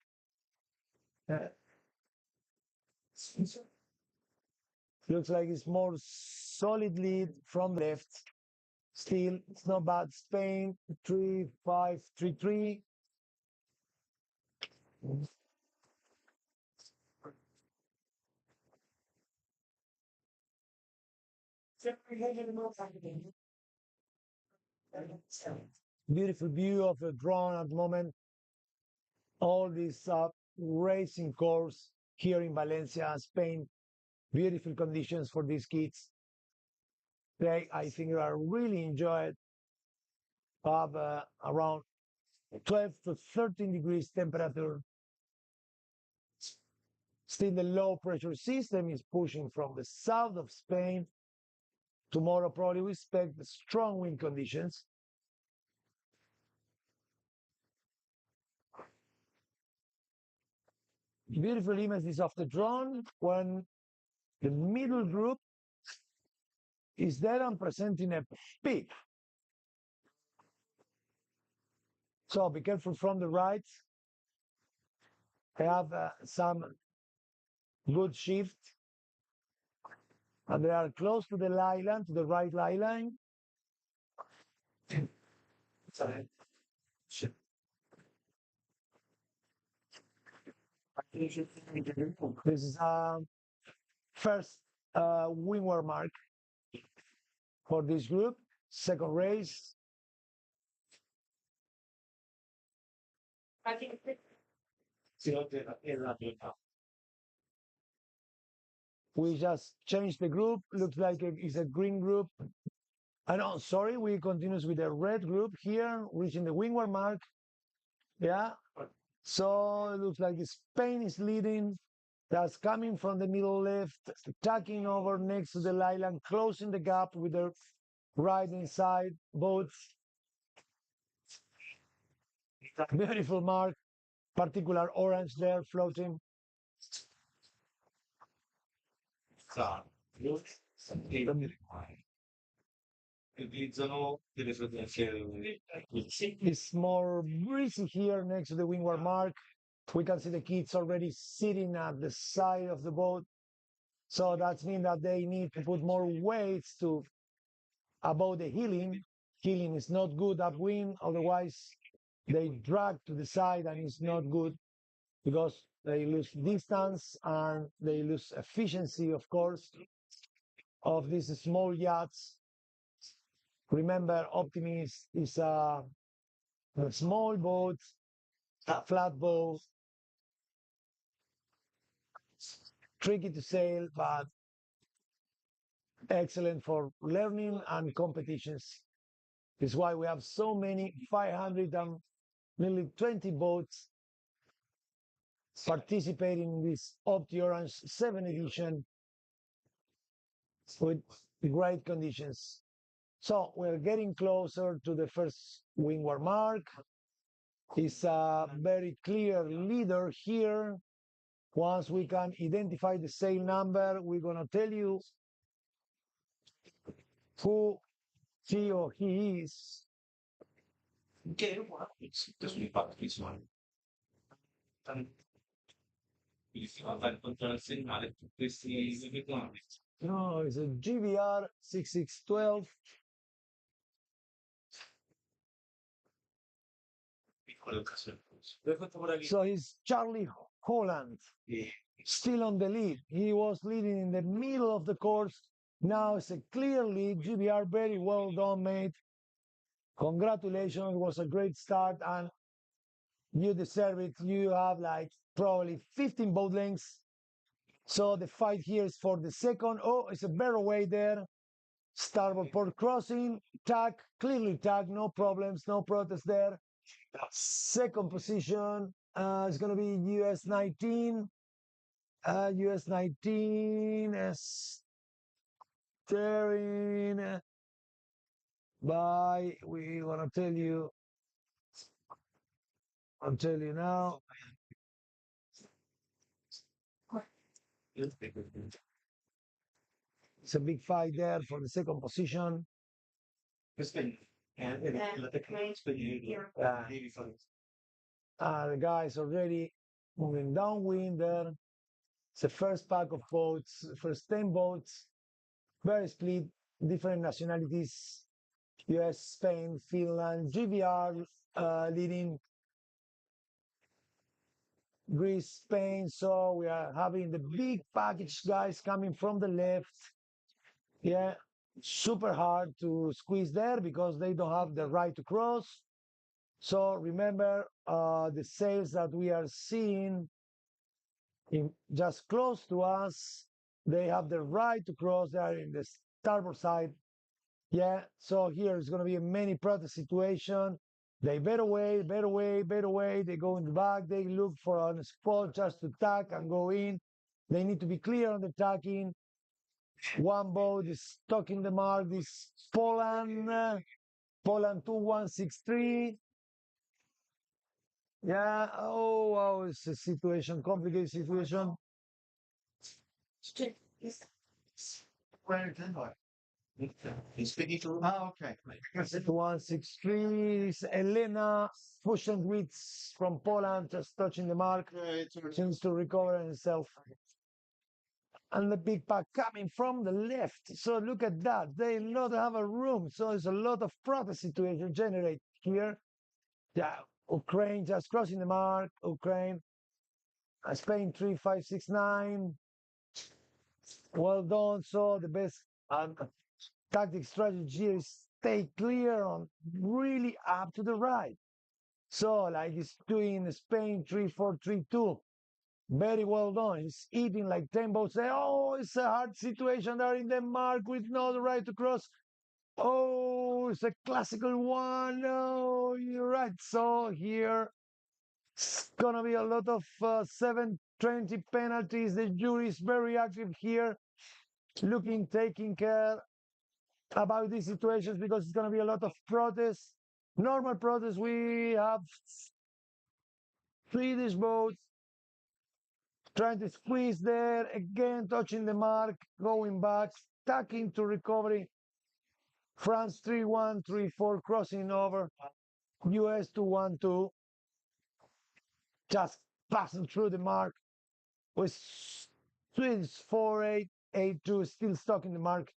Looks like it's more solid lead from left. Still, it's not bad. Spain 3-5-3-3. Beautiful view of the drone at the moment. All these racing course here in Valencia, Spain. Beautiful conditions for these kids. They, I think, are really enjoyed. Have around 12 to 13 degrees temperature. Still, the low pressure system is pushing from the south of Spain. Tomorrow, probably we expect strong wind conditions. Beautiful images of the drone when the middle group is there and presenting a peak. So be careful from the right. They have some good shift. And they are close to the lie line, to the right lie line. This is first windward mark for this group. Second race. We just changed the group. Looks like it's a green group. And oh, sorry, we continue with the red group here, reaching the windward mark. Yeah. So it looks like Spain is leading. That's coming from the middle left, tucking over next to the island, closing the gap with the right inside boats. Beautiful mark, particular orange there floating. It's more breezy here next to the windward mark. We can see the kids already sitting at the side of the boat. So that means that they need to put more weights to above the heeling. Heeling is not good upwind, otherwise they drag to the side and it's not good because they lose distance and they lose efficiency, of course, of these small yachts. Remember, Optimist is a small boat, a flat boat, tricky to sail, but excellent for learning and competitions. This is why we have so many 500 and nearly 20 boats participating in this OptiOrange 7 edition with great conditions. So we're getting closer to the first windward mark. It's a very clear leader here. Once we can identify the sail number, we're going to tell you who she or he is. Okay, well, it's just we back this one. And if you have that conference in Malik, this is a bit long. No, it's a GVR 6612. So he's Charlie Holland, still on the lead. He was leading in the middle of the course. Now it's a clear lead. GVR, very well done, mate. Congratulations. It was a great start, and you deserve it. You have like probably 15 boat lengths. So the fight here is for the second. Oh, it's a better way there. Starboard port crossing, tag, clearly tag, no problems, no protest there. Second position is going to be US 19. US 19 is steering by, we want to tell you, I'll tell you now. It's a big fight there for the second position. The guys already moving downwind there. It's the first pack of boats, first 10 boats, very split, different nationalities, US, Spain, Finland, GVR leading Greece, Spain. So we are having the big package guys coming from the left. Yeah, super hard to squeeze there because they don't have the right to cross. So remember the sails that we are seeing just close to us, they have the right to cross. They are in the starboard side. Yeah, so here is going to be a many protest situation. They better way, better way, better way. They go in the back. They look for a spot just to tack and go in. They need to be clear on the tacking. One boat is stuck in the mark. This Poland 2163. Yeah, oh, wow, it's a situation, complicated situation. Oh, okay. 163 is Elena Fushentwitz from Poland, just touching the mark. Seems to recover himself. And the big pack coming from the left. So look at that. They not have a room. So there's a lot of protest situation generated here. Yeah, Ukraine just crossing the mark. Ukraine. Spain 3569. Well done. So the best tactic strategy is stay clear on really up to the right. So like it's doing Spain 3432. Very well done. He's eating like 10 boats there. Oh, it's a hard situation there in the mark with no right to cross. Oh, it's a classical one. No, you're right. So here it's gonna be a lot of 720 penalties. The jury is very active here, taking care about these situations because it's gonna be a lot of protests. Normal protests. We have Swedish boats trying to squeeze there, again touching the mark, going back, tacking to recovery. France 3134 crossing over, US 212, just passing through the mark, with Swedish 4882 still stuck in the mark.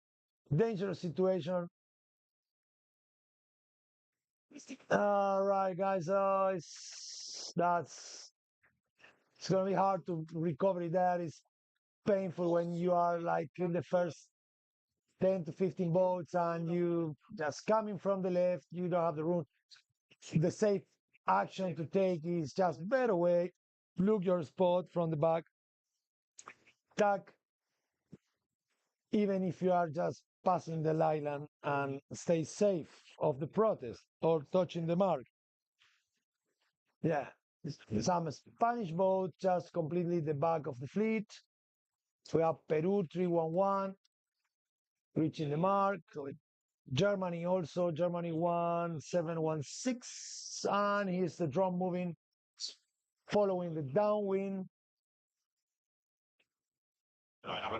Dangerous situation. All right, guys, it's gonna be hard to recover that. It's painful when you are like in the first 10 to 15 boats and you just coming from the left, you don't have the room. The safe action to take is just better way, look your spot from the back, tack, even if you are just passing the island and stay safe of the protest or touching the mark. Yeah, some Spanish boat just completely the back of the fleet. We have Peru 311 reaching the mark. Germany also, Germany 1716, and here's the drum moving, following the downwind.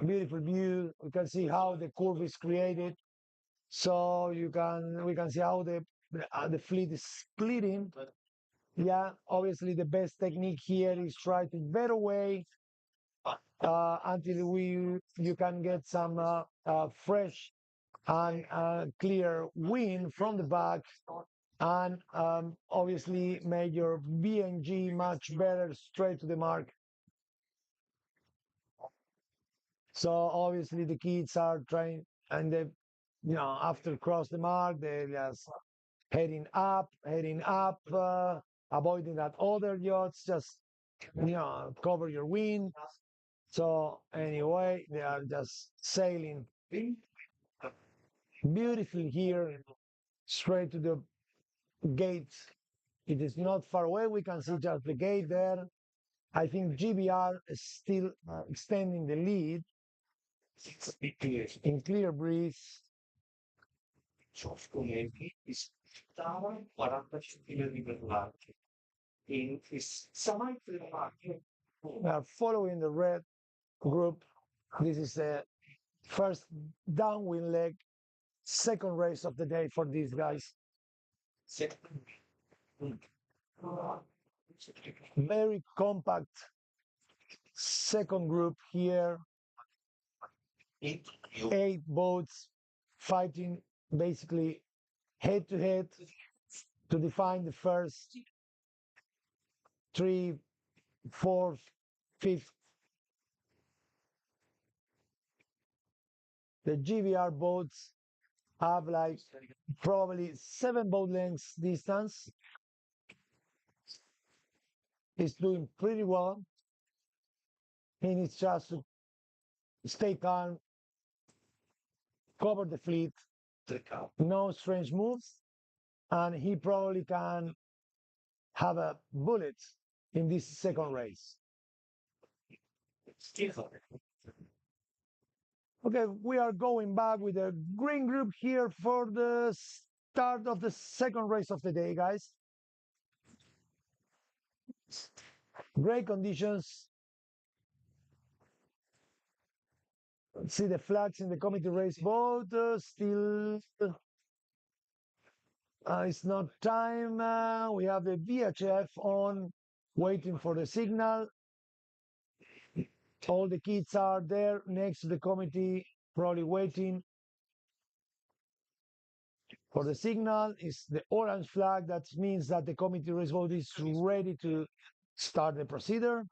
Beautiful view. We can see how the curve is created. So we can see how the fleet is splitting. Yeah, obviously the best technique here is try to veer away until you can get some fresh and clear wind from the back, and obviously make your BNG much better straight to the mark. So obviously the kids are trying, and they, after cross the mark, they're just heading up, avoiding that other yachts, just cover your wind. So anyway, they are just sailing beautifully here, straight to the gate. It is not far away. We can see just the gate there. I think GBR is still extending the lead in clear breeze. We are following the red group. This is the first downwind leg, second race of the day for these guys. Very compact second group here. 8 boats fighting basically head to head to define the first 3, 4, 5th. The GVR boats have like probably 7 boat lengths distance. It's doing pretty well. He needs just to stay calm, cover the fleet, no strange moves, and he probably can have a bullet in this second race. Okay, we are going back with the green group here for the start of the second race of the day, guys. Great conditions. See the flags in the committee race boat. Still, it's not time. We have the VHF on, waiting for the signal. All the kids are there next to the committee, probably waiting for the signal. Is the orange flag. That means that the committee race boat is ready to start the procedure.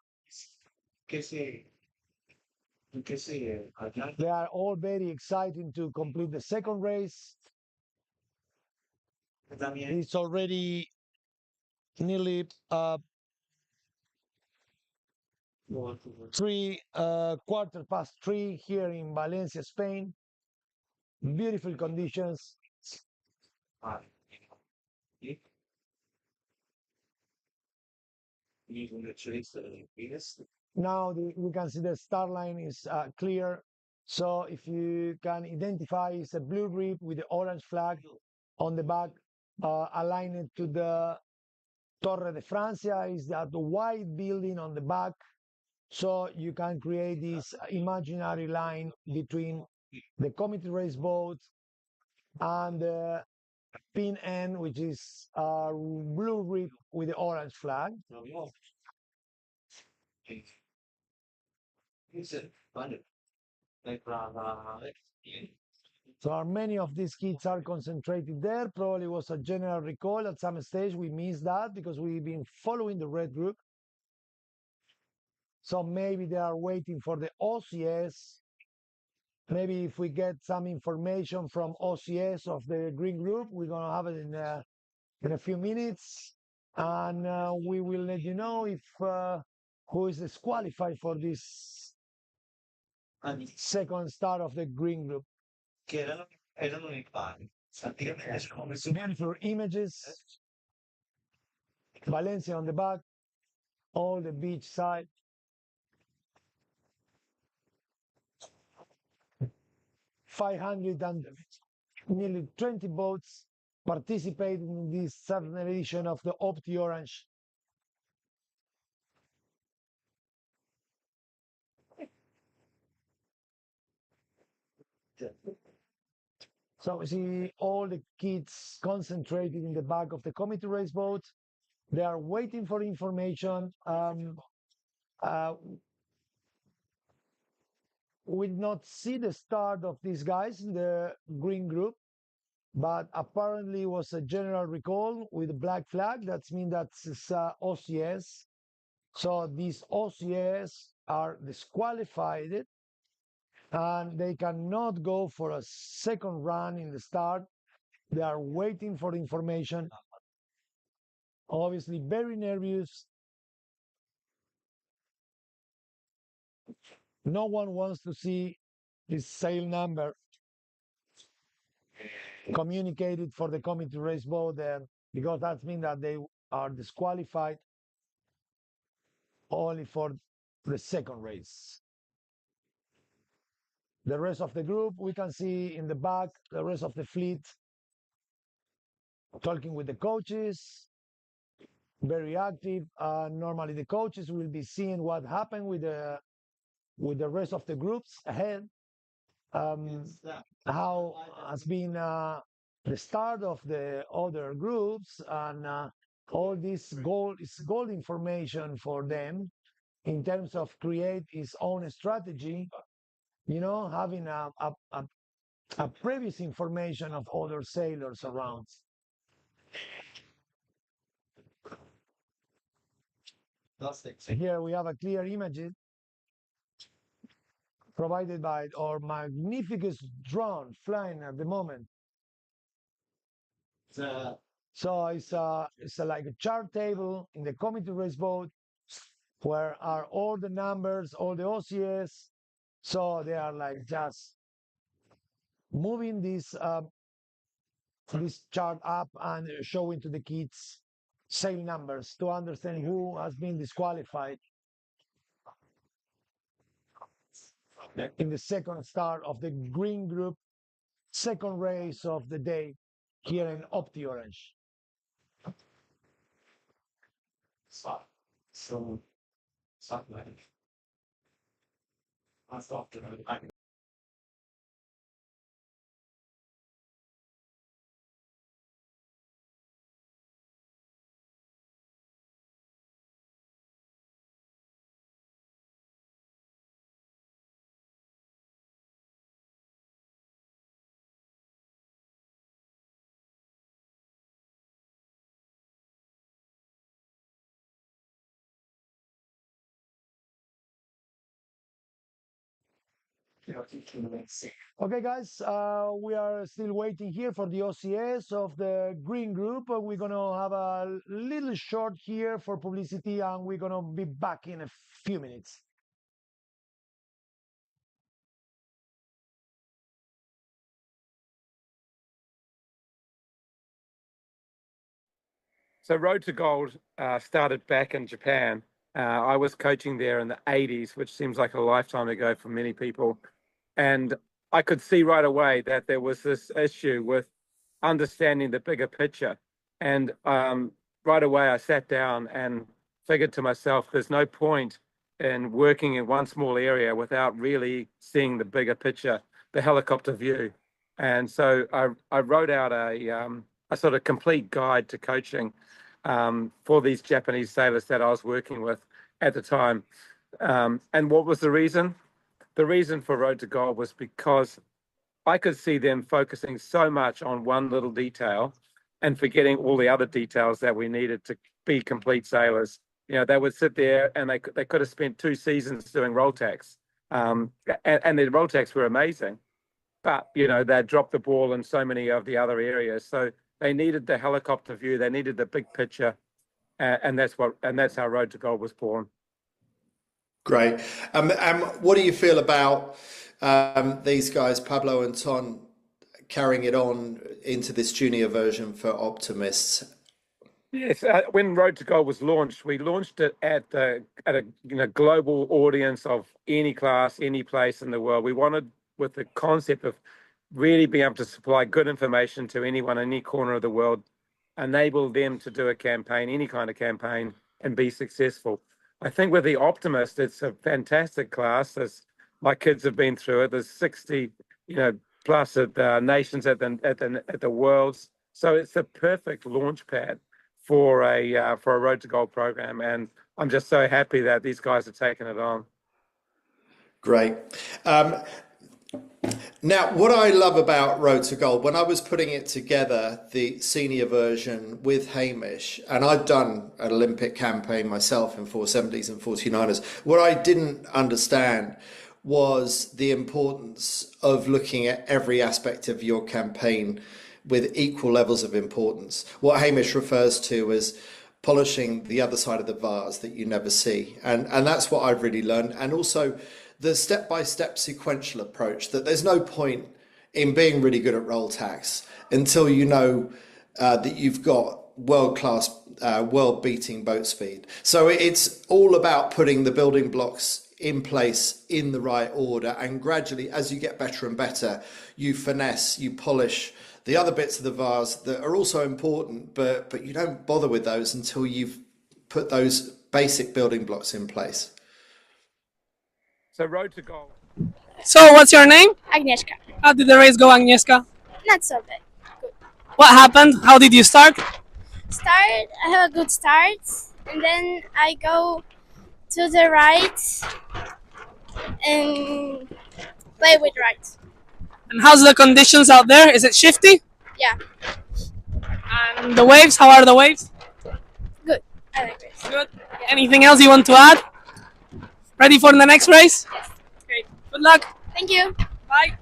They are all very excited to complete the second race. It's already nearly 3 here in Valencia, Spain. Beautiful conditions. Now we can see the star line is clear. So if you can identify, it's a blue rib with the orange flag on the back, aligned to the Torre de Francia, is that white building on the back. So you can create this imaginary line between the committee race boat and the pin end, which is blue rib with the orange flag. So many of these kids are concentrated there. Probably was a general recall at some stage. We missed that because we've been following the red group. So maybe they are waiting for the OCS. Maybe if we get some information from OCS of the green group, we're going to have it in a few minutes. And we will let you know if who is disqualified for this second start of the green group. che erano nei panni. Praticamente come se Beautiful images. Valencia on the back, all the beach side. 500 and nearly 20 boats participated in this 7th edition of the OptiOrange. So we see all the kids concentrated in the back of the committee race boat. They are waiting for information. We did not see the start of these guys in the green group, but apparently it was a general recall with a black flag. That means that's OCS. So these OCS are disqualified and they cannot go for a second run in the start. They are waiting for information. Obviously very nervous. No one wants to see this sail number communicated for the committee race boat there, because that means that they are disqualified only for the second race. The rest of the group, we can see in the back, the rest of the fleet talking with the coaches, very active. Normally the coaches will be seeing what happened with the rest of the groups ahead, how has been the start of the other groups, and all this gold information for them in terms of create his own strategy, having a previous information of other sailors around. Here we have a clear image provided by our magnificent drone flying at the moment. So it's like a chart table in the committee race boat where are all the numbers, all the OCS. So they are like just moving this chart up and showing to the kids sail numbers to understand who has been disqualified in the second start of the green group, second race of the day here in OptiOrange. So, Okay, guys, we are still waiting here for the OCS of the green group. We're going to have a little short here for publicity, and we're going to be back in a few minutes. So Road to Gold started back in Japan. I was coaching there in the 80s, which seems like a lifetime ago for many people. And I could see right away that there was this issue with understanding the bigger picture. And right away, I sat down and figured to myself, there's no point in working in one small area without really seeing the bigger picture, the helicopter view. And so I wrote out a sort of complete guide to coaching for these Japanese sailors that I was working with at the time. And what was the reason? The reason for Road to Gold was because I could see them focusing so much on one little detail and forgetting all the other details that we needed to be complete sailors. They would sit there and they could have spent 2 seasons doing roll tacks. And their roll tacks were amazing. But, they dropped the ball in so many of the other areas. So they needed the helicopter view. They needed the big picture. And that's how Road to Gold was born. Great. What do you feel about these guys, Pablo and Ton, carrying it on into this junior version for optimists. Yes, when Road to Gold was launched, we launched it at a global audience of any class, any place in the world. We wanted, with the concept of really being able to supply good information to anyone in any corner of the world, enable them to do a campaign, any kind of campaign, and be successful. I think with the Optimist, it's a fantastic class. My kids have been through it. There's 60, plus nations at the Worlds, so it's the perfect launch pad for a Road to Gold program, and I'm just so happy that these guys are taking it on. Great. Now, what I love about Road to Gold, when I was putting it together, the senior version with Hamish, and I'd done an Olympic campaign myself in 470s and 49ers, what I didn't understand was the importance of looking at every aspect of your campaign with equal levels of importance. What Hamish refers to as polishing the other side of the vase that you never see. And that's what I've really learned. And also the step-by-step sequential approach, that there's no point in being really good at roll tax until you know that you've got world-class, world-beating boat speed. So it's all about putting the building blocks in place in the right order, and gradually, as you get better and better, you finesse, you polish the other bits of the vase that are also important, but you don't bother with those until you've put those basic building blocks in place. So Road to Gold. So, what's your name? Agnieszka. How did the race go, Agnieszka? Not so bad. What happened? How did you start? I have a good start, and then I go to the right and play with right. And how's the conditions out there? Is it shifty? Yeah, And the waves? How are the waves? good. I like this. Good. Anything else you want to add? Ready for the next race? Yes. Great. Good luck. Thank you. Bye.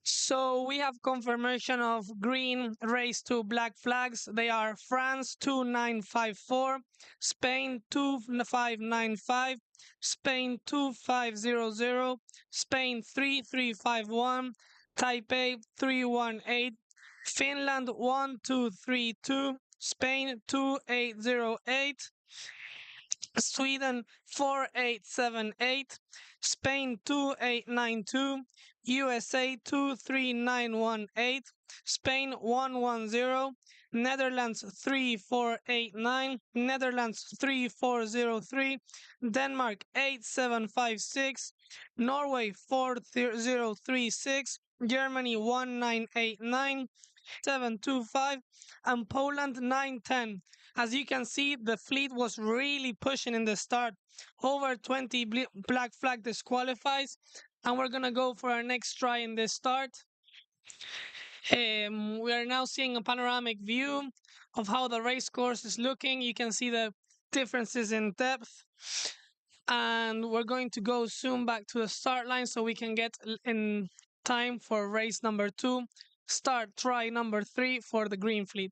So we have confirmation of green race to black flags. They are France 2954, Spain 2595, Spain 2500, Spain 3351, Taipei 318, Finland 1232, Spain 2808, Sweden 4878, Spain 2892, USA 23918, Spain 110, Netherlands 3489, Netherlands 3403, Denmark 8756, Norway 4036, Germany 1989, 725, and Poland 910. As you can see, the fleet was really pushing in the start. Over 20 black flag disqualifies, and we're gonna go for our next try in this start. We are now seeing a panoramic view of how the race course is looking. You can see the differences in depth. And we're going to go soon back to the start line so we can get in time for race number 2. Start try number 3 for the green fleet.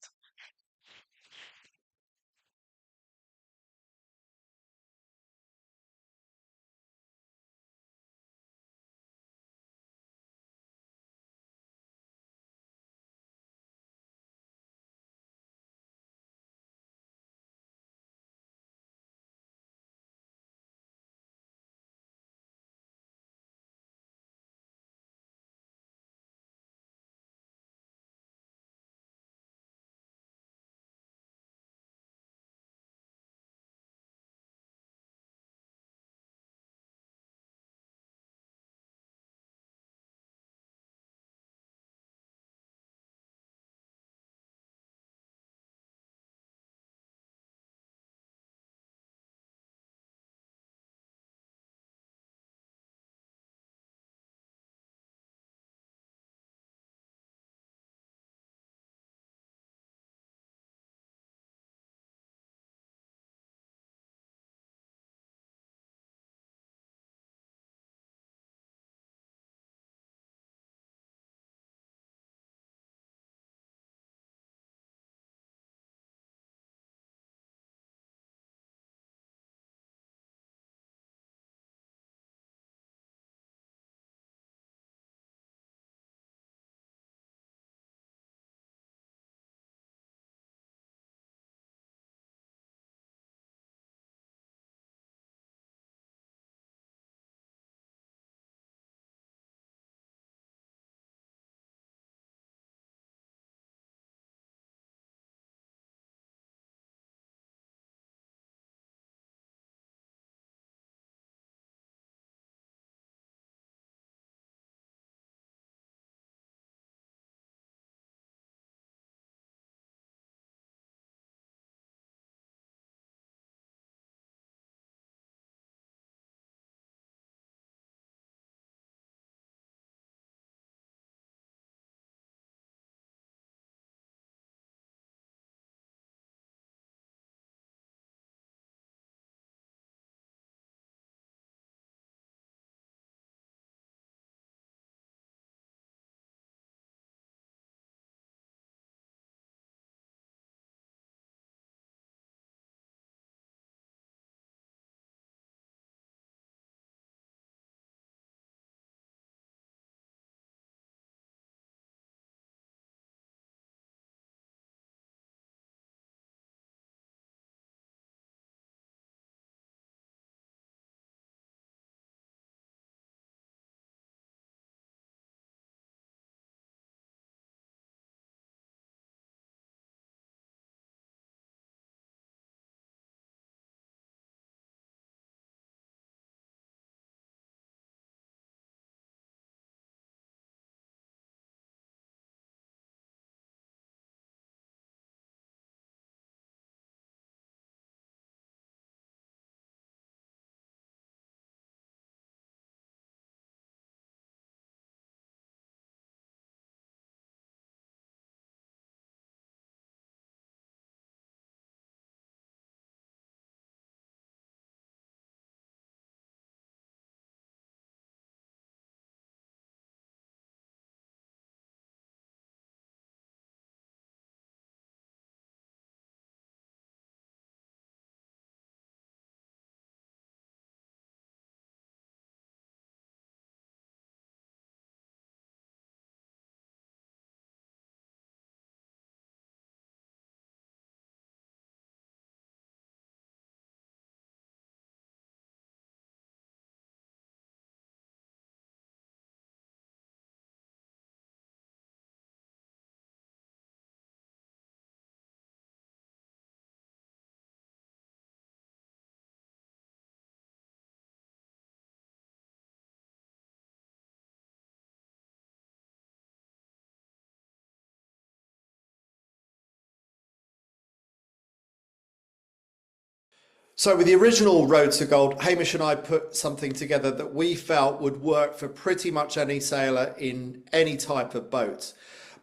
So with the original Road to Gold, Hamish and I put something together that we felt would work for pretty much any sailor in any type of boat.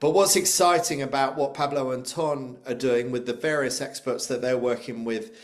But what's exciting about what Pablo and Ton are doing with the various experts that they're working with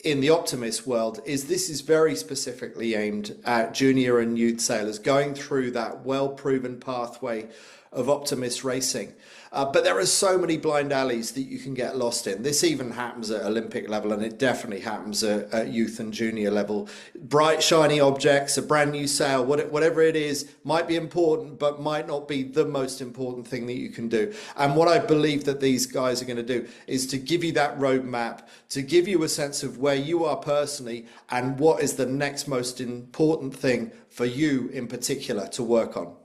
in the Optimist world is this is very specifically aimed at junior and youth sailors going through that well-proven pathway of Optimist racing. But there are so many blind alleys that you can get lost in. This even happens at Olympic level, and it definitely happens at youth and junior level. Bright, shiny objects, a brand new sail, whatever it is, might be important, but might not be the most important thing that you can do. And what I believe that these guys are going to do is to give you that roadmap, to give you a sense of where you are personally and what is the next most important thing for you in particular to work on.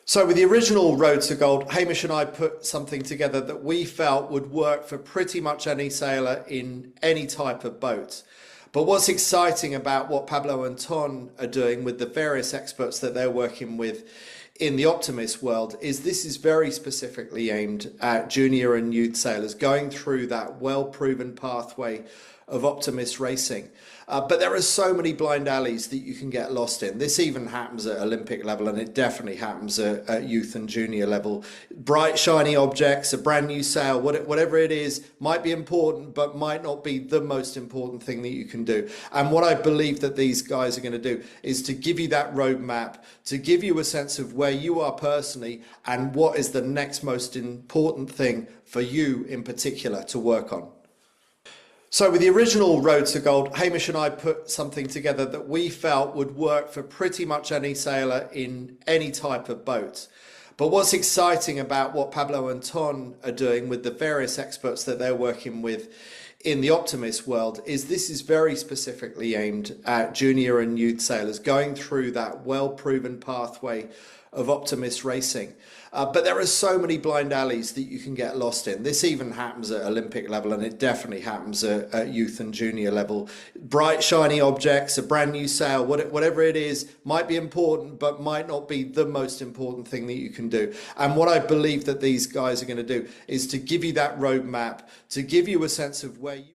So with the original Road to Gold, Hamish and I put something together that we felt would work for pretty much any sailor in any type of boat. But what's exciting about what Pablo and Ton are doing with the various experts that they're working with in the Optimist world is this is very specifically aimed at junior and youth sailors going through that well-proven pathway of Optimist racing. But there are so many blind alleys that you can get lost in. This even happens at Olympic level, and it definitely happens at youth and junior level. Bright, shiny objects, a brand new sail, whatever it is, might be important, but might not be the most important thing that you can do. And what I believe that these guys are going to do is to give you that roadmap, to give you a sense of where you are personally and what is the next most important thing for you in particular to work on. So with the original Road to Gold, Hamish and I put something together that we felt would work for pretty much any sailor in any type of boat. But what's exciting about what Pablo and Ton are doing with the various experts that they're working with in the Optimist world is this is very specifically aimed at junior and youth sailors going through that well-proven pathway of Optimist racing. But there are so many blind alleys that you can get lost in. This even happens at Olympic level, and it definitely happens at youth and junior level. Bright, shiny objects, a brand new sail, whatever it is, might be important, but might not be the most important thing that you can do. And what I believe that these guys are going to do is to give you that roadmap, to give you a sense of where you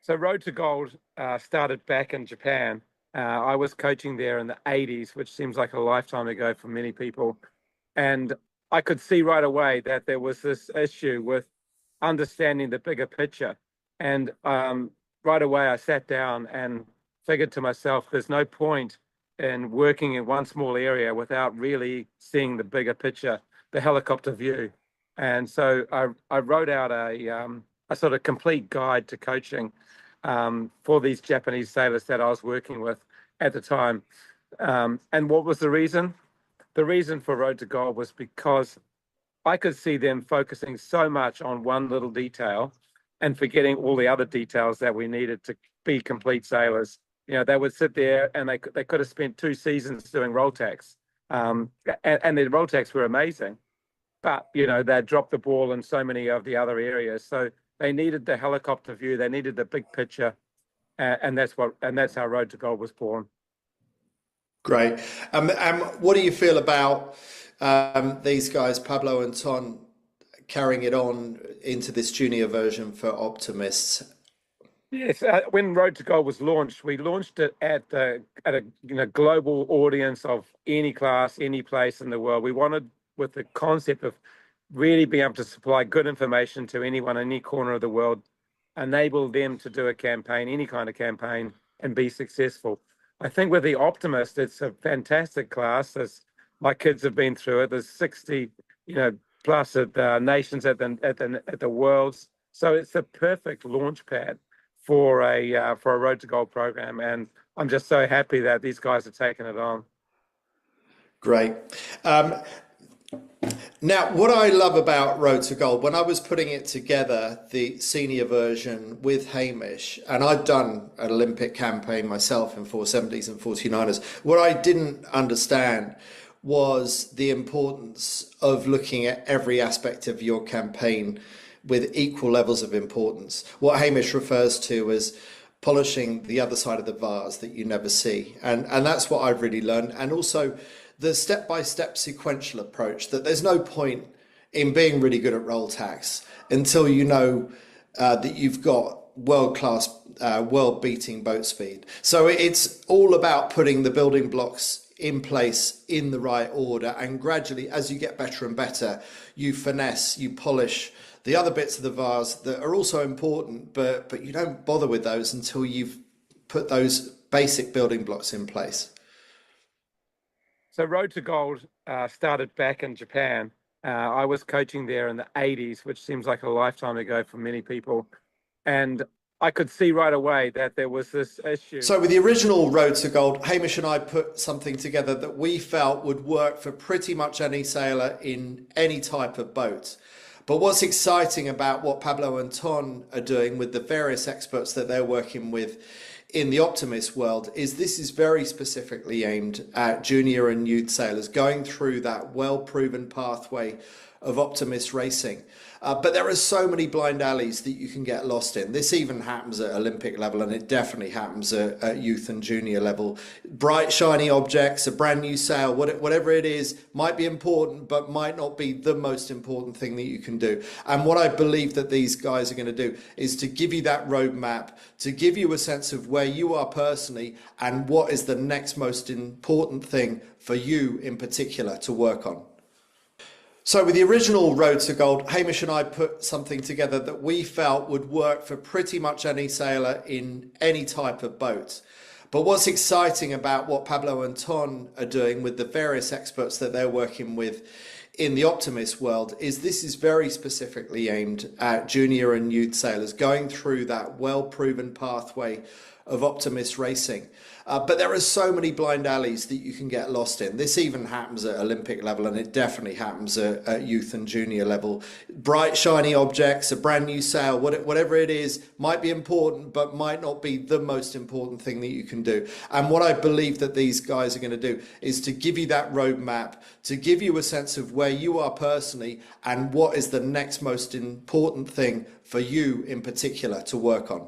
So Road to Gold started back in Japan. I was coaching there in the 80s, which seems like a lifetime ago for many people. And I could see right away that there was this issue with understanding the bigger picture. And right away, I sat down and figured to myself, there's no point in working in one small area without really seeing the bigger picture, the helicopter view. And so I wrote out a sort of complete guide to coaching for these Japanese sailors that I was working with at the time. And what was the reason? The reason for Road to Gold was because I could see them focusing so much on one little detail and forgetting all the other details that we needed to be complete sailors. You know, they would sit there and they could have spent 2 seasons doing roll tacks. And the roll tacks were amazing, but, you know, they'd dropped the ball in so many of the other areas. So they needed the helicopter view. They needed the big picture. And that's how Road to Gold was born. Great. What do you feel about these guys, Pablo and Ton, carrying it on into this junior version for optimists? Yes, when Road to Gold was launched, we launched it at a global audience of any class, any place in the world. We wanted, with the concept of really being able to supply good information to anyone in any corner of the world, enable them to do a campaign, any kind of campaign, and be successful. I think with the Optimist, it's a fantastic class. As my kids have been through it, there's 60, plus nations at the Worlds. So it's the perfect launch pad for a Road to Gold program, and I'm just so happy that these guys are taking it on. Great. Now, what I love about Road to Gold, when I was putting it together, the senior version with Hamish, and I'd done an Olympic campaign myself in 470s and 49ers, what I didn't understand was the importance of looking at every aspect of your campaign with equal levels of importance. What Hamish refers to as polishing the other side of the vase that you never see. And that's what I've really learned. And also the step-by-step sequential approach, that there's no point in being really good at roll tacks until you know that you've got world-class, world-beating boat speed. So it's all about putting the building blocks in place in the right order, and gradually, as you get better and better, you finesse, you polish the other bits of the vase that are also important, but you don't bother with those until you've put those basic building blocks in place. So Road to Gold started back in Japan. I was coaching there in the 80s, which seems like a lifetime ago for many people. And I could see right away that there was this issue. So with the original Road to Gold, Hamish and I put something together that we felt would work for pretty much any sailor in any type of boat. But what's exciting about what Pablo and Ton are doing with the various experts that they're working with in the Optimist world is this is very specifically aimed at junior and youth sailors going through that well-proven pathway of Optimist racing. But there are so many blind alleys that you can get lost in. This even happens at Olympic level, and it definitely happens at youth and junior level. Bright, shiny objects, a brand new sail, whatever it is, might be important, but might not be the most important thing that you can do. And what I believe that these guys are going to do is to give you that roadmap, to give you a sense of where you are personally and what is the next most important thing for you in particular to work on. So with the original Road to Gold, Hamish and I put something together that we felt would work for pretty much any sailor in any type of boat. But what's exciting about what Pablo and Ton are doing with the various experts that they're working with in the Optimist world is this is very specifically aimed at junior and youth sailors going through that well-proven pathway of Optimist racing. But there are so many blind alleys that you can get lost in. This even happens at Olympic level, and it definitely happens at youth and junior level. Bright, shiny objects, a brand new sail, whatever it is, might be important, but might not be the most important thing that you can do. And what I believe that these guys are going to do is to give you that roadmap, to give you a sense of where you are personally and what is the next most important thing for you in particular to work on.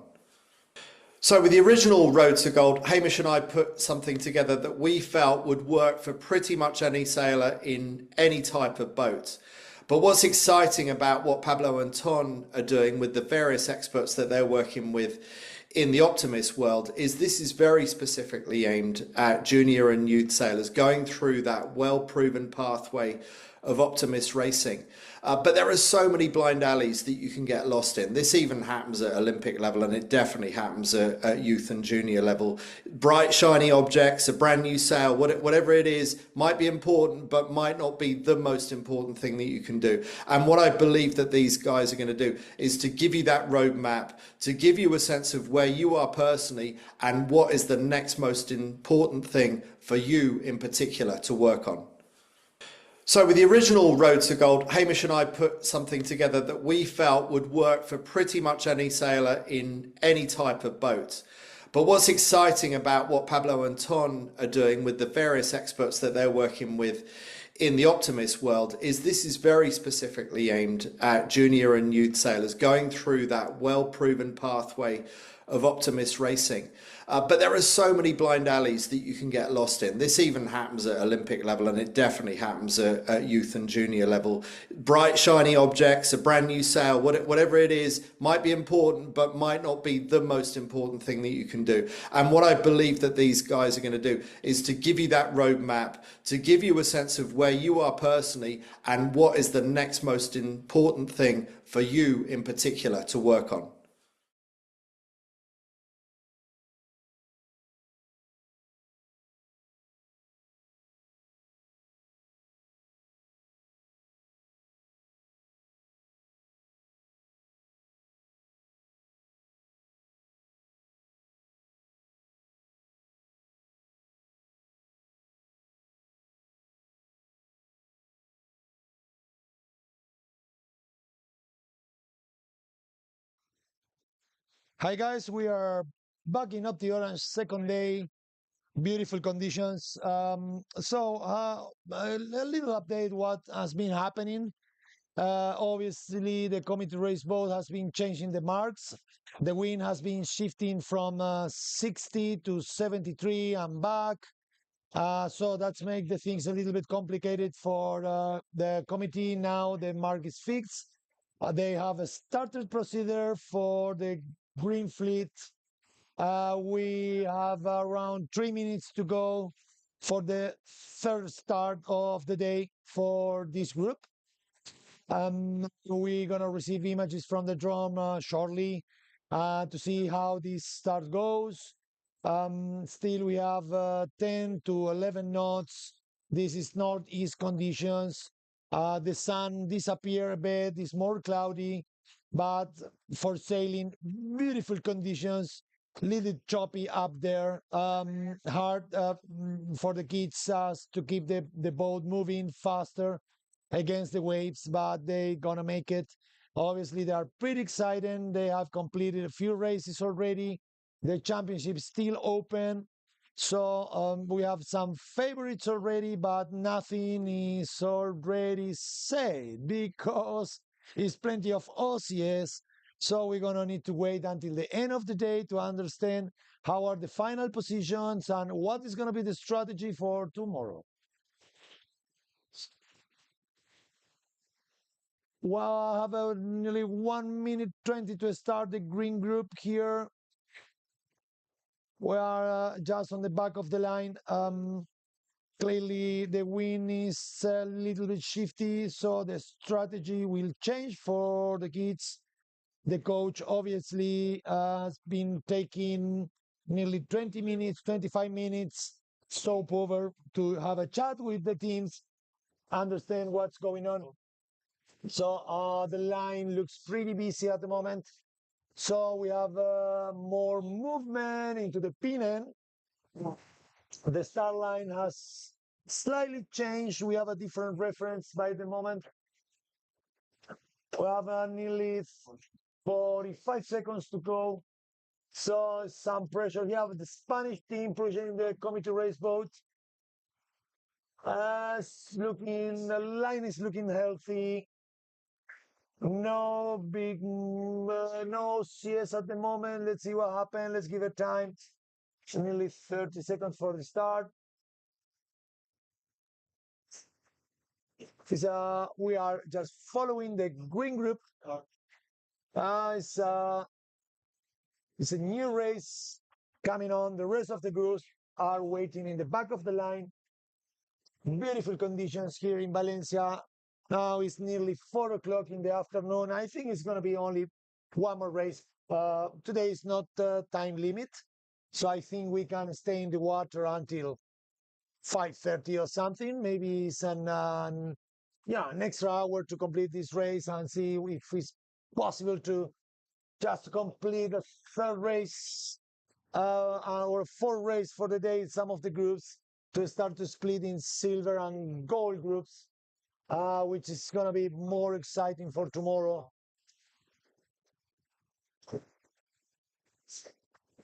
So with the original Road to Gold, Hamish and I put something together that we felt would work for pretty much any sailor in any type of boat. But what's exciting about what Pablo and Ton are doing with the various experts that they're working with in the Optimist world is this is very specifically aimed at junior and youth sailors going through that well-proven pathway of Optimist racing. But there are so many blind alleys that you can get lost in. This even happens at Olympic level, and it definitely happens at youth and junior level. Bright, shiny objects, a brand new sail, whatever it is, might be important, but might not be the most important thing that you can do. And what I believe that these guys are going to do is to give you that roadmap, to give you a sense of where you are personally and what is the next most important thing for you in particular to work on. So with the original Road to Gold, Hamish and I put something together that we felt would work for pretty much any sailor in any type of boat. But what's exciting about what Pablo and Ton are doing with the various experts that they're working with in the Optimist world is this is very specifically aimed at junior and youth sailors going through that well-proven pathway of Optimist racing. But there are so many blind alleys that you can get lost in. This even happens at Olympic level, and it definitely happens at youth and junior level. Bright, shiny objects, a brand new sail, whatever it is, might be important, but might not be the most important thing that you can do. And what I believe that these guys are going to do is to give you that roadmap, to give you a sense of where you are personally and what is the next most important thing for you in particular to work on. Hi guys, we are back in OptiOrange second day, beautiful conditions. A little update what has been happening. Obviously, the committee race boat has been changing the marks. The wind has been shifting from 60 to 73 and back. So that's make the things a little bit complicated for the committee. Now the mark is fixed. They have a starter procedure for the Green Fleet. We have around 3 minutes to go for the third start of the day for this group. We're gonna receive images from the drone shortly to see how this start goes. Still, we have 10 to 11 knots. This is northeast conditions. The sun disappear a bit. It's more cloudy, but for sailing, beautiful conditions. Little choppy up there. Hard for the kids to keep the boat moving faster against the waves, but they gonna make it. Obviously, they are pretty excited. They have completed a few races already. The championship is still open. So we have some favorites already, but nothing is already said because it's plenty of Aussies. So we're gonna need to wait until the end of the day to understand how are the final positions and what is gonna be the strategy for tomorrow. Well, I have nearly 1 minute 20 to start the green group here. We are just on the back of the line. Clearly, the wind is a little bit shifty, so the strategy will change for the kids. The coach obviously has been taking nearly 20 minutes, 25 minutes stopover to have a chat with the teams, understand what's going on. So the line looks pretty busy at the moment. So we have more movement into the pin end. The start line has slightly changed. We have a different reference by the moment. We have nearly 45 seconds to go. So some pressure. We have the Spanish team pushing the committee race boat. The line is looking healthy. No big, no CS at the moment. Let's see what happens. Let's give it time. It's nearly 30 seconds for the start. We are just following the green group. It's a new race coming on. The rest of the groups are waiting in the back of the line. Beautiful conditions here in Valencia. Now it's nearly 4 o'clock in the afternoon. I think it's going to be only one more race. Today is not time limit, so I think we can stay in the water until 5:30 or something. Maybe it's an extra hour to complete this race and see if it's possible to just complete a third race or a fourth race for the day. Some of the groups to start to split in silver and gold groups, which is going to be more exciting for tomorrow.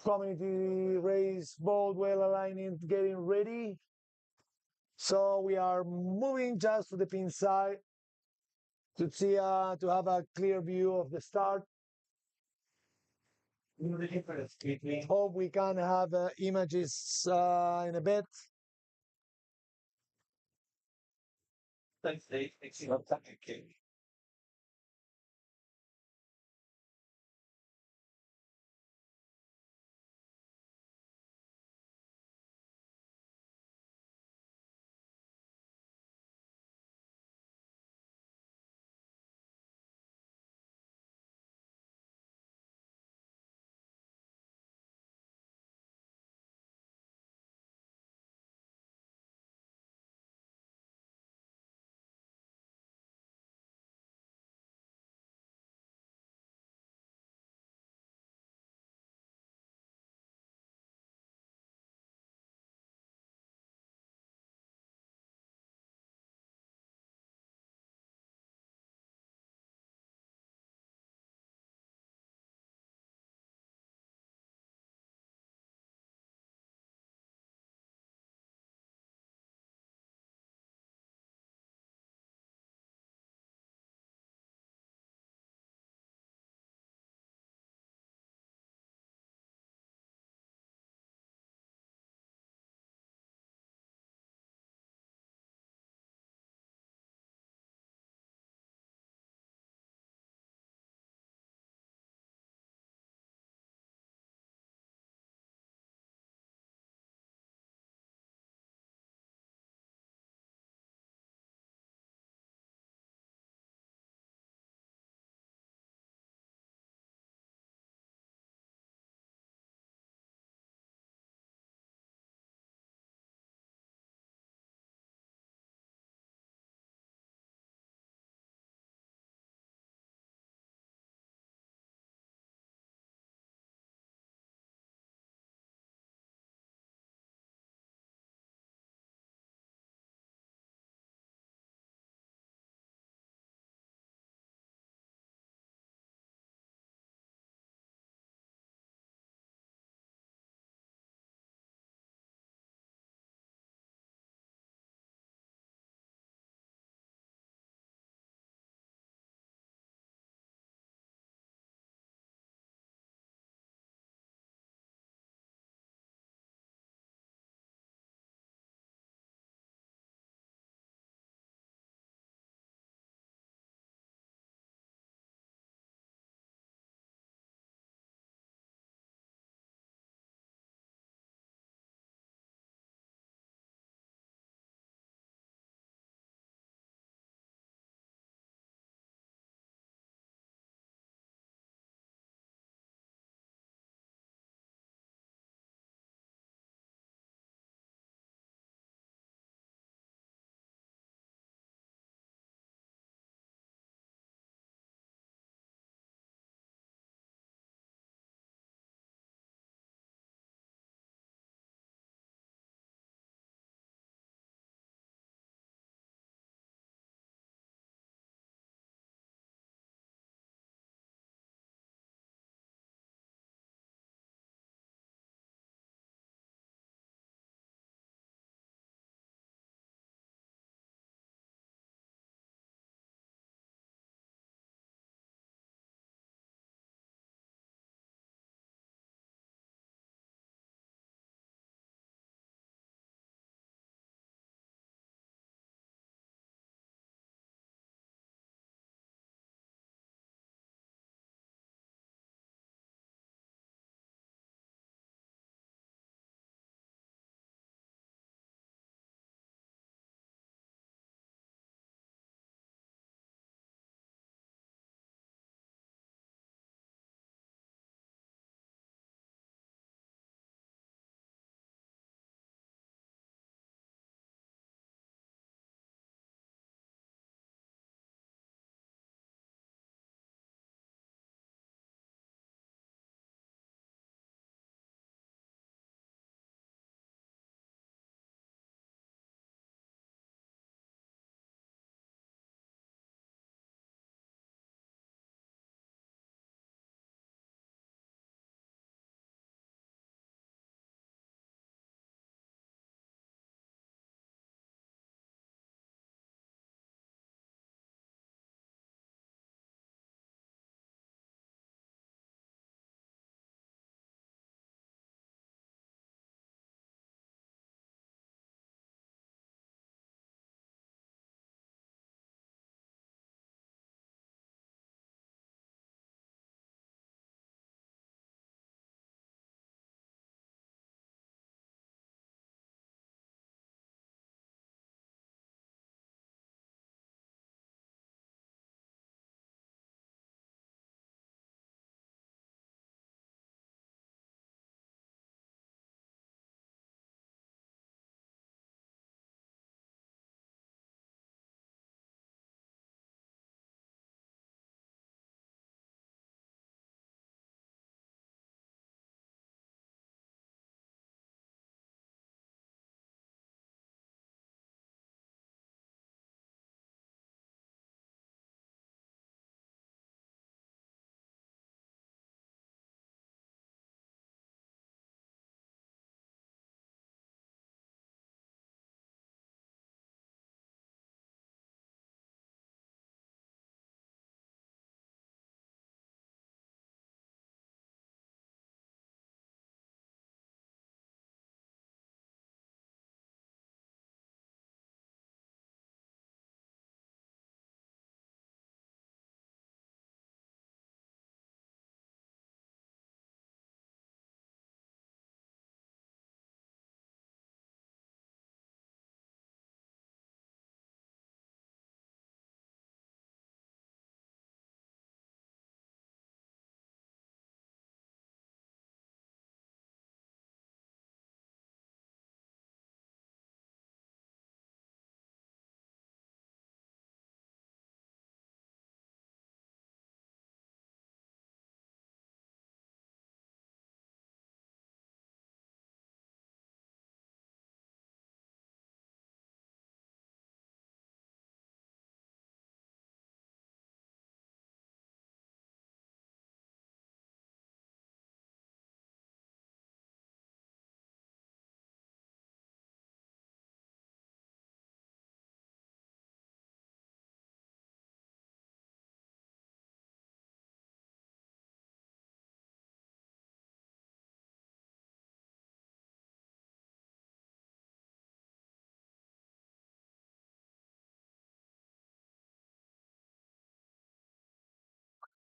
Community race, both well aligning, getting ready. So we are moving just to the pin side to see to have a clear view of the start. Hope we can have images in a bit. Thanks, Dave. Thanks.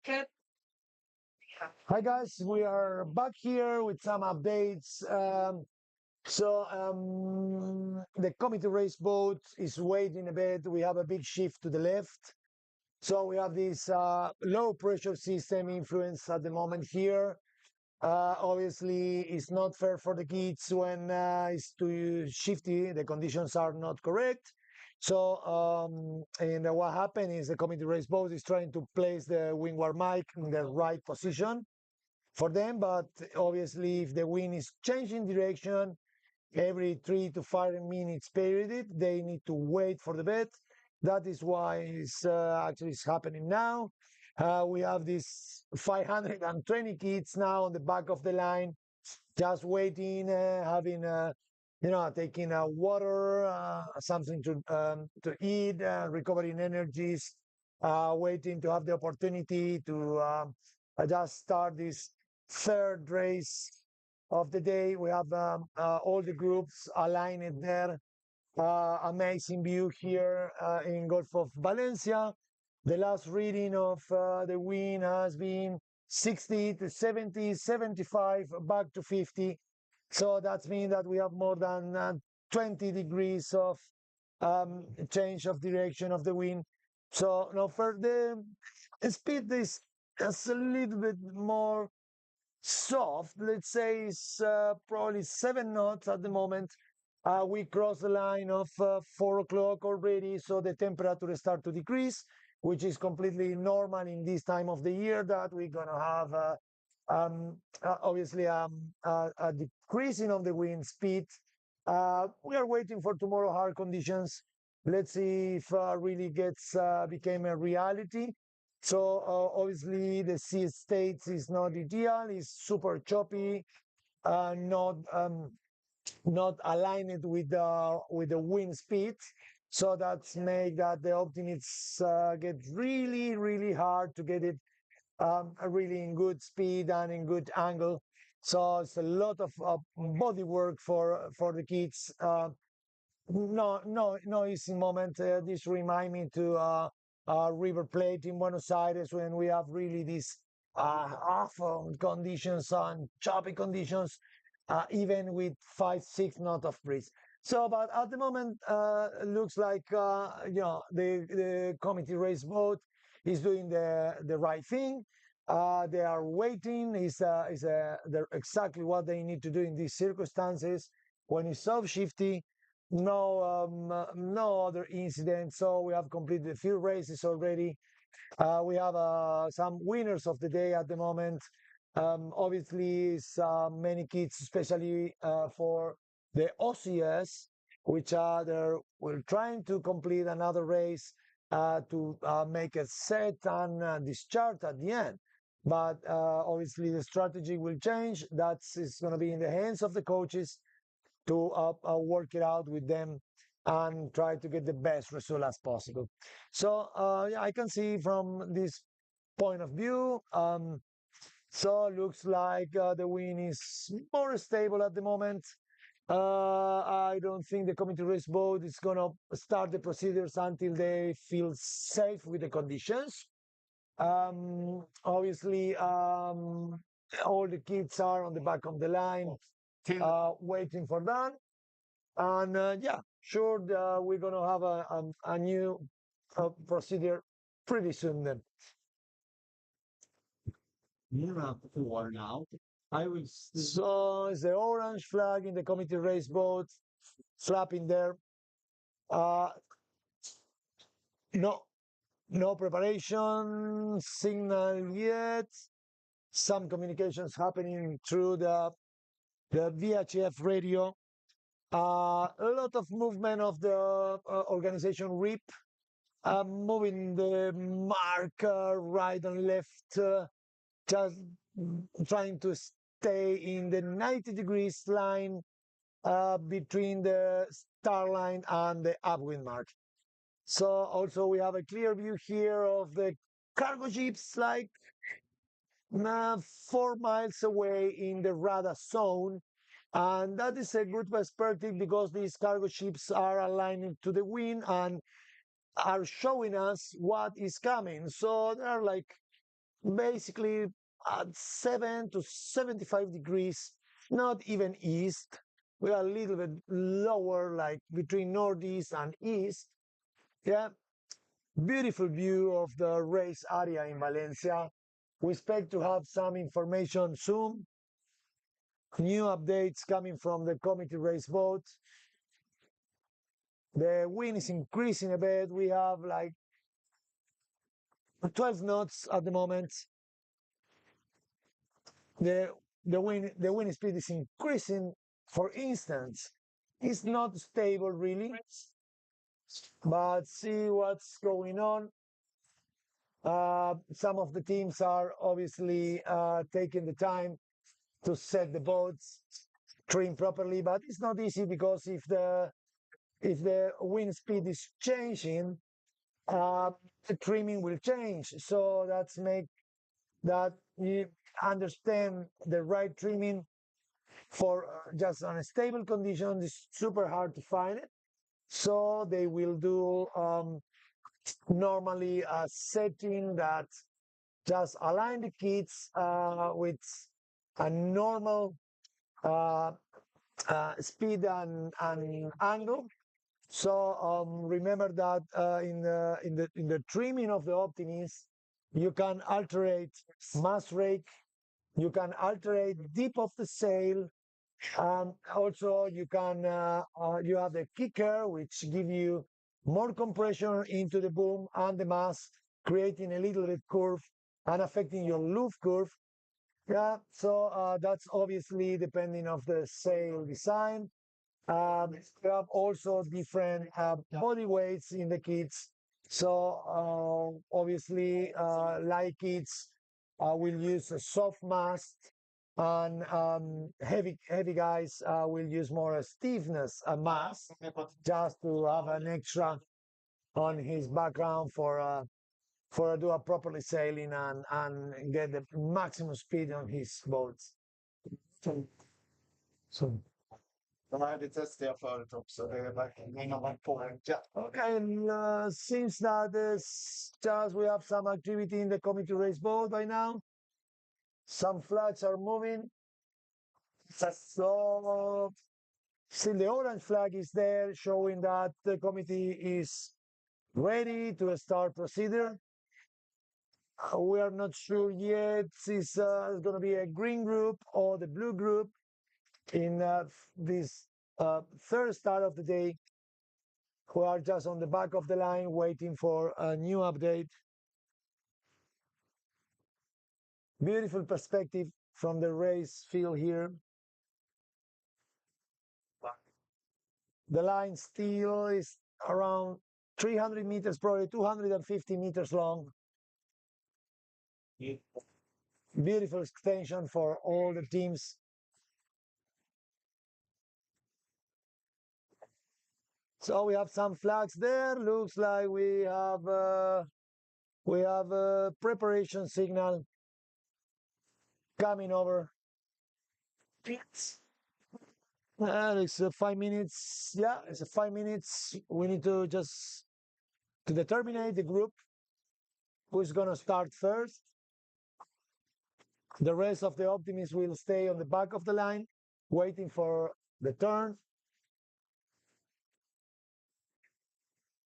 Hi guys, we are back here with some updates. The committee race boat is waiting a bit. We have a big shift to the left. So we have this low pressure system influence at the moment here. Obviously, it's not fair for the kids when it's too shifty. The conditions are not correct. And what happened is the committee race boat is trying to place the windward mic in the right position for them. But obviously, if the wind is changing direction every 3 to 5 minutes period, they need to wait for the bet. That is why it's actually it's happening now. We have these 520 kids now on the back of the line, just waiting, having taking water, something to eat, recovering energies, waiting to have the opportunity to just start this third race of the day. We have all the groups aligned there. Amazing view here in Gulf of Valencia. The last reading of the wind has been 60 to 70, 75, back to 50. So that means that we have more than 20 degrees of change of direction of the wind. So now for the speed is just a little bit more soft. Let's say it's probably 7 knots at the moment. We cross the line of 4 o'clock already, so the temperature start to decrease, which is completely normal in this time of the year that we're gonna have obviously a decreasing of the wind speed. We are waiting for tomorrow hard conditions. Let's see if really gets became a reality. So obviously the sea states is not ideal, it's super choppy, not aligned with the wind speed. So that's make that the optimists get really hard to get it really in good speed and in good angle. So it's a lot of body work for the kids. No easy moment. This remind me to River Plate in Buenos Aires when we have really these awful conditions and choppy conditions, even with 5, 6 knots of breeze. So, but at the moment, looks like the committee race boat is doing the right thing. They are waiting. They're exactly what they need to do in these circumstances when it's so shifty. No other incidents. So we have completed a few races already. We have some winners of the day at the moment. Obviously, many kids, especially for the OCS, which we're trying to complete another race to make a set and discharge at the end. But obviously, the strategy will change. That's going to be in the hands of the coaches to work it out with them and try to get the best result as possible. So yeah, I can see from this point of view. So looks like the wind is more stable at the moment. I don't think the committee race boat is going to start the procedures until they feel safe with the conditions. Obviously, all the kids are on the back of the line waiting for that. And yeah, sure, we're going to have a new procedure pretty soon then. You're up for now. So it's the orange flag in the committee race boat flapping there. No, no preparation signal yet. Some communications happening through the VHF radio. A lot of movement of the organization RIP, moving the marker right and left, just trying to stay in the 90 degrees line between the star line and the upwind mark. So also we have a clear view here of the cargo ships like 4 miles away in the radar zone. And that is a good perspective because these cargo ships are aligning to the wind and are showing us what is coming. So they're like basically at 7 to 75 degrees, not even east. We are a little bit lower, like between northeast and east. Yeah, beautiful view of the race area in Valencia. We expect to have some information soon. New updates coming from the committee race boat. The wind is increasing a bit. We have like 12 knots at the moment. The wind speed is increasing. For instance, it's not stable really, but see what's going on. Some of the teams are obviously taking the time to set the boats, trim properly, but it's not easy because if the wind speed is changing, the trimming will change. So that's make that you understand the right trimming for just on a stable condition is super hard to find it. So they will do normally a setting that just align the kits with a normal uh, speed and angle. So remember that in the trimming of the Optimus, you can alterate mass rate, you can alterate dip of the sail, and also you can you have the kicker, which give you more compression into the boom and the mast, creating a little bit curve and affecting your loop curve. Yeah, so that's obviously depending of the sail design. We have also different body weights in the kits. So obviously, light kits will use a soft mast, and heavy guys will use more a stiffness mast, just to have an extra on his background for do a properly sailing and get the maximum speed on his boats. So. Det testar jag förut också. Det är verkligen innan man får. Okay, and since that is just we have some activity in the committee race boat by now. Some flags are moving. So still the orange flag is there, showing that the committee is ready to start procedure. We are not sure yet. It's going to be a green group or the blue group in this third start of the day, who are just on the back of the line waiting for a new update. Beautiful perspective from the race field here. The line still is around 300 meters, probably 250 meters long. Beautiful extension for all the teams. So we have some flags there. Looks like we have a preparation signal coming over. It's 5 minutes. Yeah, it's 5 minutes. We need to just to determine the group who's going to start first. The rest of the optimists will stay on the back of the line, waiting for the turn.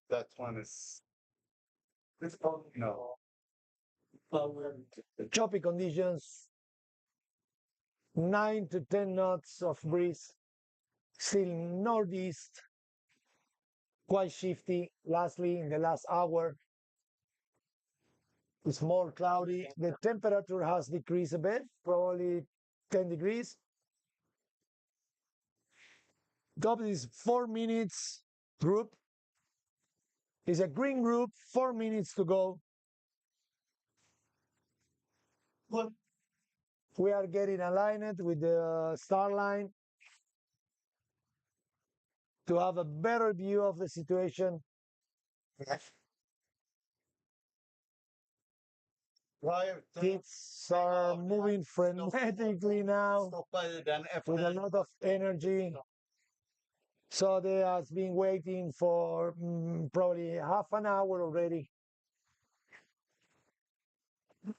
That one is. No. Choppy conditions, 9 to 10 knots of breeze, still northeast, quite shifty. Lastly, in the last hour, it's more cloudy. The temperature has decreased a bit, probably 10 degrees. Top is 4 minutes group. It's a green group, 4 minutes to go. We are getting aligned with the star line to have a better view of the situation. Kids are moving frenetically now with a lot of energy. So they have been waiting for probably half an hour already.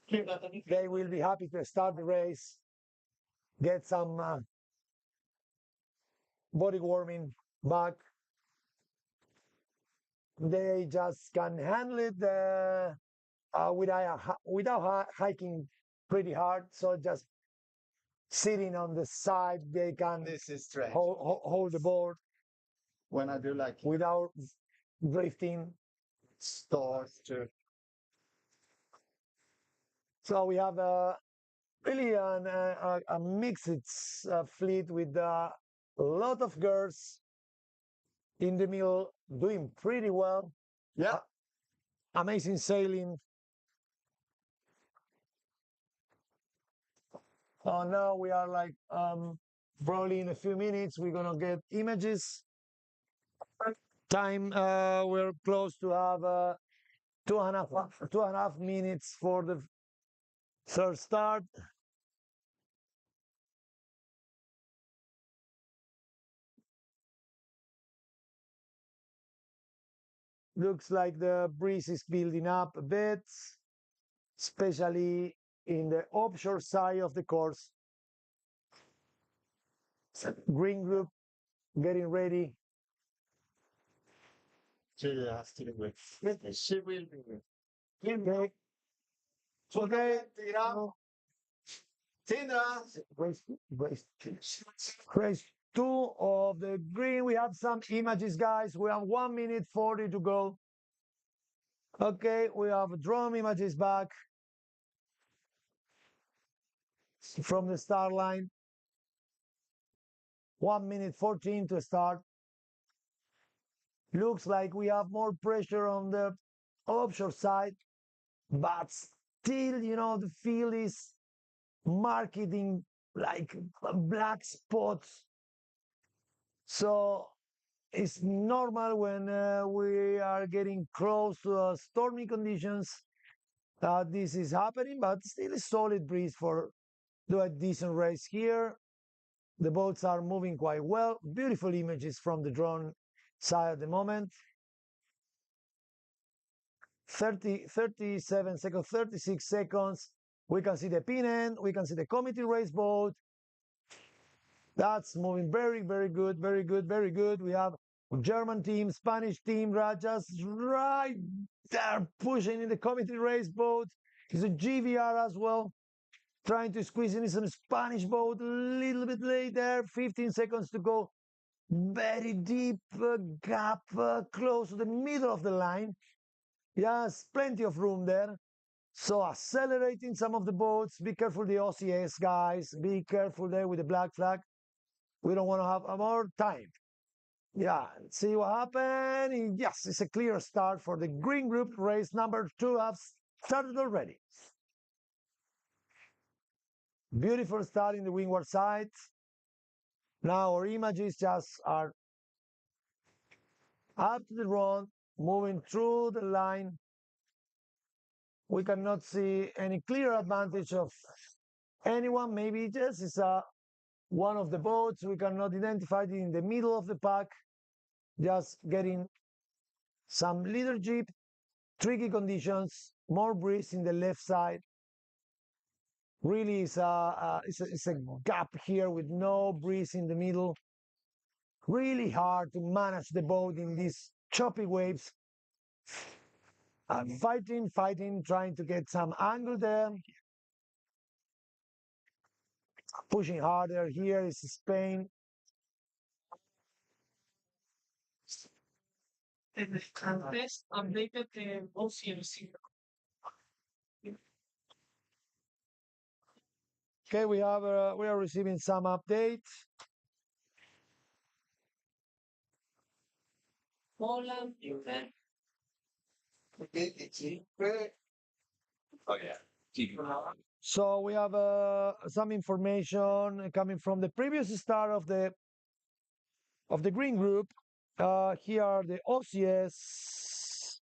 They will be happy to start the race, get some body warming back. They just can handle it without hiking pretty hard. So just sitting on the side, they can This is strange. hold the board When I do like without drifting. stars to So we have really a mixed fleet with a lot of girls in the middle doing pretty well. yeah. Amazing sailing. Now we are like probably in a few minutes we're gonna get images. Time we're close to have 2.5 minutes for the third start. Looks like the breeze is building up a bit, especially in the offshore side of the course. Green group getting ready. She has to do it. She will do it. Okay. Okay, Tira. Tindra. Race 2 of the green. We have some images, guys. We have 1 minute 40 to go. Okay, we have drone images back from the start line. 1 minute 14 to start. Looks like we have more pressure on the offshore side, but still, you know, the field is marketing like black spots. So it's normal when we are getting close to stormy conditions that this is happening, but still a solid breeze for do a decent race here. The boats are moving quite well. Beautiful images from the drone side at the moment. 37 seconds, 36 seconds. We can see the pin end. We can see the committee race boat. That's moving very, very good, very good, very good. We have German team, Spanish team, just right there pushing in the committee race boat. It's a GVR as well, trying to squeeze in some Spanish boat. A little bit late there, 15 seconds to go. Very deep gap, close to the middle of the line. Yes, plenty of room there. So accelerating some of the boats. Be careful the OCS, guys. Be careful there with the black flag. We don't want to have more time. Yeah, see what happened. Yes, it's a clear start for the green group. Race number 2 has started already. Beautiful start in the windward side. Now our images just are up to the run, moving through the line. We cannot see any clear advantage of anyone. Maybe just is one of the boats. We cannot identify it in the middle of the pack. Just getting some leadership, tricky conditions, more breeze in the left side. Really, it's a gap here with no breeze in the middle. Really hard to manage the boat in these choppy waves. Fighting, trying to get some angle there. Pushing harder. Here is Spain. Updated the OCMC. Okay, we are receiving some updates. Poland, UK. Oh yeah. So we have some information coming from the previous start of the green group. Here are the OCS.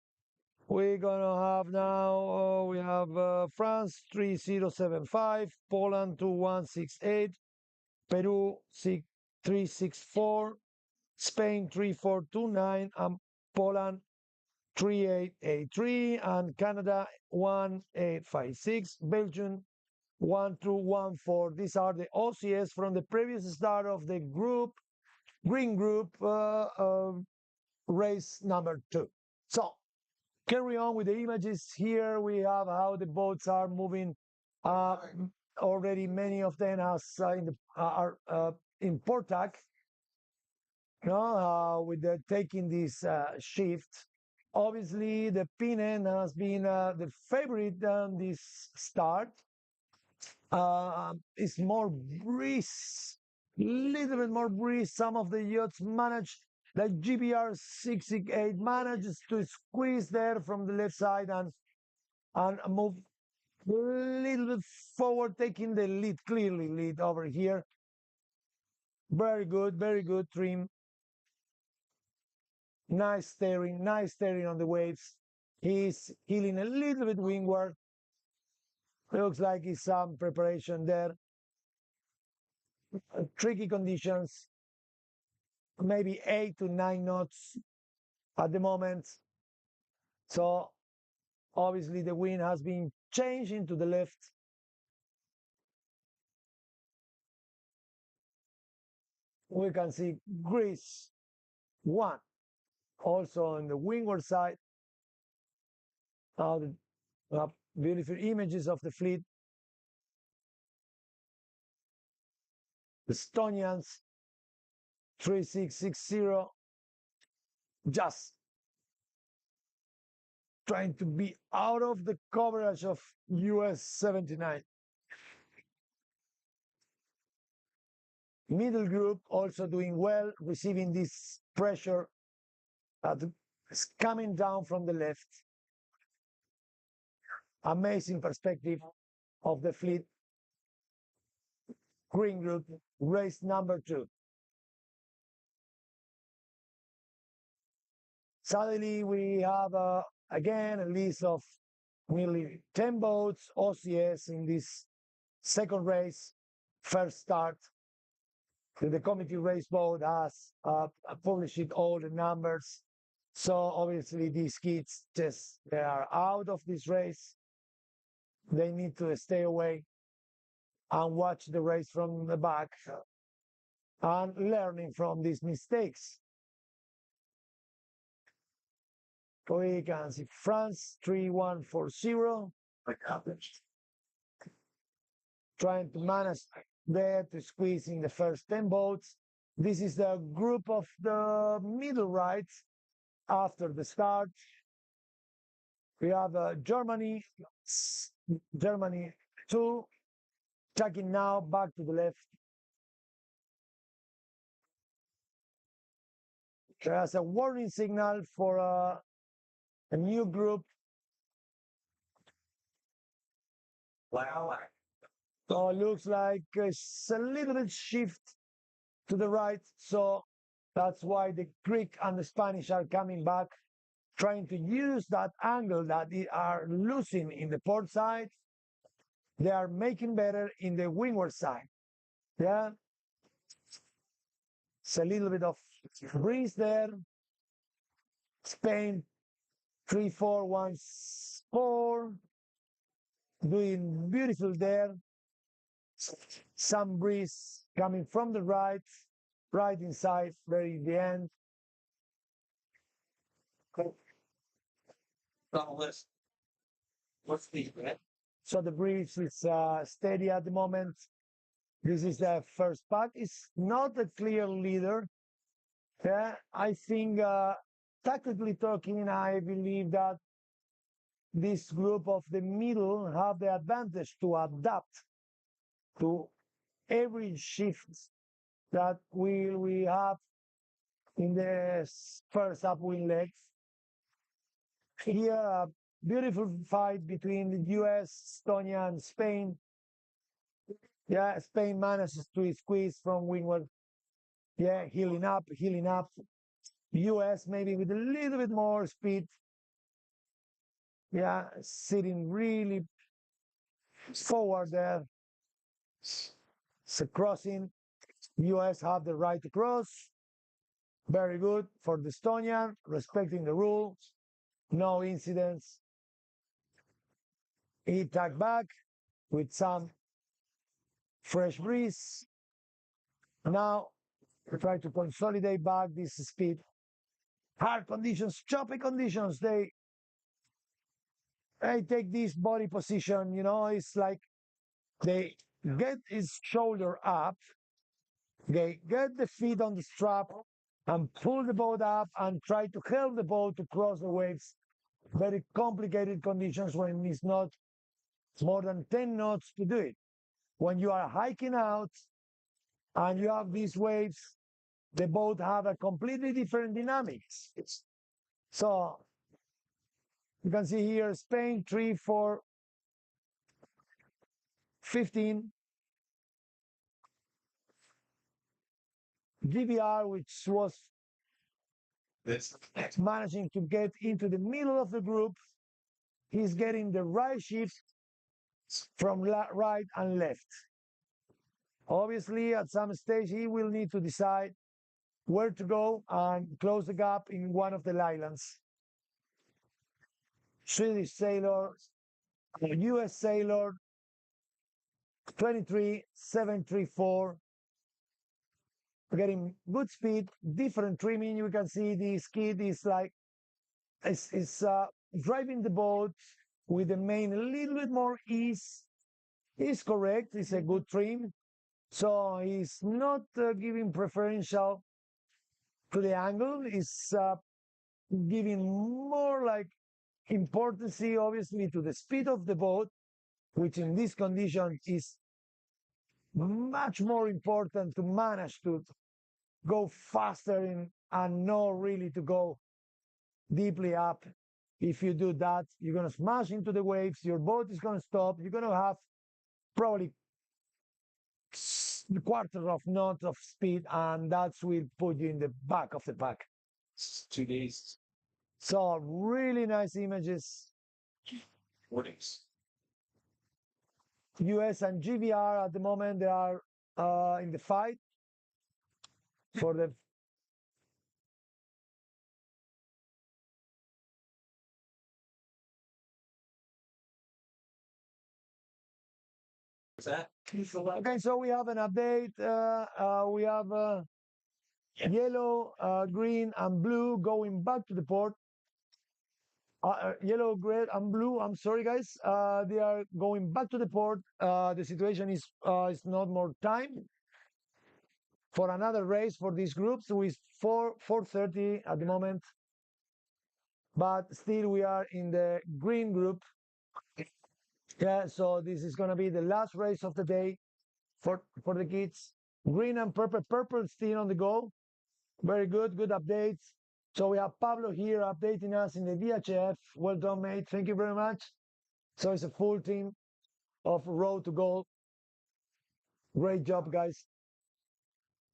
We're gonna have now. We have France 3075, Poland 2168, Peru 364, Spain 3429, and Poland 3883, and Canada 1856, Belgium 1214. These are the OCS from the previous start of the group, green group, race number 2. So carry on with the images. Here we have how the boats are moving. Already many of them are in Portac, with the taking this shift. Obviously, the Pinen has been the favorite on this start. It's more breeze, little bit more breeze. Some of the yachts manage, like GBR 668 manages to squeeze there from the left side and move a little bit forward, taking the lead, clearly lead over here. Very good trim. Nice steering on the waves. He's heeling a little bit windward. Looks like it's some preparation there. Tricky conditions, maybe 8 to 9 knots at the moment. So obviously the wind has been changing to the left. We can see Greece 1 also on the windward side. Now the beautiful images of the fleet. The Estonians 3660, just trying to be out of the coverage of US 79. Middle group also doing well, receiving this pressure that is coming down from the left. Amazing perspective of the fleet. Green group, race number 2. Suddenly we have again a list of nearly 10 boats, OCS, in this second race, first start. The committee race boat has published all the numbers. So obviously these kids they are out of this race. They need to stay away and watch the race from the back and learning from these mistakes. We can see France 3140 trying to manage there to squeeze in the first 10 boats. This is the group of the middle right after the start. We have Germany 2, checking now back to the left. There's a warning signal for a new group. Wow. So it looks like it's a little bit shift to the right. So that's why the Greek and the Spanish are coming back, trying to use that angle that they are losing in the port side. They are making better in the windward side. Yeah. It's a little bit of breeze there. Spain 3414 doing beautiful there. Some breeze coming from the right inside, very in the end. What's the So the breeze is steady at the moment. This is the first pack. It's not a clear leader. Yeah, I think tactically talking, I believe that this group of the middle have the advantage to adapt to every shift that we have in the first upwind legs. Here, a beautiful fight between the US, Estonia, and Spain. Yeah, Spain manages to squeeze from windward. Yeah, healing up. US maybe with a little bit more speed. Yeah, sitting really forward there. So crossing. US have the right to cross. Very good for the Estonian, respecting the rules. No incidents. He tacked back with some fresh breeze. Now we try to consolidate back this speed. Hard conditions, choppy conditions, they take this body position, you know, it's like they get his shoulder up, they get the feet on the strap and pull the boat up and try to help the boat to cross the waves. Very complicated conditions when it's not more than 10 knots to do it. When you are hiking out and you have these waves, the boat have a completely different dynamics. So you can see here Spain 3, 4, 15. GBR, which was managing to get into the middle of the group, he's getting the right shift from right and left. Obviously, at some stage, he will need to decide where to go and close the gap in one of the islands. Swedish sailor, US sailor, 23,734. Getting good speed, different trimming. You can see the skid is like is driving the boat with the main a little bit more ease. Is correct. It's a good trim, so he's not giving preferential to the angle. It's giving more like importance, obviously, to the speed of the boat, which in this condition is much more important to manage to go faster and not really to go deeply up. If you do that, you're going to smash into the waves, your boat is going to stop, you're going to have probably a quarter of knot of speed, and that will put you in the back of the pack. 2 days. So really nice images. Warnings. US and GVR at the moment, they are in the fight for the What's that? okay, so we have an update. We have yellow, green, and blue going back to the port. Yellow, red, and blue. I'm sorry, guys. They are going back to the port. The situation is not more time for another race for these groups. So it's 4:30 at the moment, but still we are in the green group. Yeah, so this is gonna be the last race of the day for the kids. Green and purple. Purple still on the go. Very good, good updates. So we have Pablo here updating us in the VHF. Well done, mate. Thank you very much. So it's a full team of Road to Gold. Great job, guys.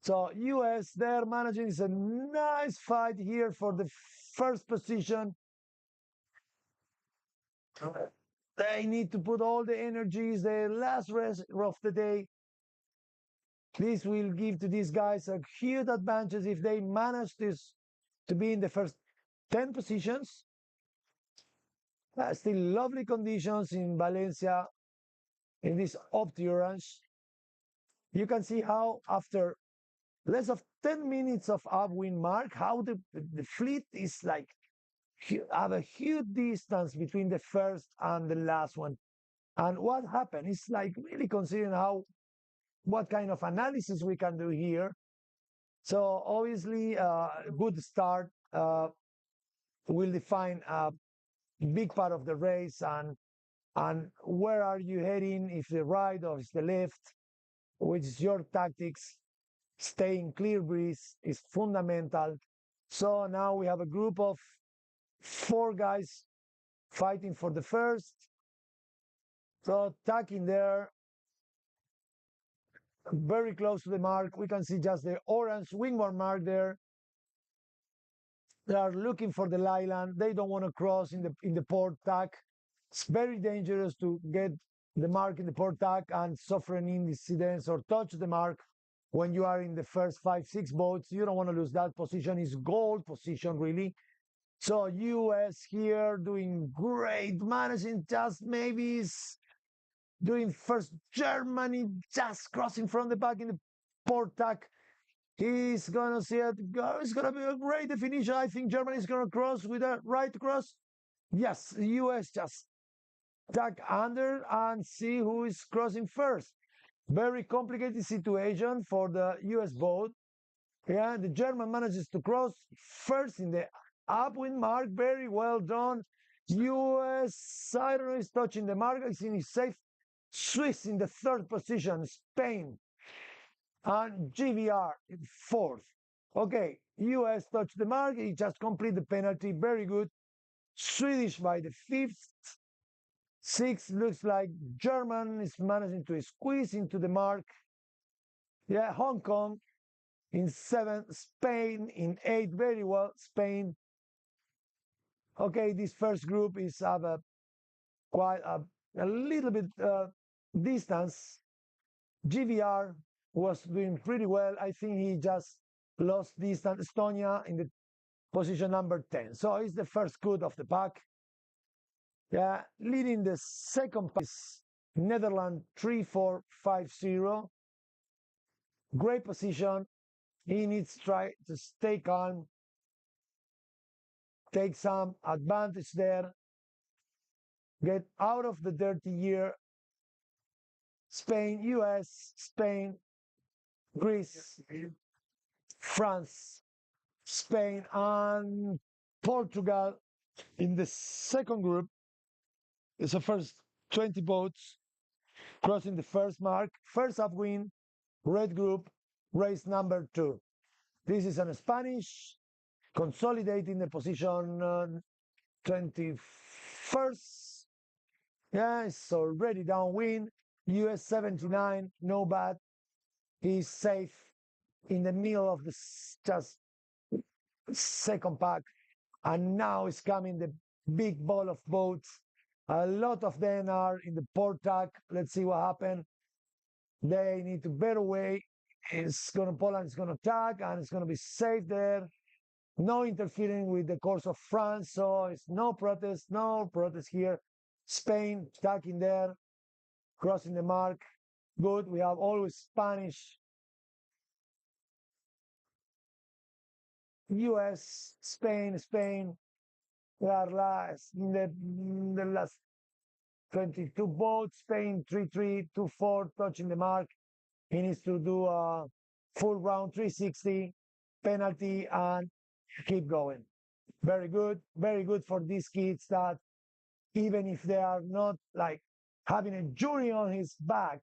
So US, they're managing. It's a nice fight here for the first position. They need to put all the energies, the last race of the day. This will give to these guys a huge advantage if they manage this to be in the first 10 positions. Still lovely conditions in Valencia in this OptiOrange. You can see how after less of 10 minutes of upwind mark, how the fleet is like have a huge distance between the first and the last one. And what happened is like really considering what kind of analysis we can do here. So obviously, good start will define a big part of the race and where are you heading, if the right or if the left, which is your tactics. Staying clear breeze is fundamental. So now we have a group of 4 guys fighting for the first. So tacking there, very close to the mark. We can see just the orange wingboard mark there. They are looking for the island. They don't want to cross in the port tack. It's very dangerous to get the mark in the port tack and suffer an incident or touch the mark when you are in the first 5, 6 boats. You don't want to lose that position. It's gold position, really. So US here doing great, managing just maybe doing first. Germany just crossing from the back in the port tack. He's gonna see it. It's gonna be a great definition. I think Germany is gonna cross with a right cross. Yes, US just tack under and see who is crossing first. Very complicated situation for the US boat. Yeah, the German manages to cross first in the upwind mark. Very well done. US, I don't know, is touching the mark. It's in safe. Swiss in the third position. Spain and GVR in fourth. Okay, US touched the mark. He just completed the penalty. Very good. Swedish by the fifth. Sixth looks like German is managing to squeeze into the mark. Yeah, Hong Kong in seventh, Spain in eighth. Very well, Spain. Okay, this first group is quite a little bit distance. GVR was doing pretty well. I think he just lost distance. Estonia in the position number 10. So it's the first good of the pack. Yeah, leading the second pack is Netherlands 3-4-5-0. Great position. He needs to try to stay calm, take some advantage there, get out of the dirty year. Spain, US, Spain, Greece, France, Spain, and Portugal in the second group. It's the first 20 boats crossing the first mark. First upwind, red group, race number 2. This is an Spanish consolidating the position 21st. Yeah, it's already downwind. US 79, no bad. He's safe in the middle of the just second pack. And now is coming the big ball of boats. A lot of them are in the port tack. Let's see what happens. They need to bear away. Poland is gonna tack and it's gonna be safe there. No interfering with the course of France, so it's no protest here. Spain tacking there, crossing the mark. Good. We have always Spanish. US, Spain. We are last in the last 22 boats. Spain 3-3, 2-4, touching the mark. He needs to do a full round 360 penalty and keep going. Very good for these kids that even if they are not like having a jury on his back,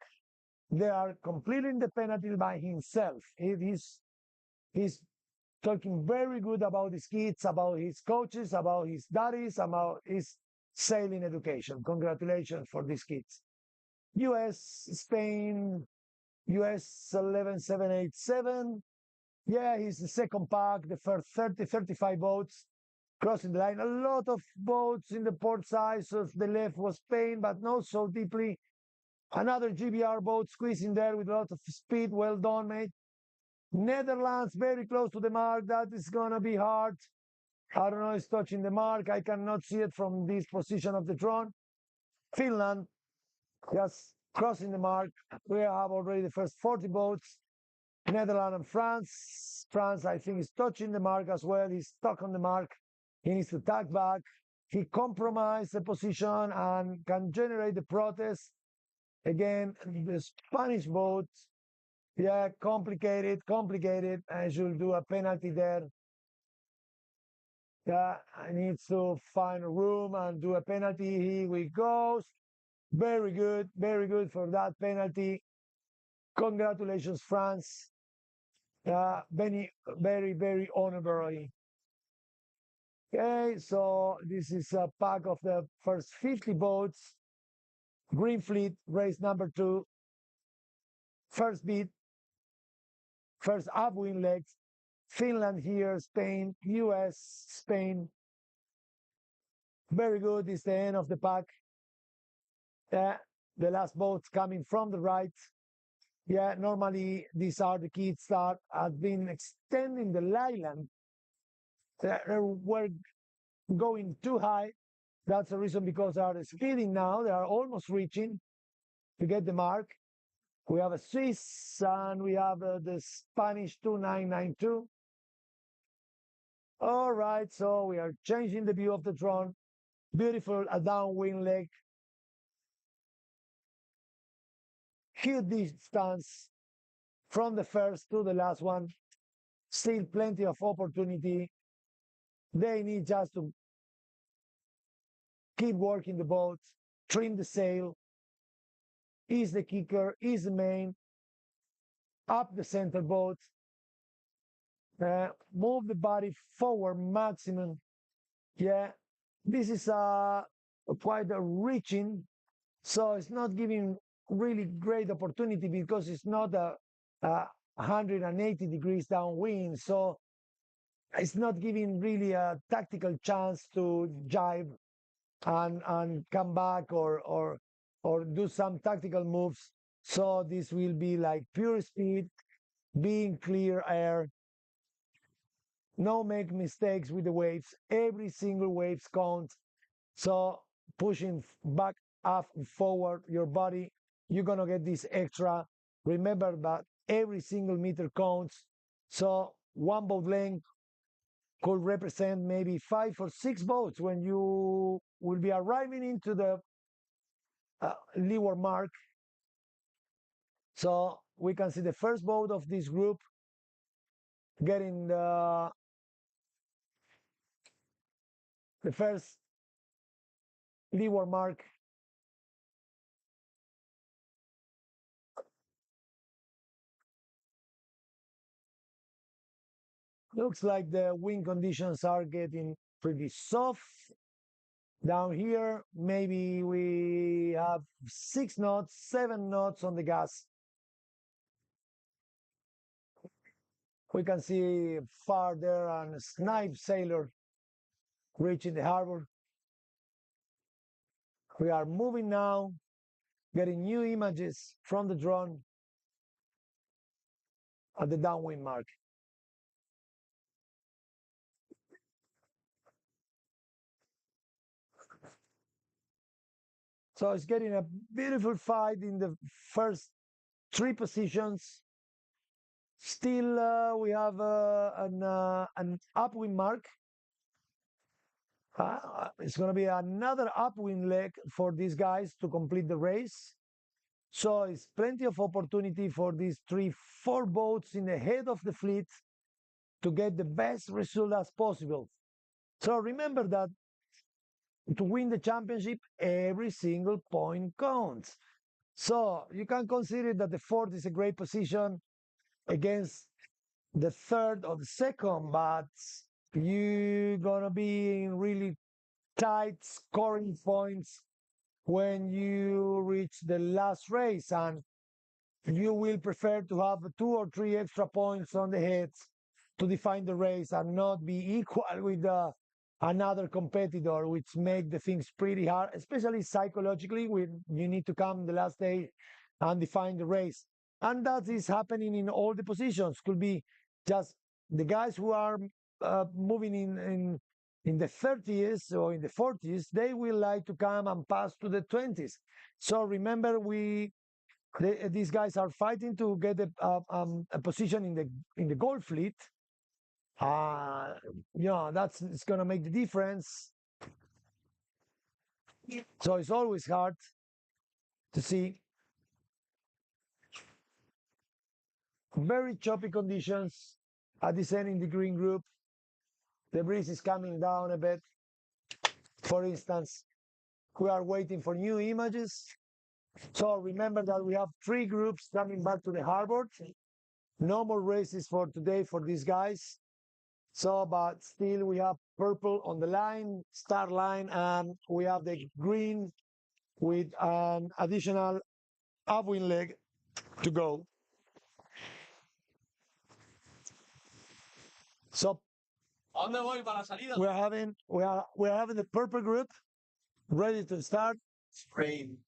they are completing the penalty by himself. He's talking very good about his kids, about his coaches, about his daddies, about his sailing education. Congratulations for these kids. US, Spain, US 11787. Yeah, he's the second pack, the first 35 boats crossing the line. A lot of boats in the port side, so the left was Spain, but not so deeply. Another GBR boat squeezing there with a lot of speed. Well done, mate. Netherlands very close to the mark. That is gonna be hard. I don't know, it's touching the mark. I cannot see it from this position of the drone. Finland just crossing the mark. We have already the first 40 boats. Netherlands and France. France, I think, is touching the mark as well. He's stuck on the mark. He needs to tack back. He compromised the position and can generate the protest. Again, the Spanish boat, yeah, complicated. I should do a penalty there. Yeah, I need to find a room and do a penalty. Here we go. Very good for that penalty. Congratulations, France. Very honorably. Okay, so this is a pack of the first 50 boats. Green Fleet, race number 2. First beat, first upwind legs. Finland here, Spain, US, Spain. Very good. It's the end of the pack. The last boats coming from the right. Yeah, normally these are the kids that have been extending the island. Were going too high. That's the reason because they are speeding now. They are almost reaching to get the mark. We have a Swiss and we have the Spanish 2992. All right, so we are changing the view of the drone. Beautiful, a downwind leg. Huge distance from the first to the last one. Still plenty of opportunity. They need just to keep working the boat, trim the sail, ease the kicker, ease the main, up the center boat, move the body forward maximum. Yeah, this is quite a reaching, so it's not giving really great opportunity because it's not a 180 degrees downwind, so it's not giving really a tactical chance to jibe and come back or do some tactical moves. So this will be like pure speed, being clear air, no make mistakes with the waves. Every single waves counts. So pushing back, up, forward your body, you're gonna get this extra. Remember that every single meter counts. So one boat length could represent maybe 5 or 6 boats when you will be arriving into the leeward mark. So we can see the first boat of this group getting the first leeward mark. Looks like the wind conditions are getting pretty soft. Down here, maybe we have 6 knots, 7 knots on the gas. We can see far there a snipe sailor reaching the harbor. We are moving now, getting new images from the drone at the downwind mark. So it's getting a beautiful fight in the first 3 positions. Still, we have an upwind mark. It's going to be another upwind leg for these guys to complete the race. So it's plenty of opportunity for these 3-4 boats in the head of the fleet to get the best result as possible. So remember that to win the championship, every single point counts. So you can consider that the 4th is a great position against the 3rd or the 2nd, but you're gonna be in really tight scoring points when you reach the last race, and you will prefer to have 2 or 3 extra points on the heads to define the race and not be equal with another competitor, which make the things pretty hard, especially psychologically when you need to come the last day and define the race. And that is happening in all the positions. Could be just the guys who are moving in the 30s or in the 40s, they will like to come and pass to the 20s. So remember, these guys are fighting to get a position in the gold fleet. That's it's gonna make the difference. So it's always hard to see. Very choppy conditions at this end in the green group. The breeze is coming down a bit. For instance, we are waiting for new images. So remember that we have 3 groups coming back to the harbor. No more races for today for these guys. So, but still we have purple on the line, start line, and we have the green with an additional upwind leg to go. So we're having the purple group ready to start. Rain.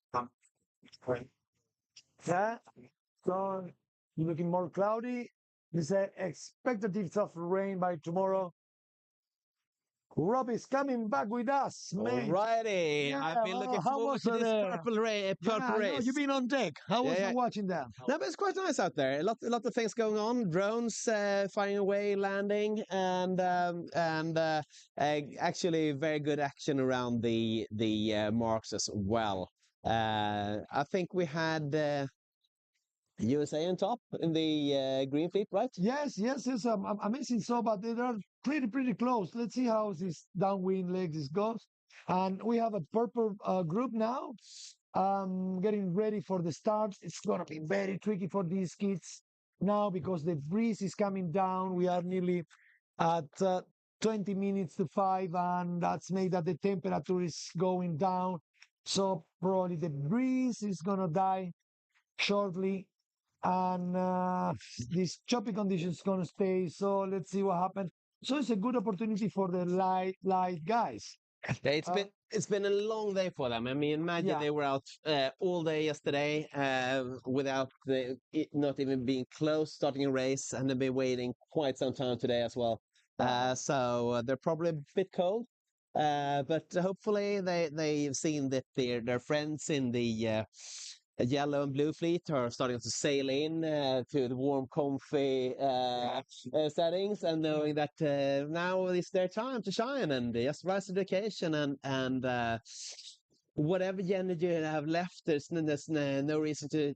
Yeah. So looking more cloudy. There's expected of rain by tomorrow. Rob is coming back with us, mate. Alrighty, Yeah, I've been looking how forward was to it this there? purple Yeah, no, race. you've been on deck. How was Yeah, you watching that? No, but it's quite nice out there. A lot of things going on. Drones flying away, landing, and actually very good action around the marks as well. I think we had USA on top in the green fleet, right? Yes, yes, yes. Amazing. So, but they are pretty close. Let's see how this downwind leg this goes. And we have a purple group now, getting ready for the start. It's gonna be very tricky for these kids now because the breeze is coming down. We are nearly at 20 minutes to 5, and that's made that the temperature is going down. So probably the breeze is gonna die shortly, and this choppy conditions gonna stay. So let's see what happens. So it's a good opportunity for the light guys. Yeah, Uh, it's been a long day for them. I mean, imagine Yeah. they were out all day yesterday without not even being close starting a race, and they've been waiting quite some time today as well. So they're probably a bit cold, but hopefully they've seen that their friends in the yellow and blue fleet are starting to sail in to the warm, comfy settings, and knowing that now is their time to shine and just rise to the occasion, and whatever energy you have left, there's no reason to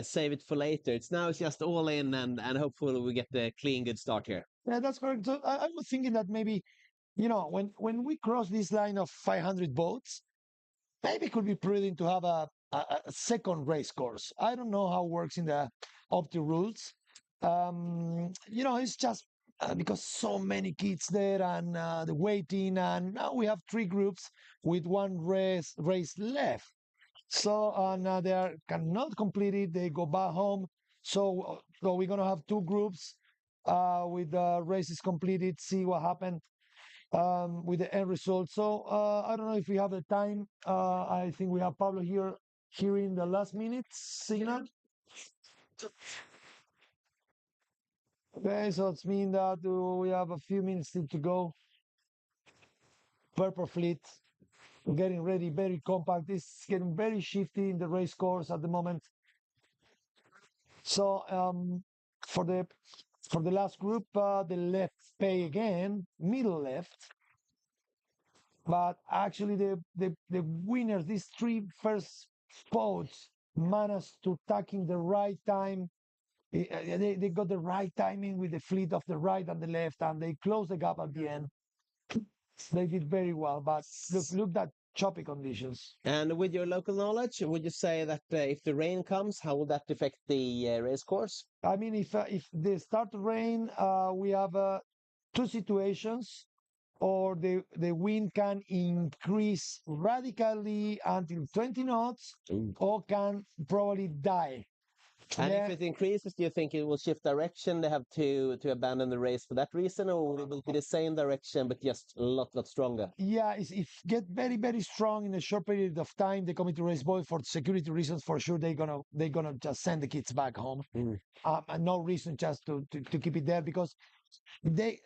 save it for later. It's just all in, and hopefully we get the clean, good start here. Yeah, that's correct. So I was thinking that maybe, when we cross this line of 500 boats, maybe it could be prudent to have a second race course. I don't know how it works in the Opti rules. It's just because so many kids there, and the waiting, and now we have three groups with one race left. So they cannot complete it. They go back home. So we're gonna have two groups with races completed. See what happened with the end result. So I don't know if we have the time. I think we have Pablo here in the last minute signal. Okay, so it's mean that we have a few minutes still to go. Purple fleet getting ready, very compact. It's getting very shifty in the race course at the moment. So for the last group, the left pay again, middle left. But actually, the winners, these three first spots, managed to tack in the right time. They got the right timing with the fleet of the right and the left, and they closed the gap at the end. They did very well, but look at choppy conditions. And with your local knowledge, would you say that if the rain comes, how will that affect the race course? I mean, if they start to rain, we have two situations, or the wind can increase radically until 20 knots, or can probably die. And Yeah. if it increases, do you think it will shift direction? They have to abandon the race for that reason, or will it be the same direction but just a lot stronger? Yeah, if get very strong in a short period of time, the committee race boy, for security reasons, for sure they're gonna just send the kids back home. And no reason just to keep it there, because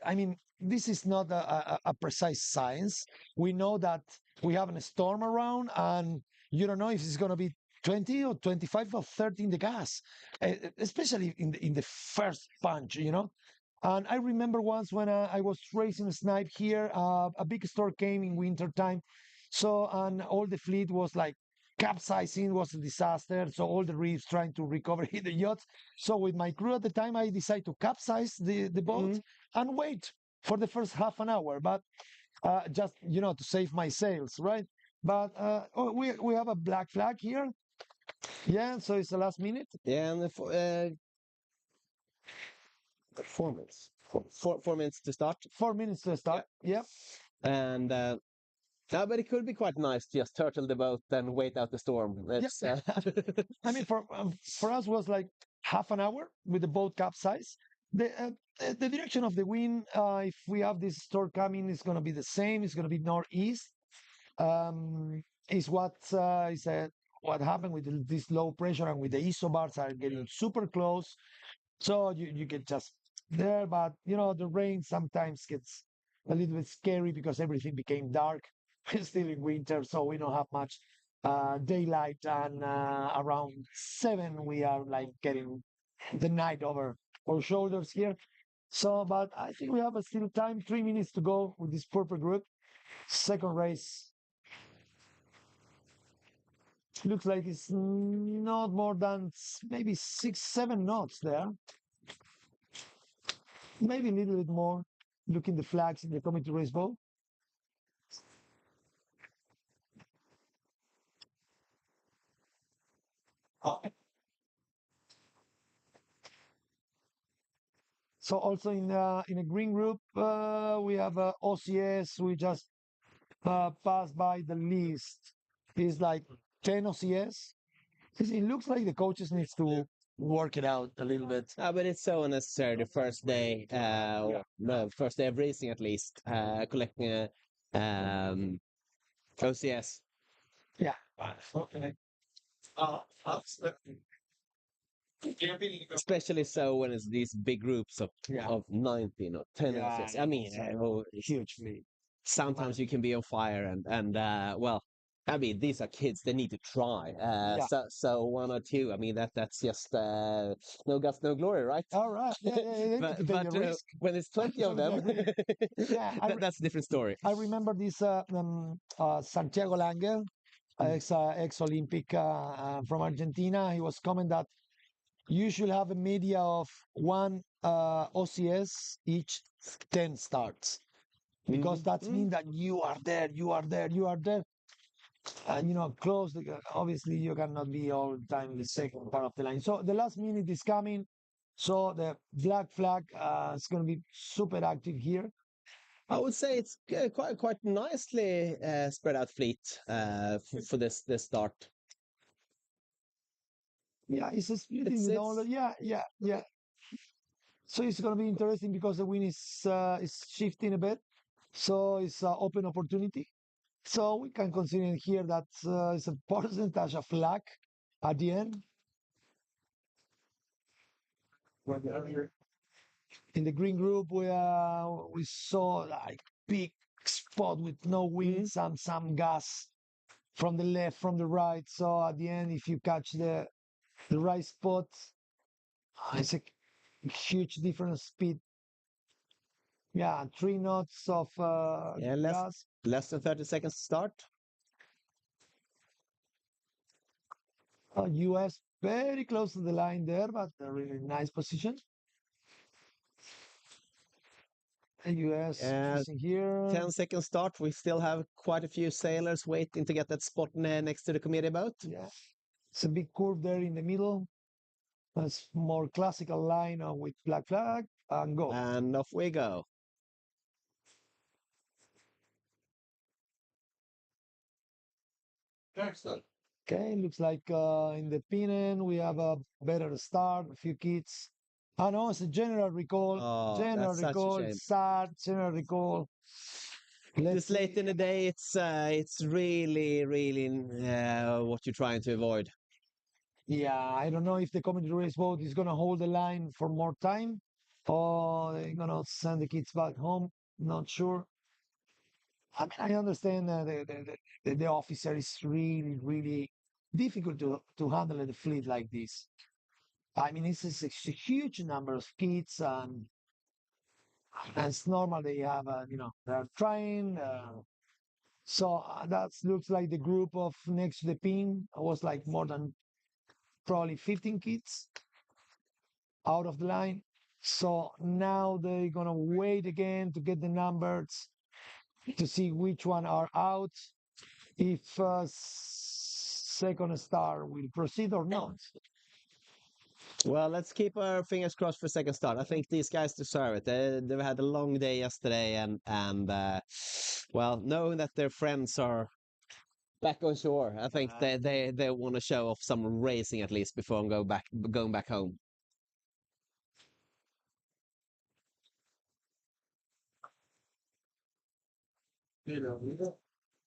I mean, this is not a precise science. We know that we have a storm around, and you don't know if it's going to be 20 or 25 or 30 in the gas, especially in the first punch, And I remember once when I was racing a snipe here, a big storm came in winter time. So, and all the fleet was like capsizing, was a disaster. So all the reefs trying to recover the yachts. So with my crew at the time, I decided to capsize the boat and wait for the first half an hour, but just to save my sails, right? But we have a black flag here. Yeah, so it's the last minute. Yeah, and 4 minutes. 4 minutes to start. 4 minutes to start. Yeah. And no, but it could be quite nice to just turtle the boat and wait out the storm. That's, I mean, for us was like half an hour with the boat capsize. The direction of the wind, if we have this storm coming, is going to be the same. It's going to be northeast. Is what happened with this low pressure, and with the isobars are getting super close. So you get just there, but the rain sometimes gets a little bit scary because everything became dark. We're still in winter, so we don't have much daylight, and around 7 we are like getting the night over our shoulders here. So, but I think we have still time, 3 minutes to go with this purple group. Second race looks like it's not more than maybe 6, 7 knots there. Maybe a little bit more. Looking the flags in the committee race boat. So also in a green group, we have OCS. We just passed by the list. It's like 10 OCS. It looks like the coaches needs to work it out a little bit. But it's so unnecessary the first day, or no, first day of racing at least, collecting a OCS. Yeah. Okay. Especially so when it's these big groups of 19 or 10 OCS. I mean, huge lead. sometimes you can be on fire and well, I mean, these are kids, they need to try. So 1 or 2, I mean, that's just no guts, no glory, right? All right. Yeah, they need to take the risk. When it's 20 of them, Yeah, that's a different story. I remember this Santiago Lange, ex-Olympic from Argentina. He was commenting that you should have a media of 1 OCS each 10 starts, because that means that you are there, you are there, you are there. And close. Obviously, you cannot be all the time in the second part of the line. So the last minute is coming. So the black flag is going to be super active here. I would say it's quite nicely spread out fleet for this start. Yeah, it's a splitting with all. Yeah. So it's going to be interesting because the wind is shifting a bit. So it's an open opportunity. So we can consider here that it's a percentage of luck at the end. In the green group, we saw like big spot with no wind, some gas from the left, from the right. So at the end, if you catch the right spot, it's a huge difference speed. Yeah, 3 knots of gas. Less than 30 seconds to start. US very close to the line there, but a really nice position. US here. 10-second start. We still have quite a few sailors waiting to get that spot next to the committee boat. Yeah, it's a big curve there in the middle. That's more classical line with black flag and go. And off we go. Excellent. Okay, looks like in the pin we have a better start, a few kids. I know it's a general recall. Oh, General that's such a recall, shame. sad, general recall. This late in the day, it's really what you're trying to avoid. Yeah, I don't know if the community race boat is gonna hold the line for more time, or they're gonna send the kids back home. Not sure. I mean, I understand the officer is really difficult to handle the fleet like this. I mean, it's a huge number of kids, and it's normal they have, they're trying. So that looks like the group of next to the pin was like more than probably 15 kids out of the line. So now they're gonna wait again to get the numbers to see which one are out, if second star will proceed or not. Well, let's keep our fingers crossed for second start. I think these guys deserve it. They've had a long day yesterday, and well, knowing that their friends are back on shore, I think they want to show off some racing at least before going back home.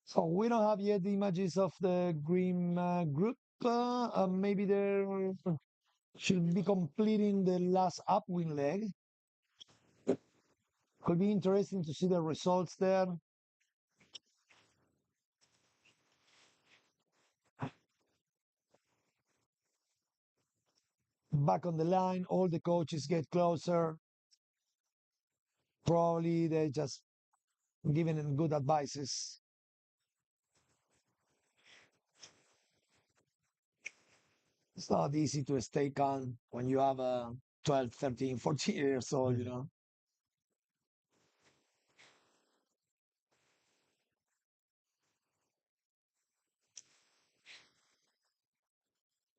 So we don't have yet the images of the green group. Maybe they should be completing the last upwind leg. Could be interesting to see the results there. Back on the line, all the coaches get closer. Probably they just giving them good advices. It's not easy to stay calm when you have a 12, 13, 14 years old, you know.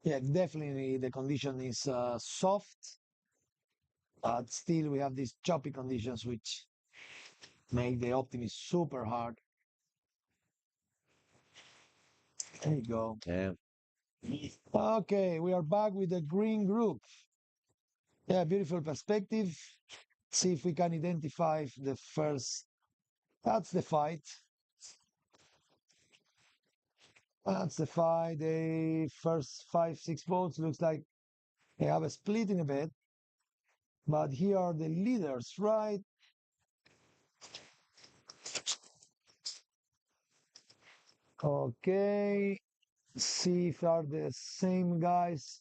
Yeah, definitely the condition is soft, but still we have these choppy conditions which make the optimist super hard. There you go. Yeah. Okay, we are back with the green group. Yeah, beautiful perspective. See if we can identify the first. That's the fight. That's the fight. The first 5, 6 votes looks like they have a split in a bit. But here are the leaders, right? Okay. See if are the same guys.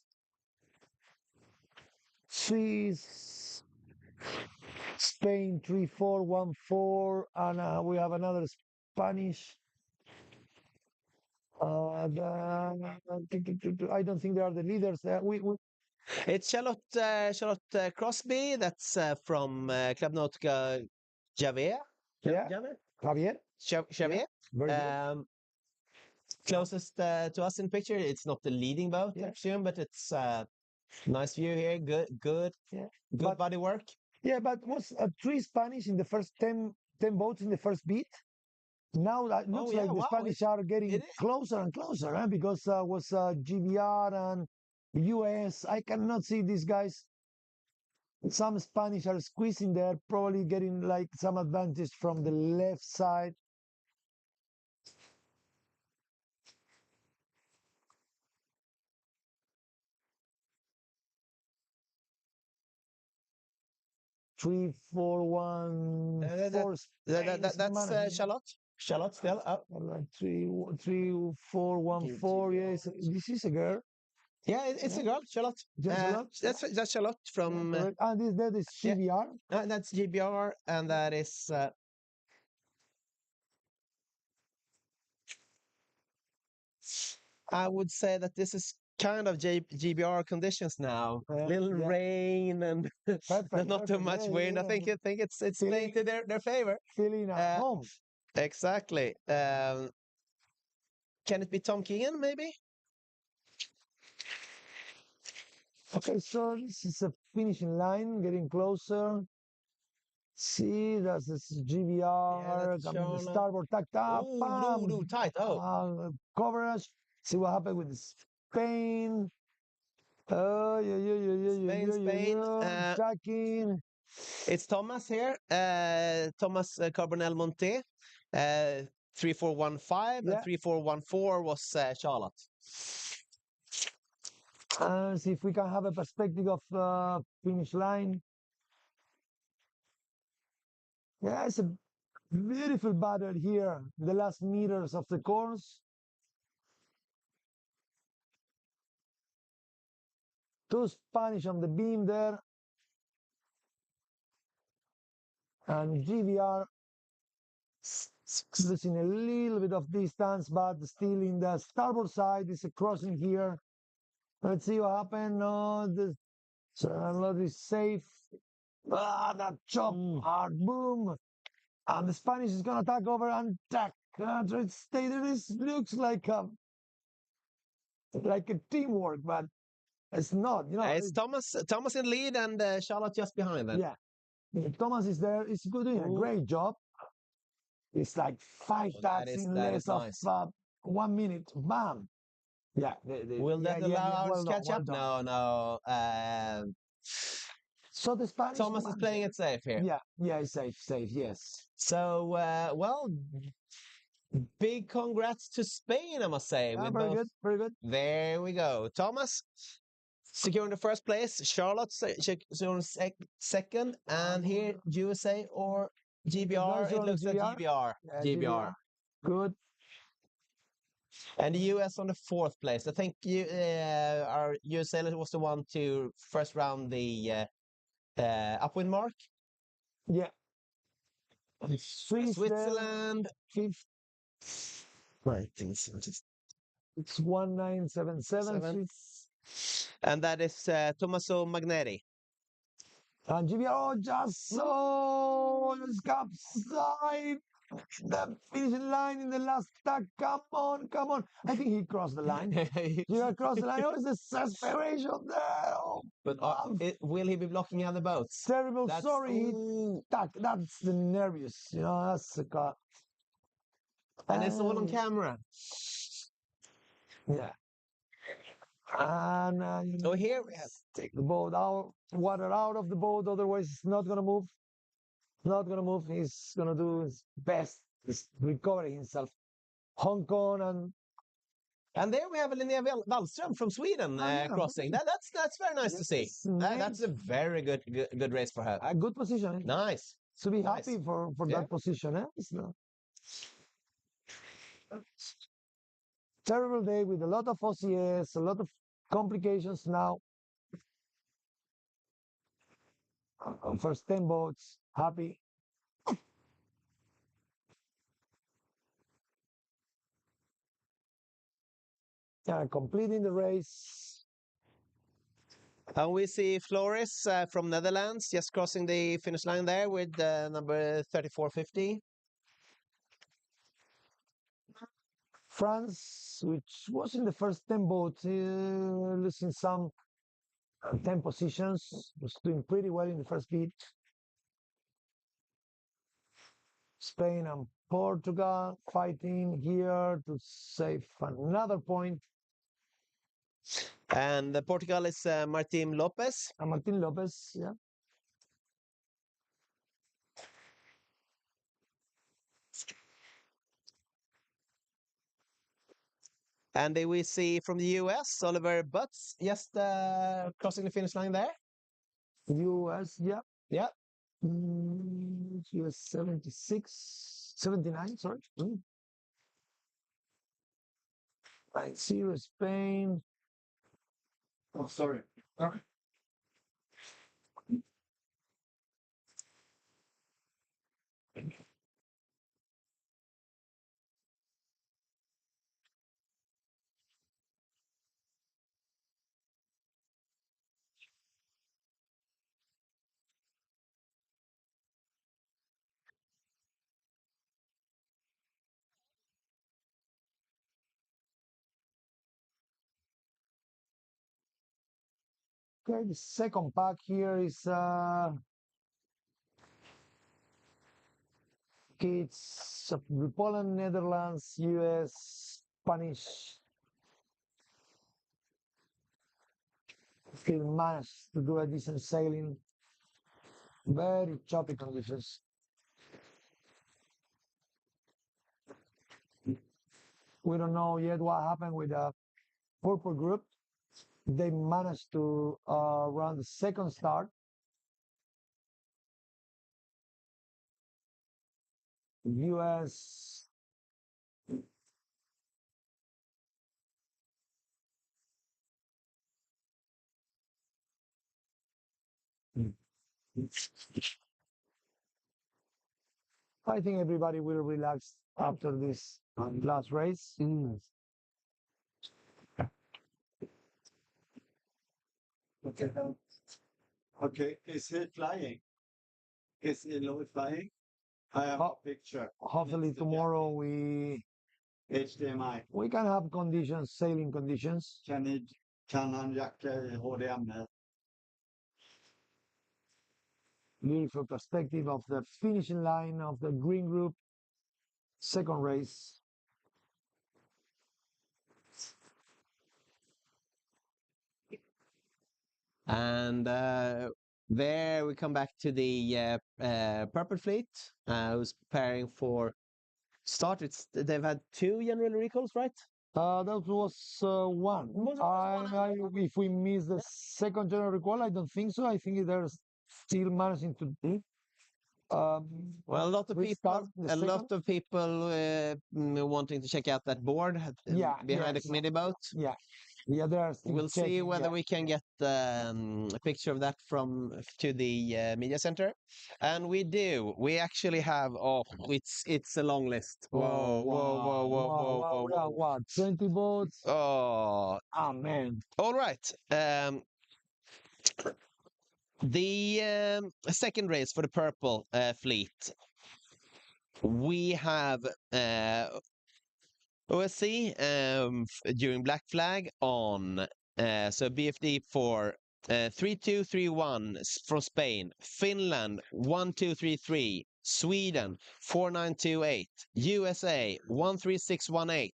Swiss, Spain 3-4-1-4, and we have another Spanish. I don't think they are the leaders. It's Charlotte Crosby. That's from Club Nautica Javier. Yeah. Javier. Javier. Yeah, very good. Closest to us in picture. It's not the leading boat, I presume, but it's nice view here. Good body work. Yeah, but was 3 Spanish in the first 10 boats in the first beat. Now that looks like the Spanish are getting closer and closer, because was GBR and US. I cannot see these guys. Some Spanish are squeezing there, probably getting like some advantage from the left side. Three, four, one, four. That's Charlotte. Charlotte still up. 3, 4, 1, 4. Yes, this is a girl. Yeah, it's a girl, Charlotte. Charlotte. That's Charlotte from. And that is GBR. That's GBR, and that is. I would say that this is kind of GBR conditions now. Little rain and not too much wind. I think it's playing to their favor. Feeling at home. Exactly. Can it be Tom Keegan, maybe? Okay, so this is a finishing line, getting closer. See, that's this GBR, coming the starboard tack up. Tight. Coverage. See what happened with Spain. Spain. Tracking. It's Thomas here. Thomas Carbonell Monte. 3415 and 3414 was Charlotte. See if we can have a perspective of finish line. Yeah, it's a beautiful battle here, the last meters of the course. 2 Spanish on the beam there. And GVR losing a little bit of distance, but still in the starboard side. Is a crossing here. Let's see what happened. No, the Charlotte is safe. That chop, hard boom. And the Spanish is going to attack over and tack. Stay there. This looks like a teamwork, but it's not. It's Thomas in lead and Charlotte just behind them. Yeah, Thomas is there. He's doing a great job. It's like 5 tacks in less of 1 minute. Bam. Yeah. Will that allow us to catch up? No. So the Spanish. Thomas is playing it safe here. Yeah, it's safe. Yes. So, big congrats to Spain, I must say. Very good. There we go. Thomas, securing the first place. Charlotte securing second, and here USA or GBR. It only looks like GBR. GBR. Yeah, GBR. Good. And the US on the fourth place. I think our USA was the one to first round the upwind mark. Yeah. Switzerland. Fifth. Right. It's 1977. Seven. Swiss. And that is Tommaso Magneti. And GBR just so capside the finishing line in the last tag. Come on, come on. I think he crossed the line. GBR crossed the line. Oh, it's a desperation there. Oh, But will he be blocking other boats? terrible. That's- Sorry. Ooh. That's the nervous. That's the car. And it's all on camera. Yeah. And Oh, here we have. take the boat out, water out of the boat. Otherwise, it's not gonna move. Not gonna move. He's gonna do his best. He's recovering himself. Hong Kong And there we have Linnea Wallström from Sweden yeah, crossing. That's very nice to see. Yes, nice. That's a very good race for her. a good position. Nice. To be Nice. happy for Yeah. that position. It's not terrible day with a lot of OCS, a lot of complications now. First 10 boats, happy. Completing the race. And we see Flores from Netherlands just crossing the finish line there with number 3450. France, which was in the first 10 boats, losing some 10 positions, was doing pretty well in the first beat. Spain and Portugal fighting here to save another point. And Portugal is Martin Lopez. And Martin Lopez, yeah. And we see from the US, Oliver Butts just crossing the finish line there. US, yeah. Yeah. US 76, 79, sorry. 9-0 Spain. Oh, sorry. Okay, the second pack here is kids of Poland, Netherlands, US, Spanish. Still managed to do a decent sailing. Very choppy conditions. We don't know yet what happened with the purple group. They managed to run the second start. US I think everybody will relax after this last race. Okay. Okay. Is he flying? Is Eloy flying? I have a picture. Hopefully It's the tomorrow we HDMI. can have conditions, sailing conditions. Kan han jacka i HDMI? Beautiful perspective of the finishing line of the green group. Second race. And there we come back to the Purple Fleet, who's preparing for start. They've had 2 general recalls, right? That was one. If we miss the second general recall, I don't think so. I think they're still managing to um, Well, a lot of restart people, the a lot second. of people wanting to check out that board Yeah, behind the yes. committee boat. Yeah, yeah, they are still We'll see checking. whether Yeah. we can get a picture of that from to the media center, and we do. We actually have. Oh, it's a long list. Whoa, Oh, whoa, whoa, wow, whoa, wow, whoa, wow, whoa, we have whoa. what, 20 boats? Oh, Ah, man. all right. The second race for the purple fleet, we have OSC during Black Flag on so BFD for 3231 from Spain, Finland 1233, Sweden 4928, USA 13618,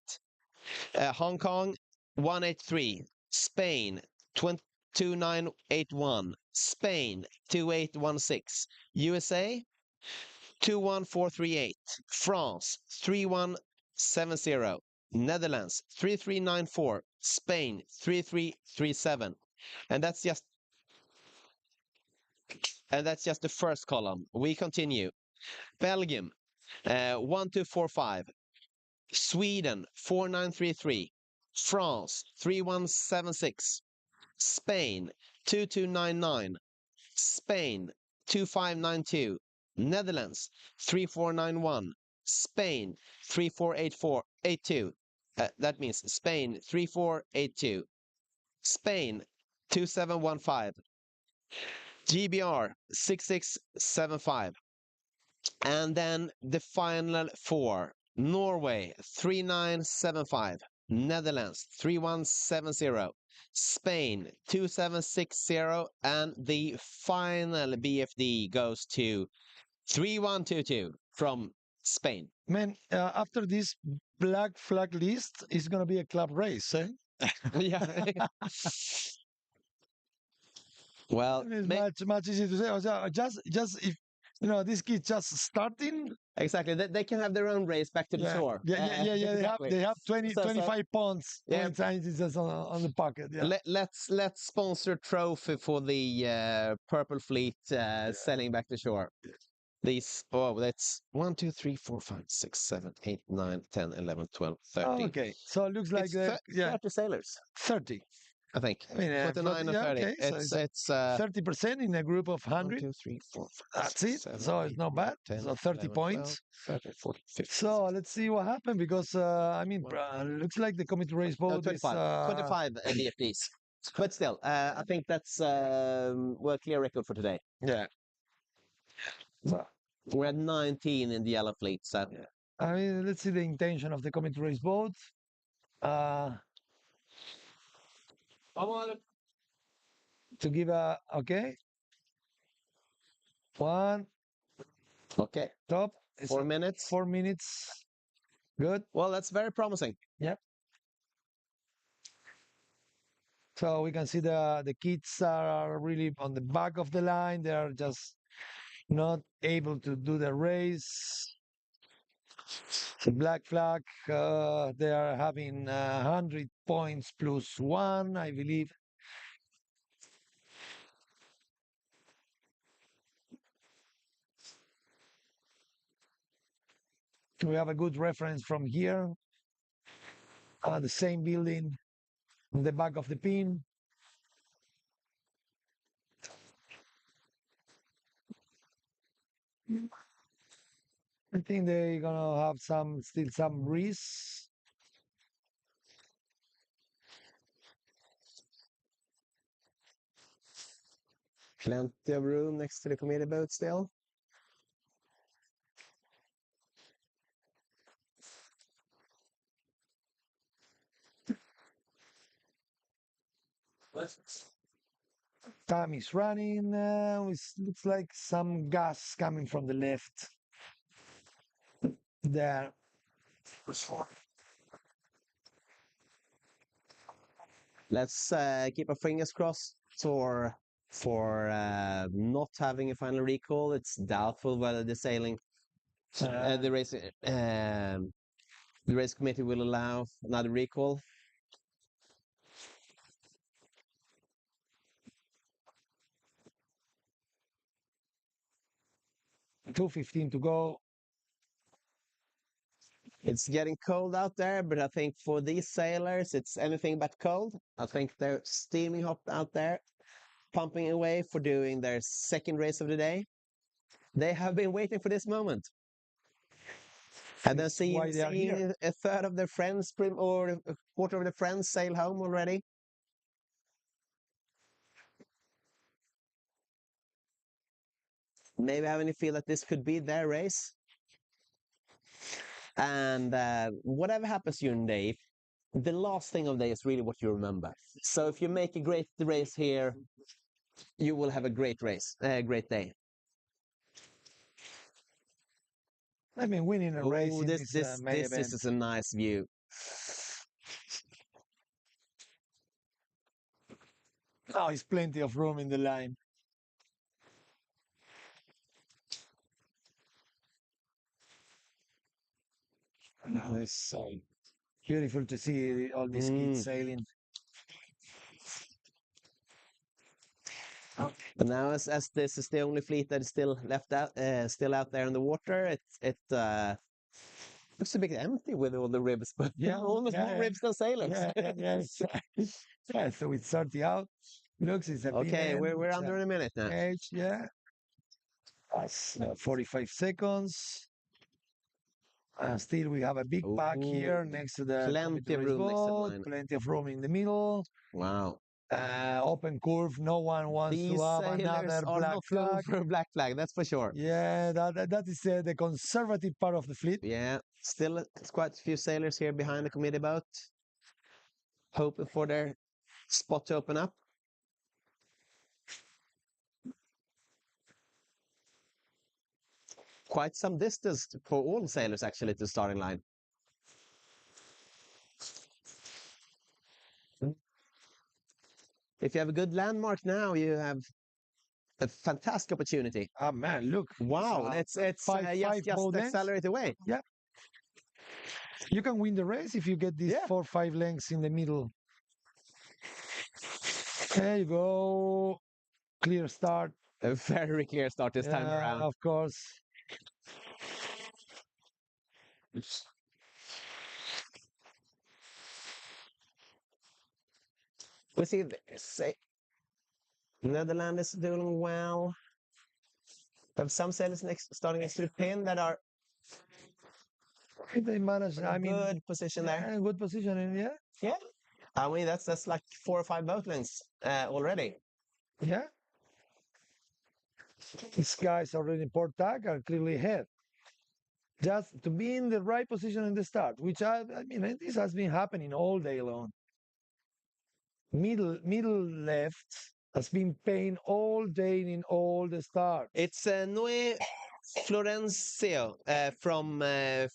Hong Kong 183, Spain 2981, Spain 2816, USA 21438, France 3170, Netherlands 3394, Spain 3337. And that's just the first column. We continue. Belgium 1245, Sweden 4933, France 3176, Spain 2299, Spain 2592, Netherlands 3491, Spain 3482. That means Spain 3482, Spain 2715, GBR 6675. And then the final four: Norway 3975, Netherlands 3170, Spain 2760, and the final BFD goes to 3122 from Spain. Man, after this black flag list, it's going to be a club race, eh? Yeah. Well, It's much easier to say. Just if, this kid just starting. exactly. They can have their own race back to the shore. Yeah. Exactly. They have 20, So- 25 pounds, Yeah. 20 times just on the pocket. Yeah. Let's sponsor a trophy for the Purple Fleet sailing back to shore. These, that's 1, 2, 3, 4, 5, 6, 7, 8, 9, 10, 11, 12, 13. Okay, so it looks like It's 30 sailors, 30. I think. I mean, 29 and 30. okay, so It's 30% in a group of 1, 100. 2, 3, 4, 5, That's 6, it. 7, So 8, it's not 9, bad. 10, So 30 11, points. 12, 13, 14, 15. So let's see what happened because looks like the committee race boat 25. is 25 BFDs. But still, I think that's well, clear record for today. yeah. We're at 19 in the yellow fleet, so I mean, let's see the intention of the committee race boat. To give a okay. One okay. top. 4 minutes. 4 minutes. Good. Well, that's very promising. Yep. So we can see the kids are really on the back of the line. They are just not able to do the race. The black flag, they are having 100 points plus 1, I believe. We have a good reference from here. The same building, in the back of the pin. I think they're gonna have still some breeze. Plenty of room next to the committee boat still. Time is running. It looks like some gas coming from the left. There. Let's keep our fingers crossed for not having a final recall. It's doubtful whether the sailing, the racing, The race committee will allow another recall. 2:15 to go. It's getting cold out there, but I think for these sailors, it's anything but cold. I think they're steaming hot out there, pumping away for doing their second race of the day. They have been waiting for this moment. And then That's why they are here. seeing a third of their friends or a quarter of their friends sail home already. Maybe having a feel that this could be their race. And whatever happens during the day, the last thing of the day is really what you remember. So if you make a great race here, you will have a great race, a great day. I mean, winning a race Oh, in this this main event. is a nice view. Oh, it's plenty of room in the line. Oh, it's so beautiful to see all these kids sailing. But now, as this is the only fleet that is still left out, still out there in the water, it looks a bit empty with all the ribs, but almost more ribs than sailors. Yeah, so it's 30 out. Looks, it's a Okay, PM, we're it's under a a minute now. H, yeah. That's 45 seconds. Still, we have a big pack here next to the Plenty of room next to the line. plenty of room in the middle. Wow. Open curve. No one wants These to have sailors another are black not going flag. for a black flag, that's for sure. Yeah, that is the conservative part of the fleet. Yeah, still it's quite a few sailors here behind the committee boat, hoping for their spot to open up. Quite some distance for all sailors actually to the starting line. If you have a good landmark now, you have a fantastic opportunity. Ah man, look! Wow, it's just accelerate away. Yeah, you can win the race if you get these 4-5 lengths in the middle. There you go. Clear start. A very clear start this time around. Of course. We see Netherlands is doing well. We have some sailors starting next to the pin that are They manage. I mean, good position there. Good positioning. Yeah. Yeah. I mean that's like 4 or 5 boat lengths already. Yeah. These guys already in port tack are clearly ahead. Just to be in the right position in the start, which I mean, this has been happening all day long. Middle left has been paying all day in all the starts. It's Noé Florencio from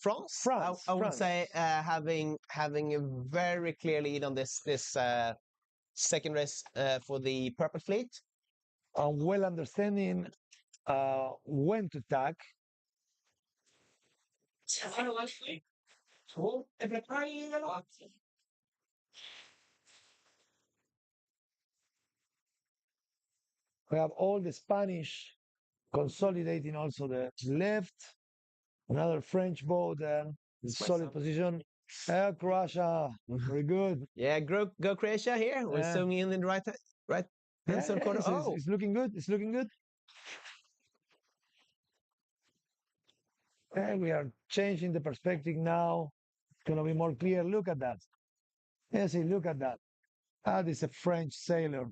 France. I would say having a very clear lead on this second race for the Purple Fleet. Well understanding when to tack. We have all the Spanish consolidating also the left. Another French boat there. Solid position. Croatia. Very good. Yeah, go Croatia here. We're zooming in the right hand corner. It's looking good. It's looking good. And we are changing the perspective now. It's going to be more clear. Look at that. Yes, look at that. That is a French sailor.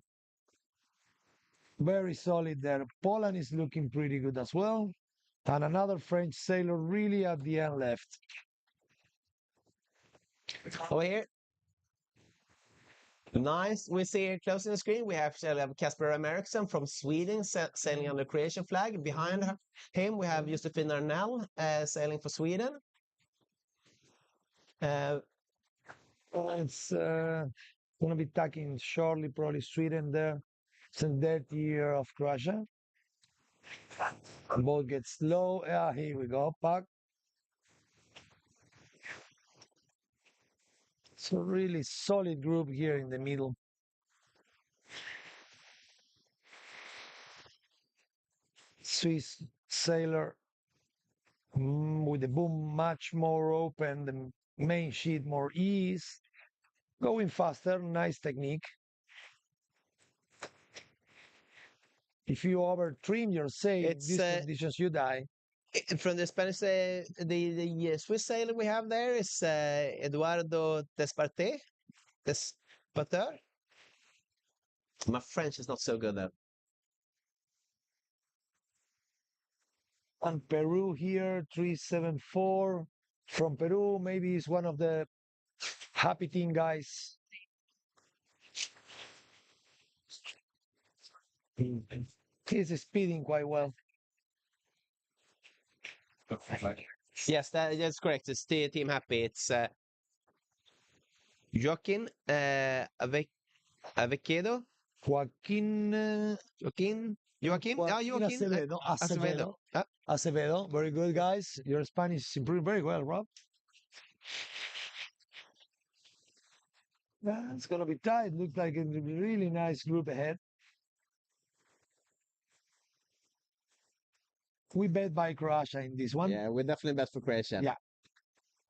Very solid there. Poland is looking pretty good as well. And another French sailor really at the end left. Over here. Nice. We see here closing the screen. We have Casper Ameriksen from Sweden sailing under Croatian flag. Behind him, we have Josefina Arnell sailing for Sweden. It's going to be tacking shortly, probably Sweden there. It's a dirty year of Croatia. Boat gets low. Yeah, here we go. Pack. It's a really solid group here in the middle. Swiss sailor with the boom much more open, the main sheet more ease, going faster, nice technique. If you over trim your sail in It's these conditions, you die. from the Spanish, the Swiss sailor we have there is Eduardo Desparter. My French is not so good though. And Peru here, 374. From Peru, maybe he's one of the happy team guys. He's speeding quite well. Yes, that's correct. It's Team Happy. It's Joaquin Avequedo. Joaquin, Joaquin? Joaquin Joaquin Acevedo. Acevedo. Acevedo. Very good, guys. Your Spanish is improving very well, Rob. Yeah, it's going to be tight. Looks like a really nice group ahead. We bet by Croatia in this one. Yeah, we definitely bet for Croatia. Yeah.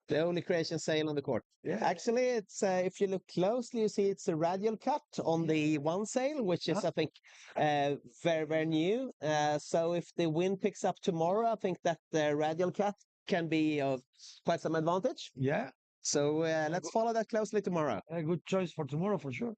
The only Croatian sail on the court. Yeah. Actually, it's if you look closely, you see it's a radial cut on the one sail, which is, I think, very, very new. So if the wind picks up tomorrow, I think that the radial cut can be of quite some advantage. Yeah. So let's follow that closely tomorrow. A good choice for tomorrow, for sure.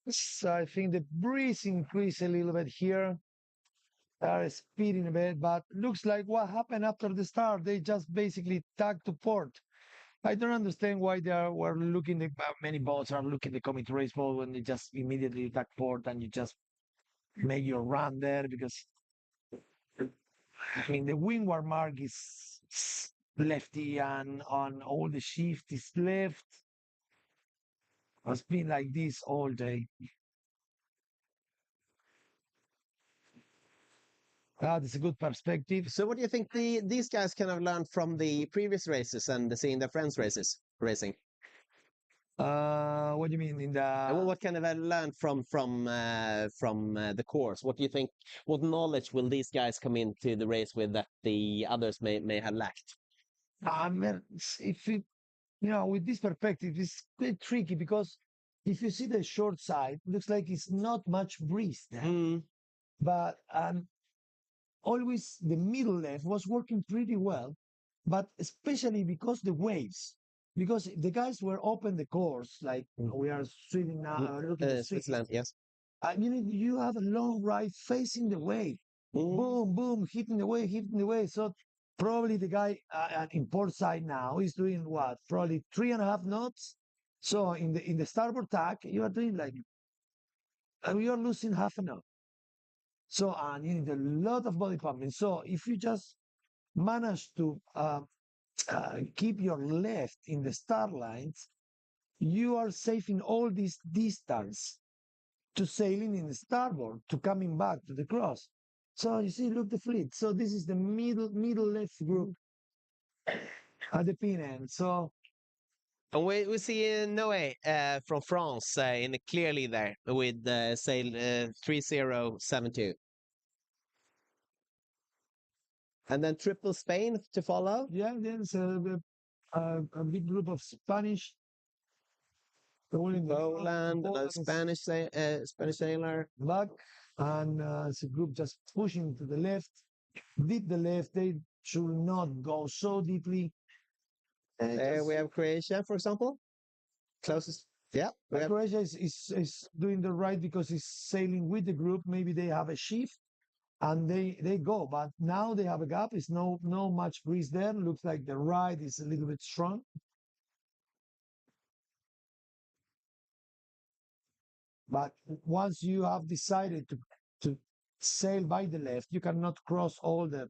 So I think the breeze increased a little bit here. Are speeding a bit, but looks like what happened after the start. They just basically tagged to port. I don't understand why were looking. Many boats are looking the coming to race boat when they just immediately tag port and you just make your run there because I mean the windward mark is lefty and on all the shift is left. It's been like this all day. That's a good perspective. So what do you think these guys can have learned from the previous races and seeing their friends racing? What do you mean in the? What kind of learned from the course? What do you think? What knowledge will these guys come into the race with that the others may have lacked? If with this perspective, it's quite tricky because if you see the short side, looks like it's not much breeze there. But always the middle left was working pretty well, but especially because the waves, because the guys were open the course, like we are swimming now, looking at Switzerland, yes. You have a long ride facing the wave, boom, boom, hitting the wave. So probably the guy in port side now is doing what? Probably 3.5 knots. So in the starboard tack, you are doing like you are losing half a knot. So you need a lot of body pumping. So if you just manage to keep your left in the start lines, you are saving all this distance to sailing in the starboard, to coming back to the cross. So you see, look the fleet. So this is the middle left group at the pin end. So and we see Noé from France in clearly there with sail 3072. And then triple Spain to follow. Yeah, there's a big group of Spanish. Poland, Spanish sailor. Back, and it's a group just pushing to the left. Deep the left, they should not go so deeply. We have Croatia, for example. Closest. Yeah. Croatia is doing the right because it's sailing with the group. Maybe they have a shift and they go, but now they have a gap. It's no much breeze there. Looks like the right is a little bit strong. But once you have decided to sail by the left, you cannot cross all the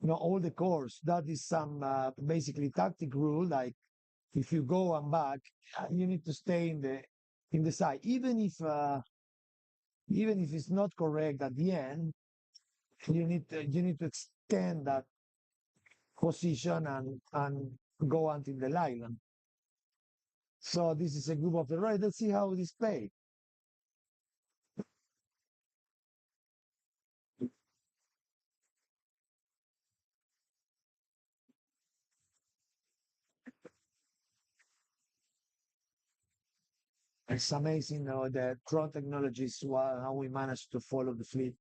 all the course. That is some basically tactic rule. Like if you go and back, you need to stay in the side, even if it's not correct at the end. You need to extend that position and go until the island. So this is a group of the right. Let's see how it is played. It's amazing the drone technologies, how we managed to follow the fleet.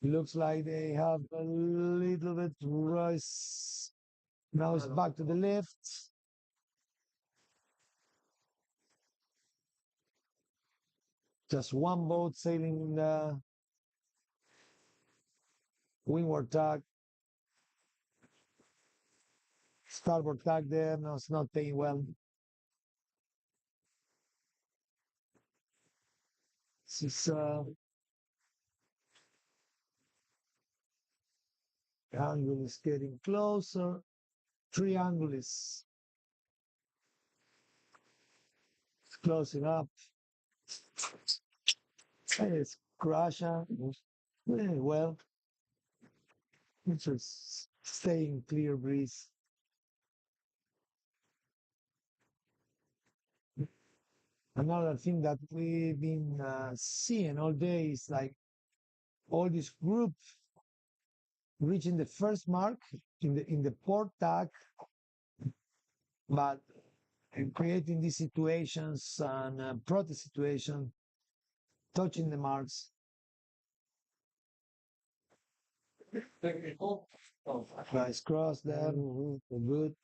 Looks like they have a little bit rise. Now it's back to the left. Just one boat sailing in the windward tack. Starboard tack there. No, it's not paying well. This is angle is getting closer. Triangle is closing up. It's crashing very well. It's just staying clear breeze. Another thing that we've been seeing all day is like all this group reaching the first mark in the port tack, but creating these situations and protest situation, touching the marks. Nice cross there. Good.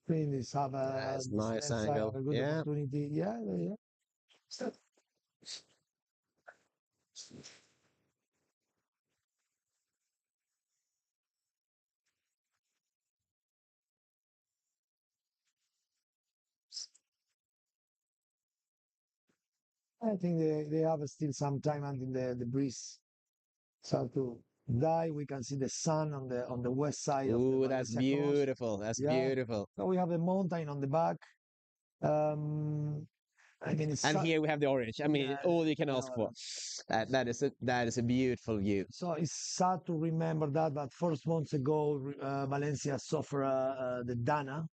Please have a That's nice left side angle. have a good Yeah. opportunity. Yeah. I think they have still some time until the breeze start to die. We can see the sun on the west side of the Ooh, that's Valencia coast. beautiful. That's Yeah. beautiful. So we have a mountain on the back. I mean, And here we have the orange. I mean, Yeah, all you can you ask know, for. That is a beautiful view. So it's sad to remember that, but 4 months ago, Valencia suffered the Dana.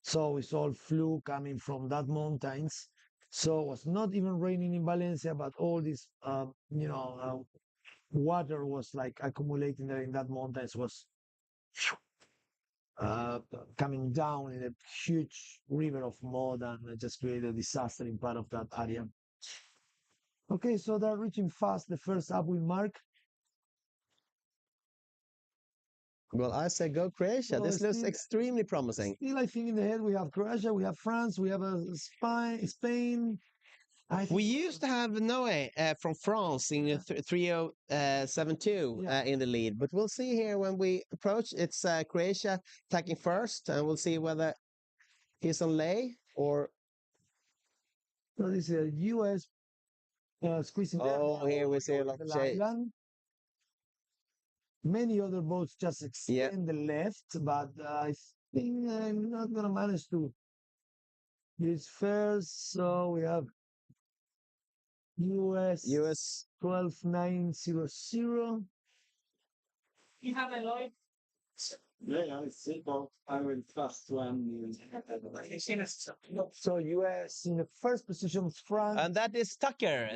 So it's all flu coming from that mountains. So it was not even raining in Valencia, but all this, water was like accumulating there in that mountains was uh, coming down in a huge river of mud and it just created a disaster in part of that area. Okay, so they're reaching fast the first upwind mark. Well, I say go Croatia. So This looks still- extremely promising. Still, I think in the head we have Croatia, we have France, we have Spain. I think We used to have Noe from France in 3072 Yeah. in the lead, but we'll see here when we approach. It's Croatia attacking first, and we'll see whether he's on lay or. so this is a US squeezing there. Oh, here we see a lot the of shade. island. Many other boats just extend the left, but I think I'm not gonna manage to use first. So we have US 12900. You have a Lloyd. Yeah, I see, but I will fast one. So US in the first position, France. And that is Tucker,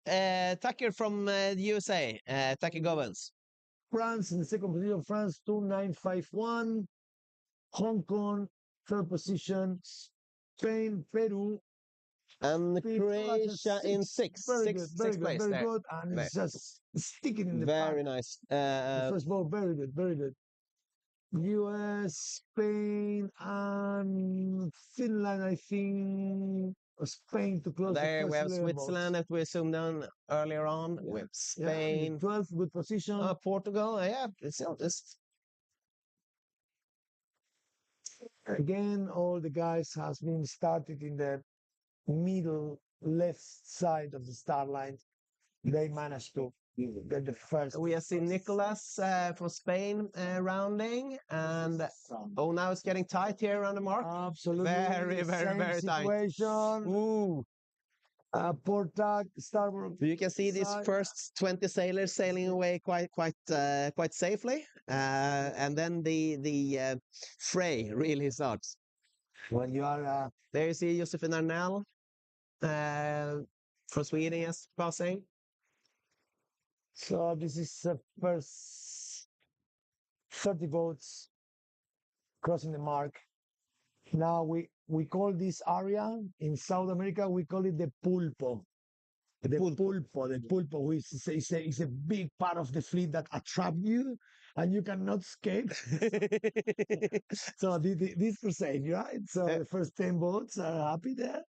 Tucker from the USA, Tucker Govens. France in the second position, France 2951. Hong Kong, third position. Spain, Peru. And fifth, Croatia in sixth Very good, sixth place very there. good. And There. it's just sticking in the Very back. nice. The first ball, very good, very good. US, Spain, and Finland, I think. Spain to close the There first we have 11 votes. Switzerland that we zoomed on earlier on. Yeah. We have Yeah, in Spain, 12th, good position. Portugal. Yeah, it's Again, all the guys has been started in the middle left side of the start line. They managed to get the first. we have seen Nicolas from Spain rounding, and now it's getting tight here around the mark. Absolutely. Very, very, Same very tight. situation. Ooh. Portag, starboard. You can see these side. first 20 sailors sailing away quite safely, and then the fray really starts. When you are There you see Josefin Arnell from Sweden, yes, passing. so this is the first 30 votes crossing the mark. Now we call this area in South America, we call it the pulpo. The pulpo, which is a big part of the fleet that attract you and you cannot escape. So this crusade, right? So the first 10 boats are happy there,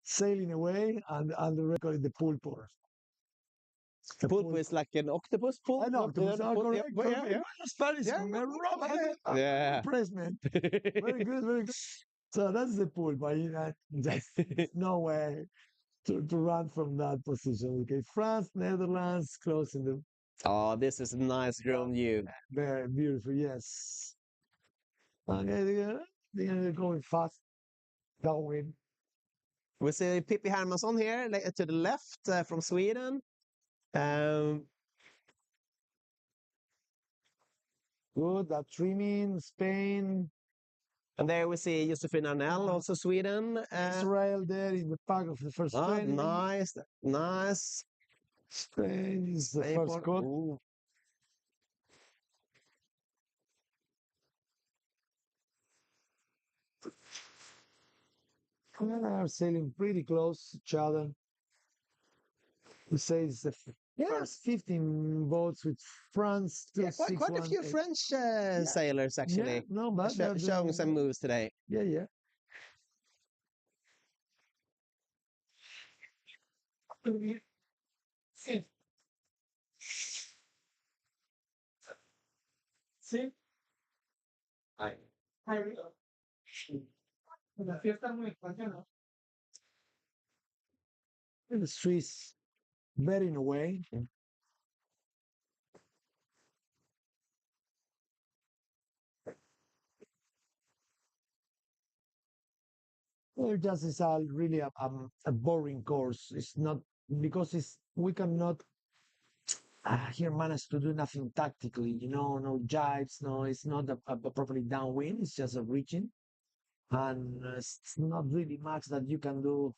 sailing away, and the record the pulpo. The pulpo is like an octopus pulp. An octopus, correct. Yeah. Spanish, Yeah. yeah. Impressed, man. Very good, very good. So that's the pulpo. There's no way to run from that position. Okay, France, Netherlands, closing the. Oh, this is a nice drone view. Very beautiful, yes. Okay, they're going fast. Downwind. We see Pippi Hermansson here to the left from Sweden. Good, that trimming, Spain. And there we see Josefin Arnell, also Sweden. Israel there in the pack of the first 20. Nice. Spain is the first cut. They are sailing pretty close to each other. We say it's the first 15 boats with France. Quite a few French sailors actually. Yeah, no, but showing some moves today. Yeah. Sí. La fiesta es muy española. The Swiss, very in a way. Well, just is really a boring course. It's not because we cannot here manage to do nothing tactically. No jibes. No, it's not a properly downwind. It's just a reaching, and it's not really much that you can do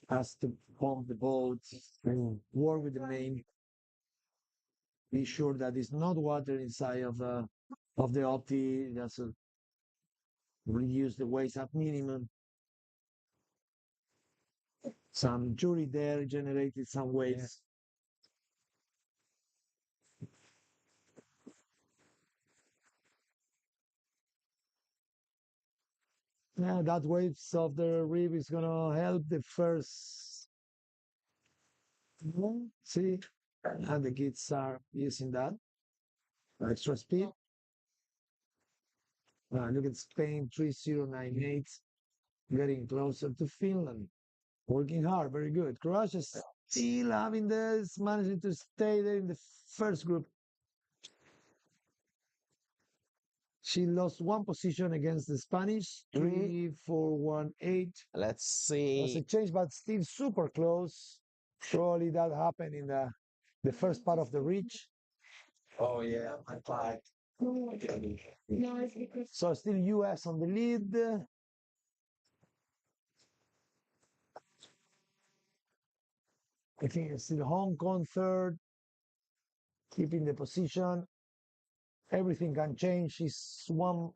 as to pump the boat and work with the main. Be sure that there's not water inside of the Opti. Just reduce the waste at minimum. Some jury there generated some waves. Yeah, that waves of the reef is gonna help the first. See, and the kids are using that extra speed. Look at Spain 3098, getting closer to Finland. Working hard, very good. Croatia still having this, managing to stay there in the first group. She lost one position against the Spanish, 3-4-1-8. Let's see. Was a change, but still super close. Probably that happened in the first part of the reach. Oh yeah, I tried. So still US on the lead. I think it's still Hong Kong third, keeping the position. Everything can change. It's one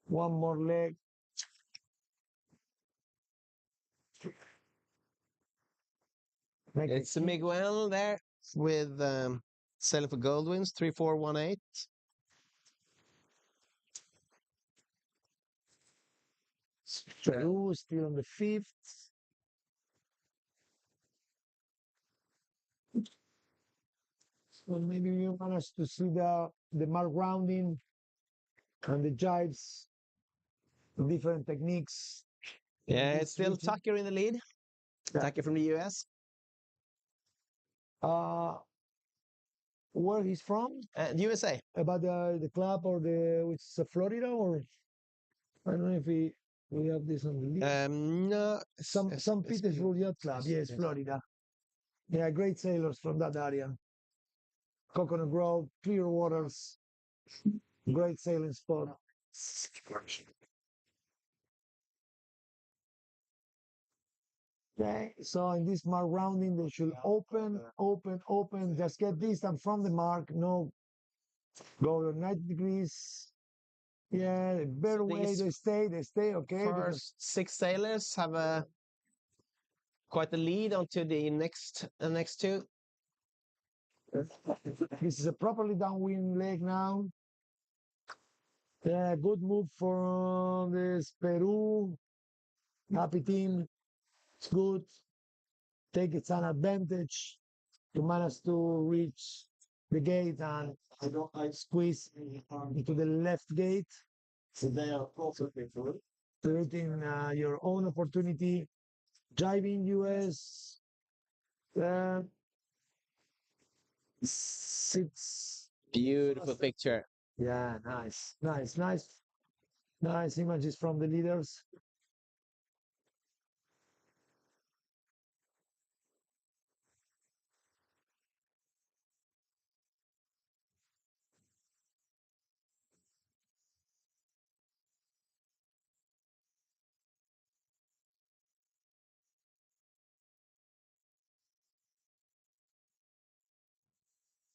more leg. It's Miguel there with sailing for Goldwings 3418. Peru still on the 5th. So maybe you managed to see the mark rounding and the jives, different techniques. Yeah, this it's still region. Tucker in the lead. Yeah. Tucker from the US. Where he's from? USA. About the club or which is Florida, or I don't know if we have this on the list. No. Some Petersburg Yacht Club. Yes, Florida. Yeah, great sailors from that area. Coconut Grove, clear waters, great sailing spot. Okay, so in this mark rounding, they should open. Just get distance from the mark. No, go to 90 degrees. Yeah, the better way they stay. Okay. First 6 sailors have a quite a lead onto the next two. This is a properly downwind leg now. Yeah, good move from this Peru. Happy team. It's good. Take its an advantage to manage to reach the gate and squeeze into the left gate. So they are creating your own opportunity. Driving US. Six. Beautiful picture. Yeah, nice images from the leaders.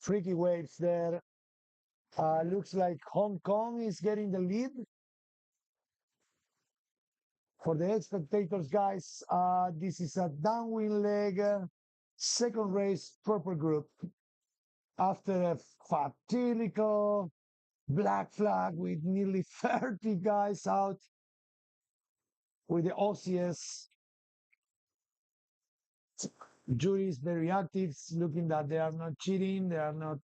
Freaky waves there. Looks like Hong Kong is getting the lead. For the spectators, guys, this is a downwind leg, second race purple group. After a fatidical black flag with nearly 30 guys out with the Aussies. Jury is very active, looking that they are not cheating, they are not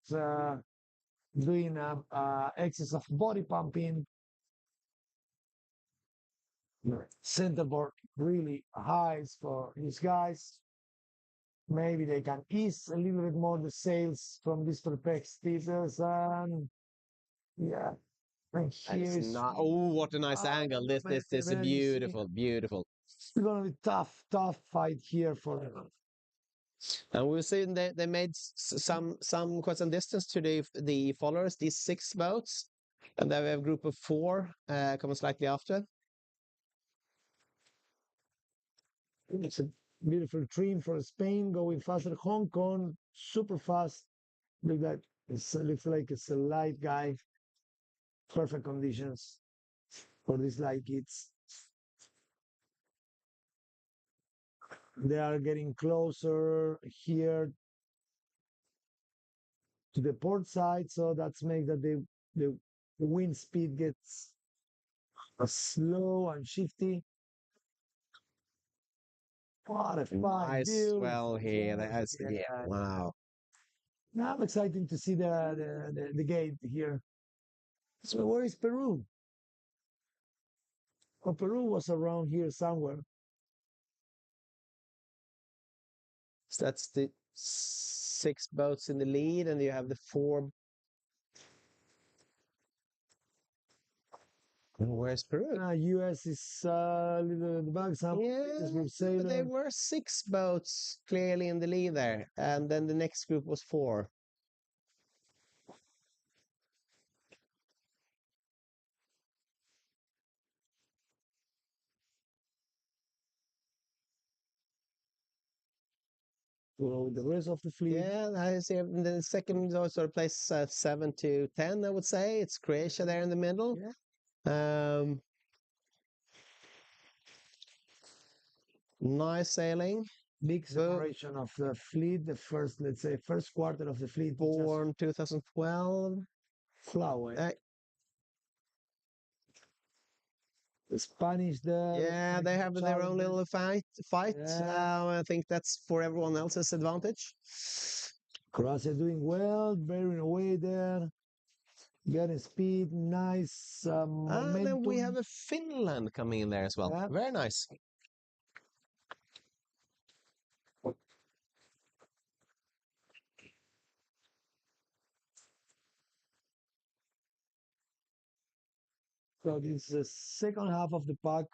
doing excess of body pumping. Centerboard really highs for these guys. Maybe they can ease a little bit more the sails from this perspective. And yeah, and here is Oh, what a nice angle! This is a beautiful. It's gonna be tough fight here for them. And we've seen they made some quite some distance to the followers. These 6 boats, and then we have a group of 4 coming slightly after. It's a beautiful trim for Spain, going faster. Hong Kong, super fast. Looks like it's a light guy. Perfect conditions for these light kids. They are getting closer here to the port side, so that's makes that the wind speed gets slow and shifty. What a fine, Nice swell here. Wow. Now I'm excited to see the gate here. So where is Peru? Oh, Peru was around here somewhere. So that's the 6 boats in the lead, and you have the 4. And where's Peru? US is a little in the back. But there were 6 boats clearly in the lead there, and then the next group was 4. With the rest of the fleet. Yeah, I see. The second sort of place 7 to 10, I would say. It's Croatia there in the middle. Yeah. Nice sailing. Big separation of the fleet. The first, let's say, first quarter of the fleet. Born 2012. Flower. The Spanish there. Yeah, they have their own little fight. Yeah. I think that's for everyone else's advantage. Croatia doing well, bearing away there. Getting speed, nice And then we momentum. have a Finland coming in there as well. Yeah. Very nice. So this is the second half of the pack.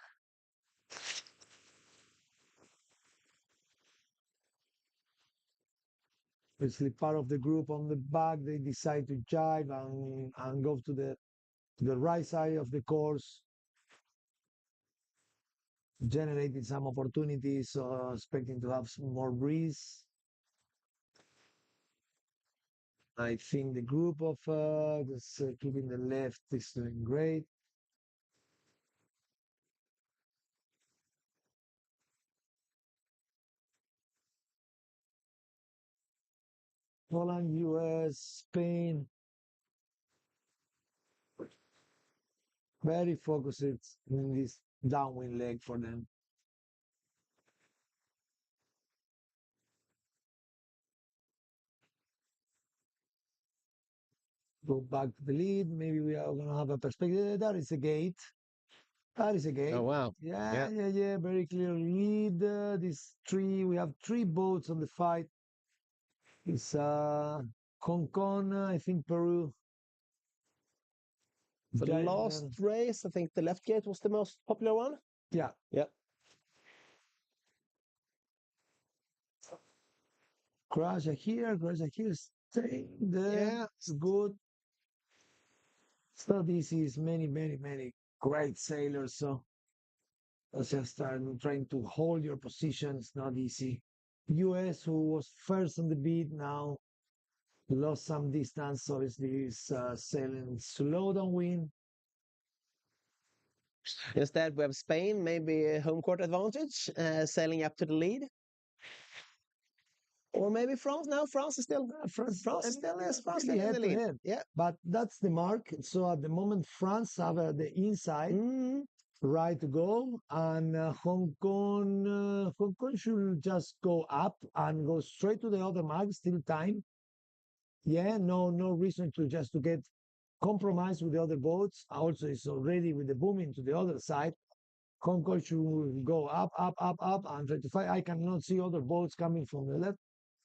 Basically part of the group on the back, they decide to jive and go to the right side of the course, generating some opportunities, expecting to have some more breeze. I think the group of this keeping the left is doing great. Holland, US, Spain, very focused in this downwind leg for them. Go back to the lead. Maybe we are going to have a perspective. That is a gate. That is a gate. Oh, wow. Yeah. Very clear lead. We have three boats on the fight. It's Hong Kong, I think Peru. For the last race, I think the left gate was the most popular one. Yeah. Yep. Croatia here, stay there. Yeah. It's good. It's not easy. It's many great sailors. So let's just start trying to hold your position. It's not easy. US, who was first on the beat, now lost some distance. Obviously, is sailing slow downwind. Instead, we have Spain, maybe a home court advantage, sailing up to the lead. Or maybe France. No, France is still France still in the lead. Head. Yeah, but that's the mark. So at the moment, France have the inside right to go, and Hong Kong should just go up and go straight to the other mark. Still time. Yeah, no reason to get compromised with the other boats. Also, it's already with the booming to the other side. Hong Kong should go up, and try to fight. I cannot see other boats coming from the left.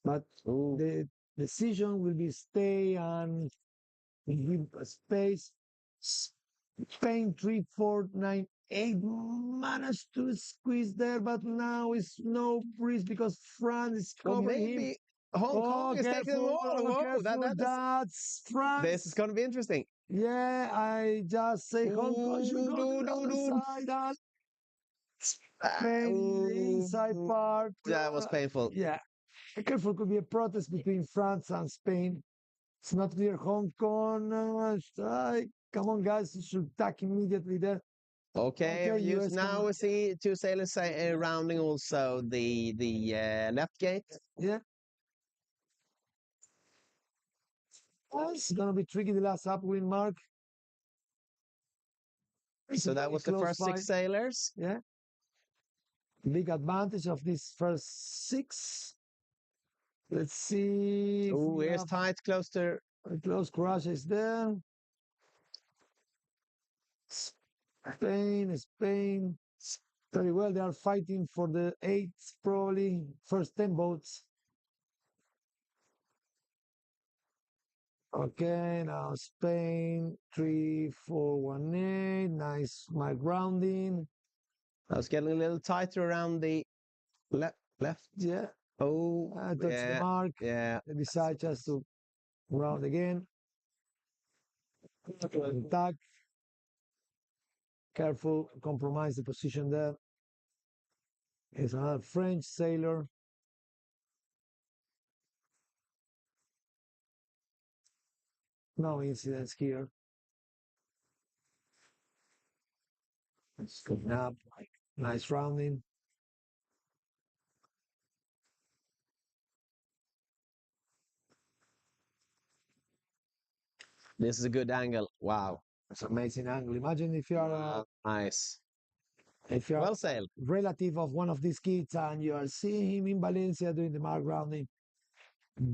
But the decision will be stay and give space. Spain 3, 4, 9, 8 managed to squeeze there, but now it's no breeze because France is covering him. Hong Kong is taking the wall. Whoa, that's France. This is going to be interesting. Yeah, I just say Hong Kong should go to the other side. Spain, the inside part. That was painful. Yeah. Careful, could be a protest between France and Spain. It's not clear. Hong Kong, come on, guys, you should attack immediately there. Okay, now we see two sailors rounding also the left gate. Yeah. It's gonna be tricky the last upwind mark. So that was the first fight. 6 sailors. Yeah. Big advantage of this first 6. Let's see. Oh, here's tight, close to. Close. Croatia is there. Spain. Very well. They are fighting for the 8th, probably. First 10 boats. Okay, now Spain 3, 4, 1, 8. Nice mark rounding. I was getting a little tighter around the left. Yeah. Oh, that's the mark. Yeah. They decide just to round again. Attack. Careful, compromise the position there. It's another French sailor. No incidents here. It's coming up. Nice rounding. This is a good angle. Wow. It's an amazing angle. Imagine if you are nice. if you're Well sailed. relative of one of these kids and you are seeing him in Valencia doing the mark rounding,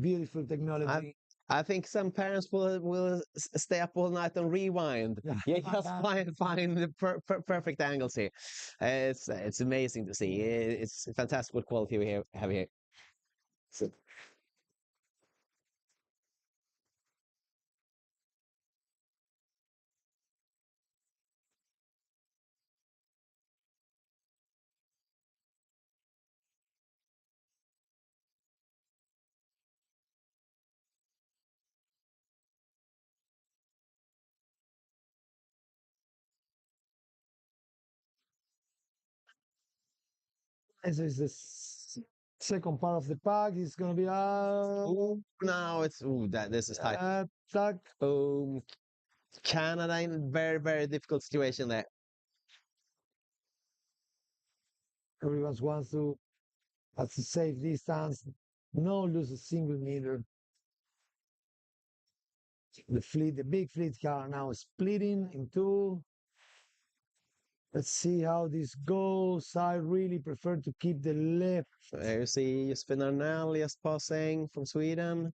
beautiful technology. I think some parents will stay up all night and rewind. Yeah, just find the perfect angles here. It's amazing to see. It's fantastic what quality we have here. So, This is the second part of the pack. It's going to be now it's this is tight. attack. Canada in a very, very difficult situation there. Everyone wants to at a safe distance, no lose a single meter. The big fleet are now splitting in two. Let's see how this goes. I really prefer to keep the left. There you see Spinarnell just passing from Sweden.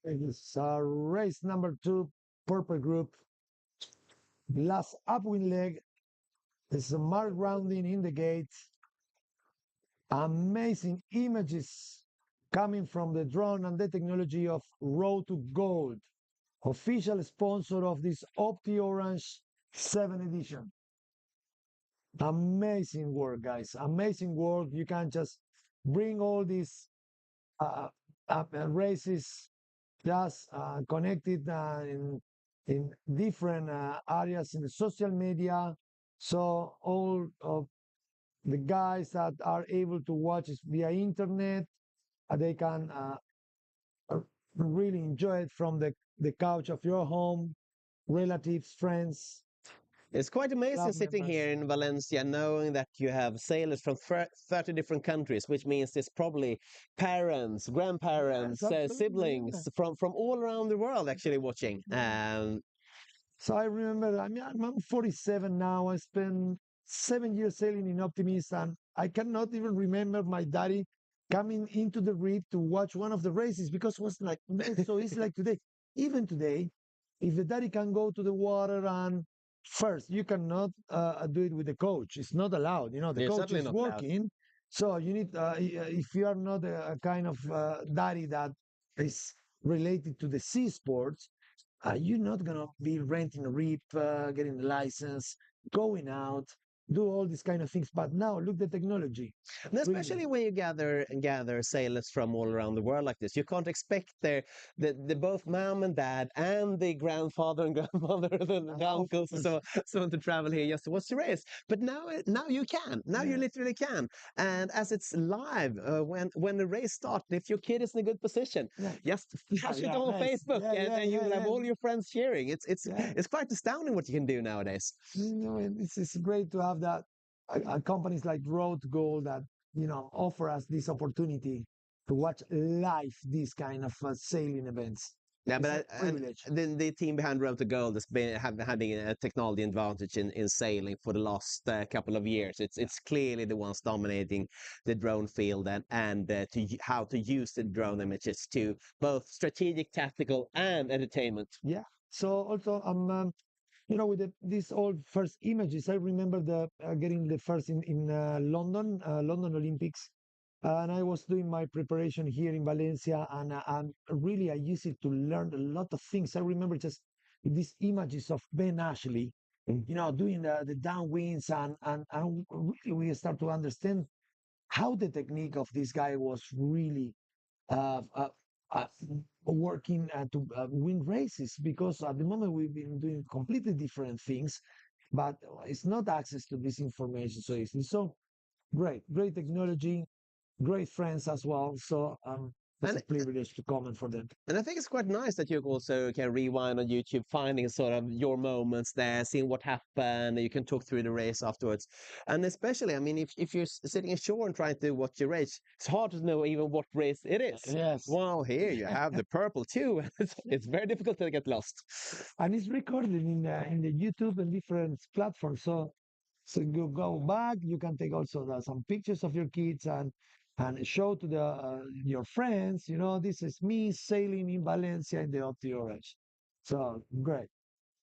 It's race number 2, purple group. Last upwind leg. There's a mark rounding in the gate. Amazing images coming from the drone and the technology of Road to Gold, official sponsor of this OptiOrange 7 edition. Amazing work, guys. Amazing work. You can just bring all these races just connected in different areas in the social media. So all of the guys that are able to watch it via internet, they can really enjoy it from the couch of your home, relatives, friends. It's quite amazing Club sitting members. here in Valencia knowing that you have sailors from 30 different countries, which means there's probably parents, grandparents, Yes, absolutely, siblings from all around the world actually watching. So I remember, I mean, I'm 47 now. I spent 7 years sailing in Optimist, and I cannot even remember my daddy coming into the reef to watch one of the races because it was like so easy like today. Even today, if the daddy can go to the water and first, you cannot do it with the coach. It's not allowed. You know, the You're coach certainly is not allowed. working. So you need, if you are not a kind of daddy that is related to the sea sports, you're not gonna be renting a reef, getting a license, going out, do all these kind of things. But now look the technology. And especially when you gather sailors from all around the world like this, you can't expect the both mom and dad and the grandfather and grandmother and the uncles and so on to travel here just to watch the race. But now you can. Now you literally can. And as it's live, when the race starts, if your kid is in a good position, just flash it on Facebook and you will have all your friends cheering. It's quite astounding what you can do nowadays. You know, it's great to have that companies like Road to Gold that offer us this opportunity to watch live these kind of sailing events. Yeah, It's but a privilege. the team behind Road to Gold has been having a technology advantage in sailing for the last couple of years. It's clearly the ones dominating the drone field and how to use the drone images to both strategic, tactical, and entertainment. Yeah. So also with these old first images, I remember getting the first in London Olympics, and I was doing my preparation here in Valencia, and really I used it to learn a lot of things. I remember just these images of Ben Ashley, doing the downwinds, and really we start to understand how the technique of this guy was really uh, uh, uh, working to win races, because at the moment we've been doing completely different things, but it's not access to this information so easily. So great technology, great friends as well. So it's And a privilege to comment for them. And I think it's quite nice that you also can rewind on YouTube, finding sort of your moments there, seeing what happened. You can talk through the race afterwards. And especially, I mean, if you're sitting ashore and trying to watch your race, it's hard to know even what race it is. Yes. Well, here you have the purple too. It's very difficult to get lost. And it's recorded in the YouTube and different platforms. So you go back, you can take also some pictures of your kids and show to your friends, you know, this is me sailing in Valencia in the OptiOrange. So great.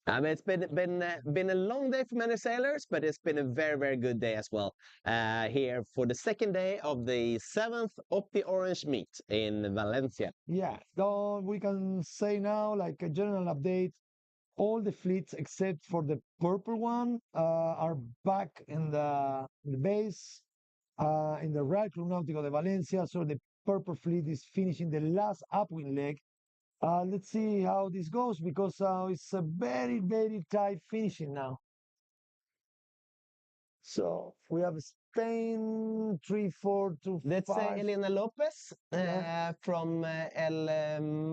I mean, it's been a long day for many sailors, but it's been a very, very good day as well. Here for the second day of the 7th OptiOrange meet in Valencia. Yeah, so we can say now, like a general update, all the fleets except for the purple one are back in the base in the Real Club Náutico de Valencia. So the purple fleet is finishing the last upwind leg. Let's see how this goes because it's a very, very tight finishing now. So we have Spain 3-4 to Let's 5. say Elena Lopez from El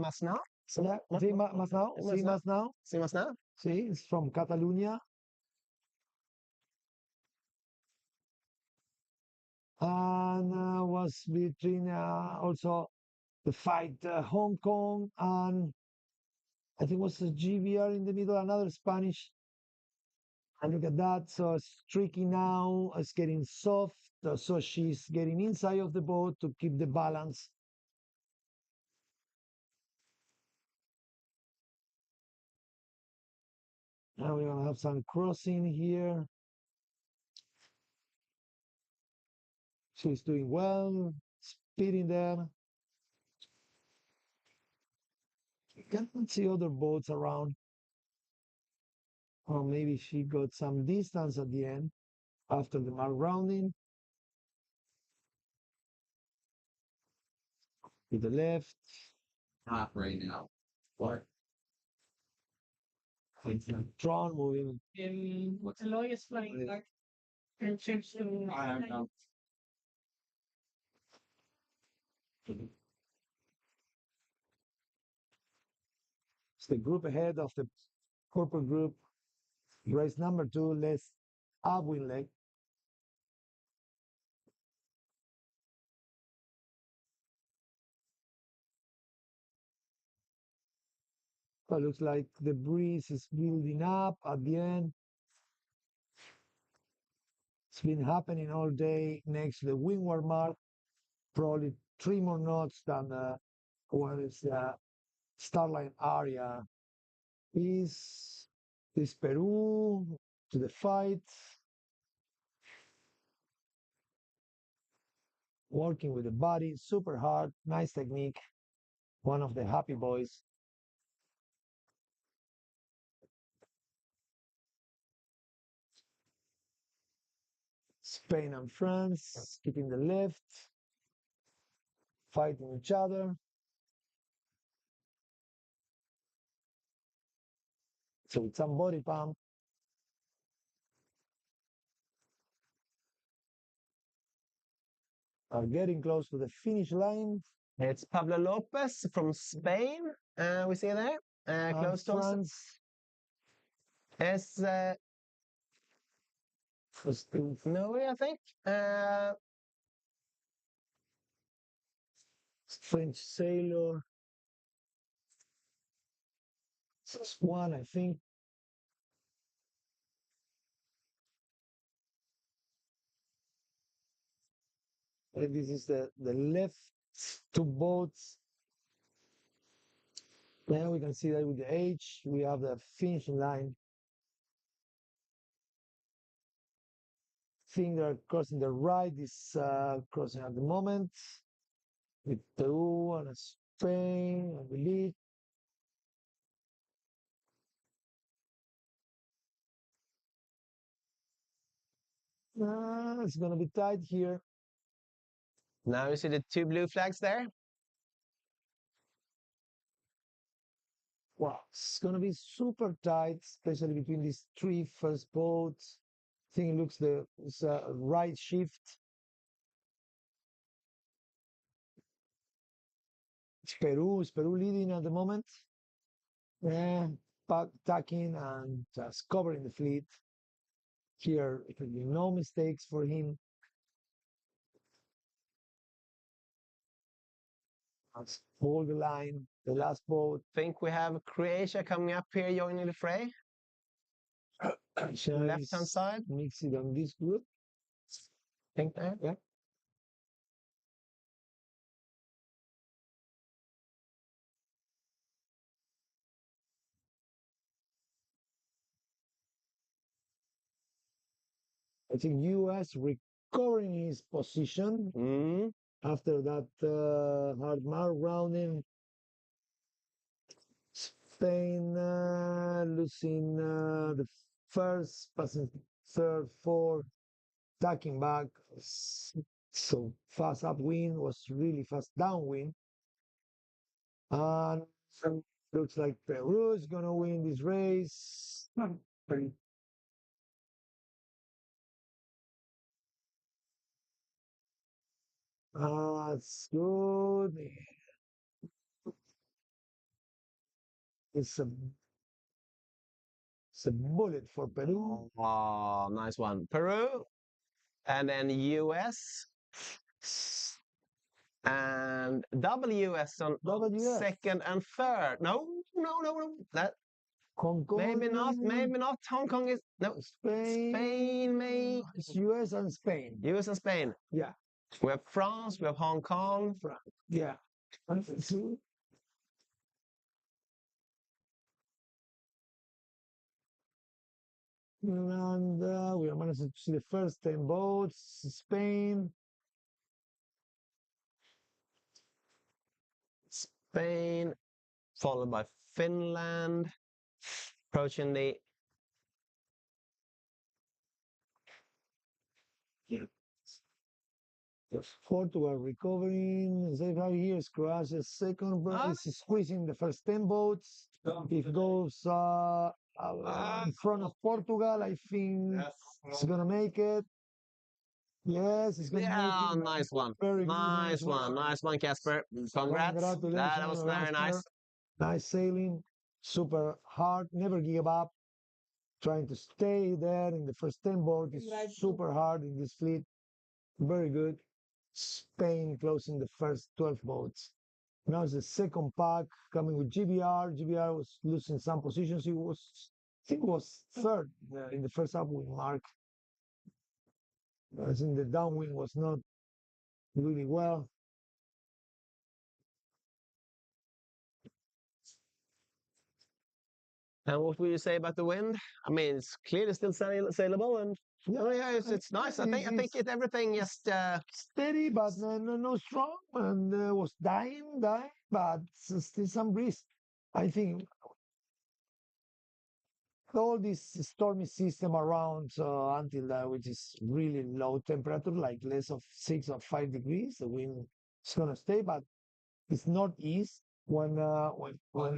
Masnou. Yeah, sí, más now. Sí, más now. Sí, Masnou. Sí, it's from Catalonia. And was between also the fight Hong Kong and I think it was a GBR in the middle, another Spanish. And look at that. So it's tricky now. It's getting soft. So she's getting inside of the boat to keep the balance. Now we're going to have some crossing here. She's doing well, speeding there. You can't see other boats around. Or maybe she got some distance at the end after the mark rounding. To the left. Not right now. What? Tron moving. What's the lowest flying back? And change to. I don't know. It's the group ahead of the purple group. Race number 2, less upwind leg. But looks like the breeze is building up at the end. It's been happening all day next to the windward mark. Probably 3 more knots than what is the starline area. Is Peru to the fight. Working with the body, super hard, nice technique. One of the happy boys. Spain and France keeping the left, fighting each other. So with some body pump. Are getting close to the finish line. It's Pablo Lopez from Spain. We see there. Close to us. France. It's Norway, I think. French sailor. One, I think. And this is the left 2 boats. Now we can see that with the H, we have the finishing line. Finger crossing the right is crossing at the moment. With Peru and Spain, I believe. It's going to be tight here. Now you see the 2 blue flags there. Wow, it's going to be super tight, especially between these 3 first boats. I think it looks it's a right shift. It's Peru leading at the moment. Yeah, tacking and just covering the fleet. Here, it will be no mistakes for him. Let's hold the line. The last boat. Think we have Croatia coming up here joining the fray. Left-hand side. Mix it on this group. Think there. Yeah. I think US recovering his position after that hard mark rounding. Spain losing the first, passing third, fourth, tacking back. So fast upwind was really fast downwind. And looks like Peru is going to win this race. That's good. It's a bullet for Peru. Oh, nice one. Peru. And then US. And WS on WS. second and third. No. That Hong Kong. maybe not. Hong Kong is no. Spain, maybe. It's US and Spain. US and Spain. Yeah. We have France, we have Hong Kong. Yeah. And we are managing to see the first 10 boats. Spain. Spain, followed by Finland, approaching the Portugal recovering. Zebra here is Croatia second, but is squeezing the first 10 boats. If goes in front of Portugal, I think it's gonna make it. Yes, it's gonna make it. Nice one. Very good, Nice one, Casper. Congrats. That was very nice. Nice sailing, super hard, never give up. Trying to stay there in the first 10 boats is super hard in this fleet. Very good. Spain closing the first 12 boats. Now it's the second pack coming with GBR. GBR was losing some positions. I think it was third in the first upwind mark. I think the downwind was not really well. And what will you say about the wind? I mean, it's clearly still sailable, and it's nice. I think everything just steady, but no strong, and was dying, but still some breeze. I think all this stormy system around until which is really low temperature, like less of 6 or 5 degrees, the wind is gonna stay, but it's northeast. When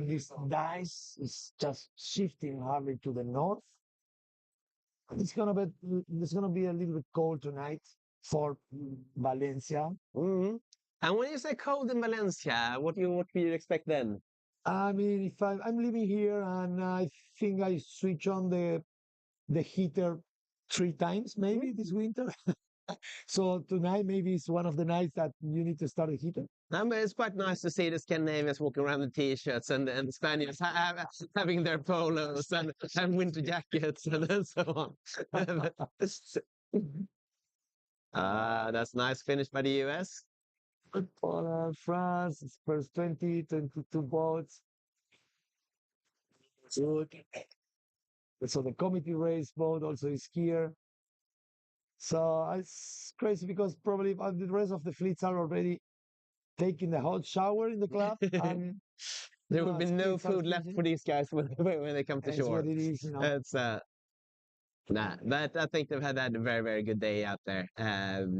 this dies, it's just shifting hardly to the north. It's gonna be a little bit cold tonight for Valencia. And when you say cold in Valencia, what do you expect then? I mean, if I'm living here and I think I switch on the heater 3 times maybe this winter. So tonight maybe it's one of the nights that you need to start a heater. But it's quite nice to see the Scandinavians walking around in t-shirts and the Spaniards having their polos and winter jackets and so on. That's nice finish by the US. For France, it's first 22 boats. Good. So the committee race boat also is here. So it's crazy because probably the rest of the fleets are already taking the hot shower in the club. And there will be no food left for these guys when they come to shore. What it is, you know. It's but I think they've had a very, very good day out there.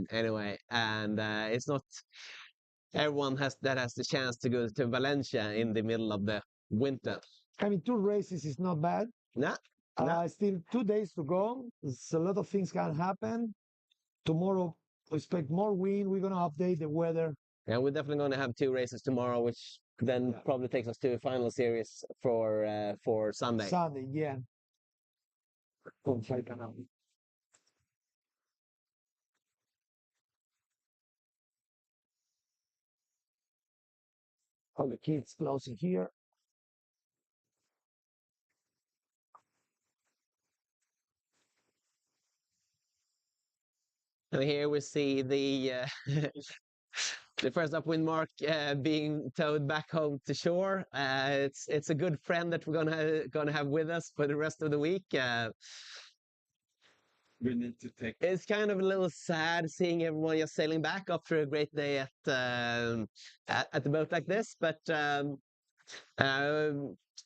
Anyway, and it's not everyone has the chance to go to Valencia in the middle of the winter. I mean, 2 races is not bad. No. Still 2 days to go. There's a lot of things can happen. Tomorrow, we expect more wind. We're going to update the weather Yeah, we're definitely going to have 2 races tomorrow, which then probably takes us to a final series for Sunday. Sunday, yeah. Con fai canale. All the kids closing here. And here we see the the first upwind mark being towed back home to shore. It's a good friend that we're gonna have with us for the rest of the week. We need to take. It's kind of a little sad seeing everyone just sailing back after a great day at the boat like this, but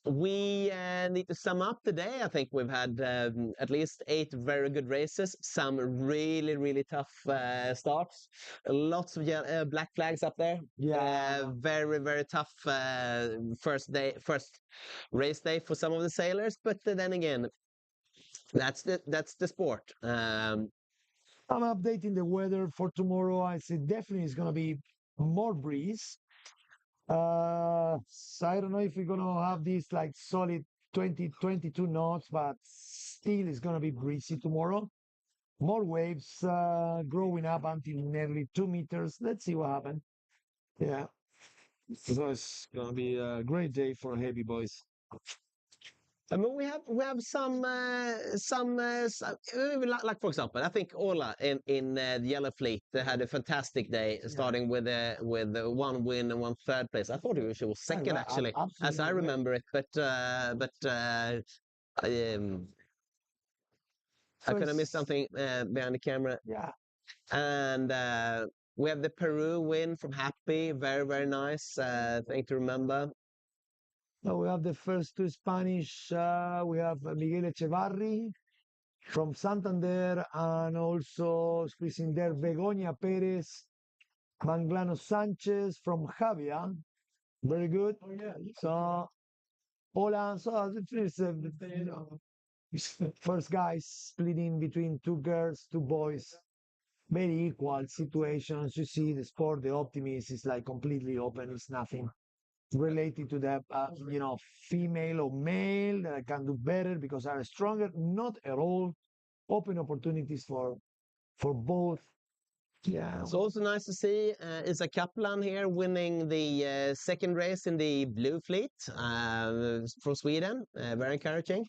we need to sum up the day. I think we've had at least 8 very good races, some really, really tough starts, lots of black flags up there. Yeah. Very, very tough first race day for some of the sailors, but then again, that's the sport. I'm updating the weather for tomorrow. I say definitely it's gonna be more breeze. So I don't know if we're gonna have this like solid 20, 22 knots, but still it's gonna be breezy tomorrow. More waves growing up until nearly 2 meters. Let's see what happens. Yeah. So it's gonna be a great day for heavy boys. I mean, we have some like for example, I think Ola in the Yellow Fleet, they had a fantastic day, starting with 1 win and 1 third place. I thought he was second actually, as I remember it, but I could have missed something behind the camera. Yeah. And we have the Peru win from Happy, very, very nice thing to remember. Now we have the first 2 Spanish. We have Miguel Echevarri from Santander, and also squeezing there Begoña Perez, Manglano Sanchez from Javia. Very good. Oh, yeah. So, hola. So, this is first guys splitting between 2 girls, 2 boys. Very equal situations. You see, the sport, the optimist is like completely open. It's nothing related to the female or male that I can do better because I'm stronger. Not at all. Open opportunities for both. Yeah. It's also nice to see Isa Kaplan here winning the second race in the Blue Fleet from Sweden. Very encouraging.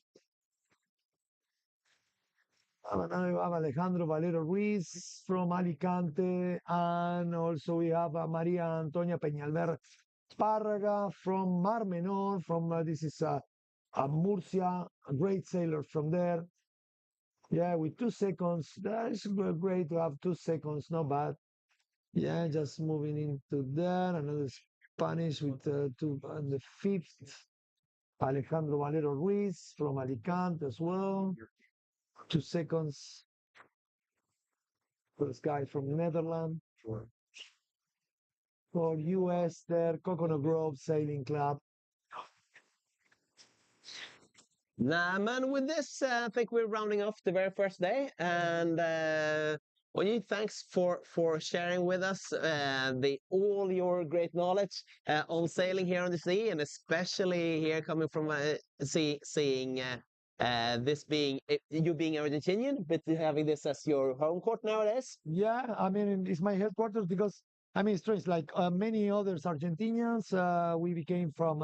Now we have Alejandro Valero Ruiz from Alicante, and also we have Maria Antonia Peñalver Párraga from Mar Menor, this is Murcia, a great sailor from there. Yeah, with 2 seconds. That is great to have 2 seconds, not bad. Yeah, just moving into there. Another Spanish with 2 and the 5th. Alejandro Valero Ruiz from Alicante as well. 2 seconds. First guy from Netherlands. For US there, Coconut Grove Sailing Club. Nah, man, with this, I think we're rounding off the very first day. And thanks for sharing with us all your great knowledge on sailing here on the sea, and especially here coming from seeing this being you being Argentinian, but having this as your home court nowadays. Yeah, I mean, it's my headquarters because, I mean, it's strange. Like many others Argentinians, we became from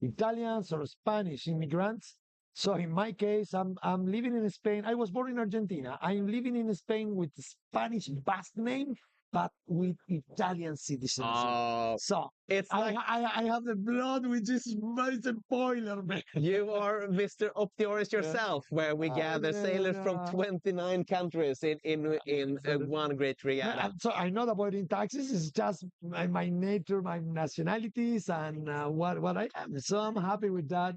Italians or Spanish immigrants. So in my case, I'm living in Spain. I was born in Argentina. I'm living in Spain with Spanish past name, but with Italian citizenship. Oh, So it's like I have the blood, which is it's a boiler, man. you are Mr. OptiOrange yourself, where we gather sailors from 29 countries in one great regatta. So I'm not avoiding taxes. It's just my nature, my nationalities, and what I am. So I'm happy with that.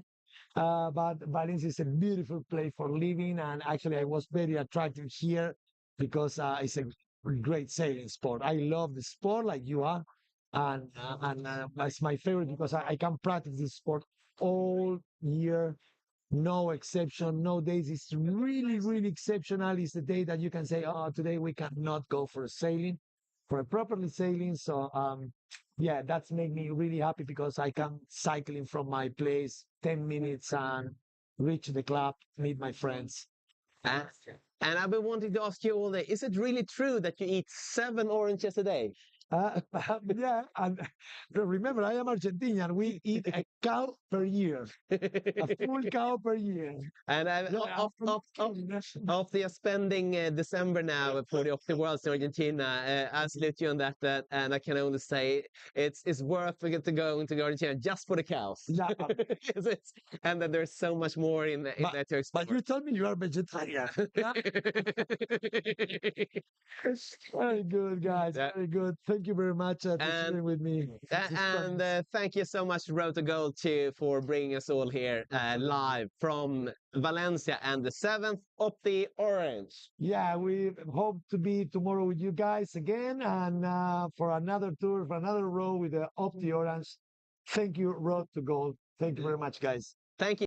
But Valencia is a beautiful place for living, and actually I was very attracted here because it's a great sailing sport. I love the sport like you are, and it's my favorite because I can practice this sport all year, no exception, no days. It's really, really exceptional. It's the day that you can say, oh, today we cannot go for sailing. for properly sailing. So yeah, that's made me really happy because I can cycling from my place 10 minutes and reach the club, meet my friends. And, and I've been wanting to ask you all day, is it really true that you eat 7 oranges a day? Yeah, and remember, I am Argentinian. We eat a cow per year, a full cow per year. And Yeah, after you're spending December now for the Opti Worlds in Argentina, I salute you on that, and I can only say it's worth it to go into Argentina just for the cows. Yeah. And then there's so much more in that to explore. But you told me you are vegetarian. Very good, guys. Yeah. Very good. Thank you very much for sharing with me. Thank you so much, Road to Gold, for bringing us all here live from Valencia and the 7th Opti Orange. Yeah, we hope to be tomorrow with you guys again and for another tour, for another row with the OptiOrange. Thank you, Road to Gold. Thank you very much, guys. Thank you.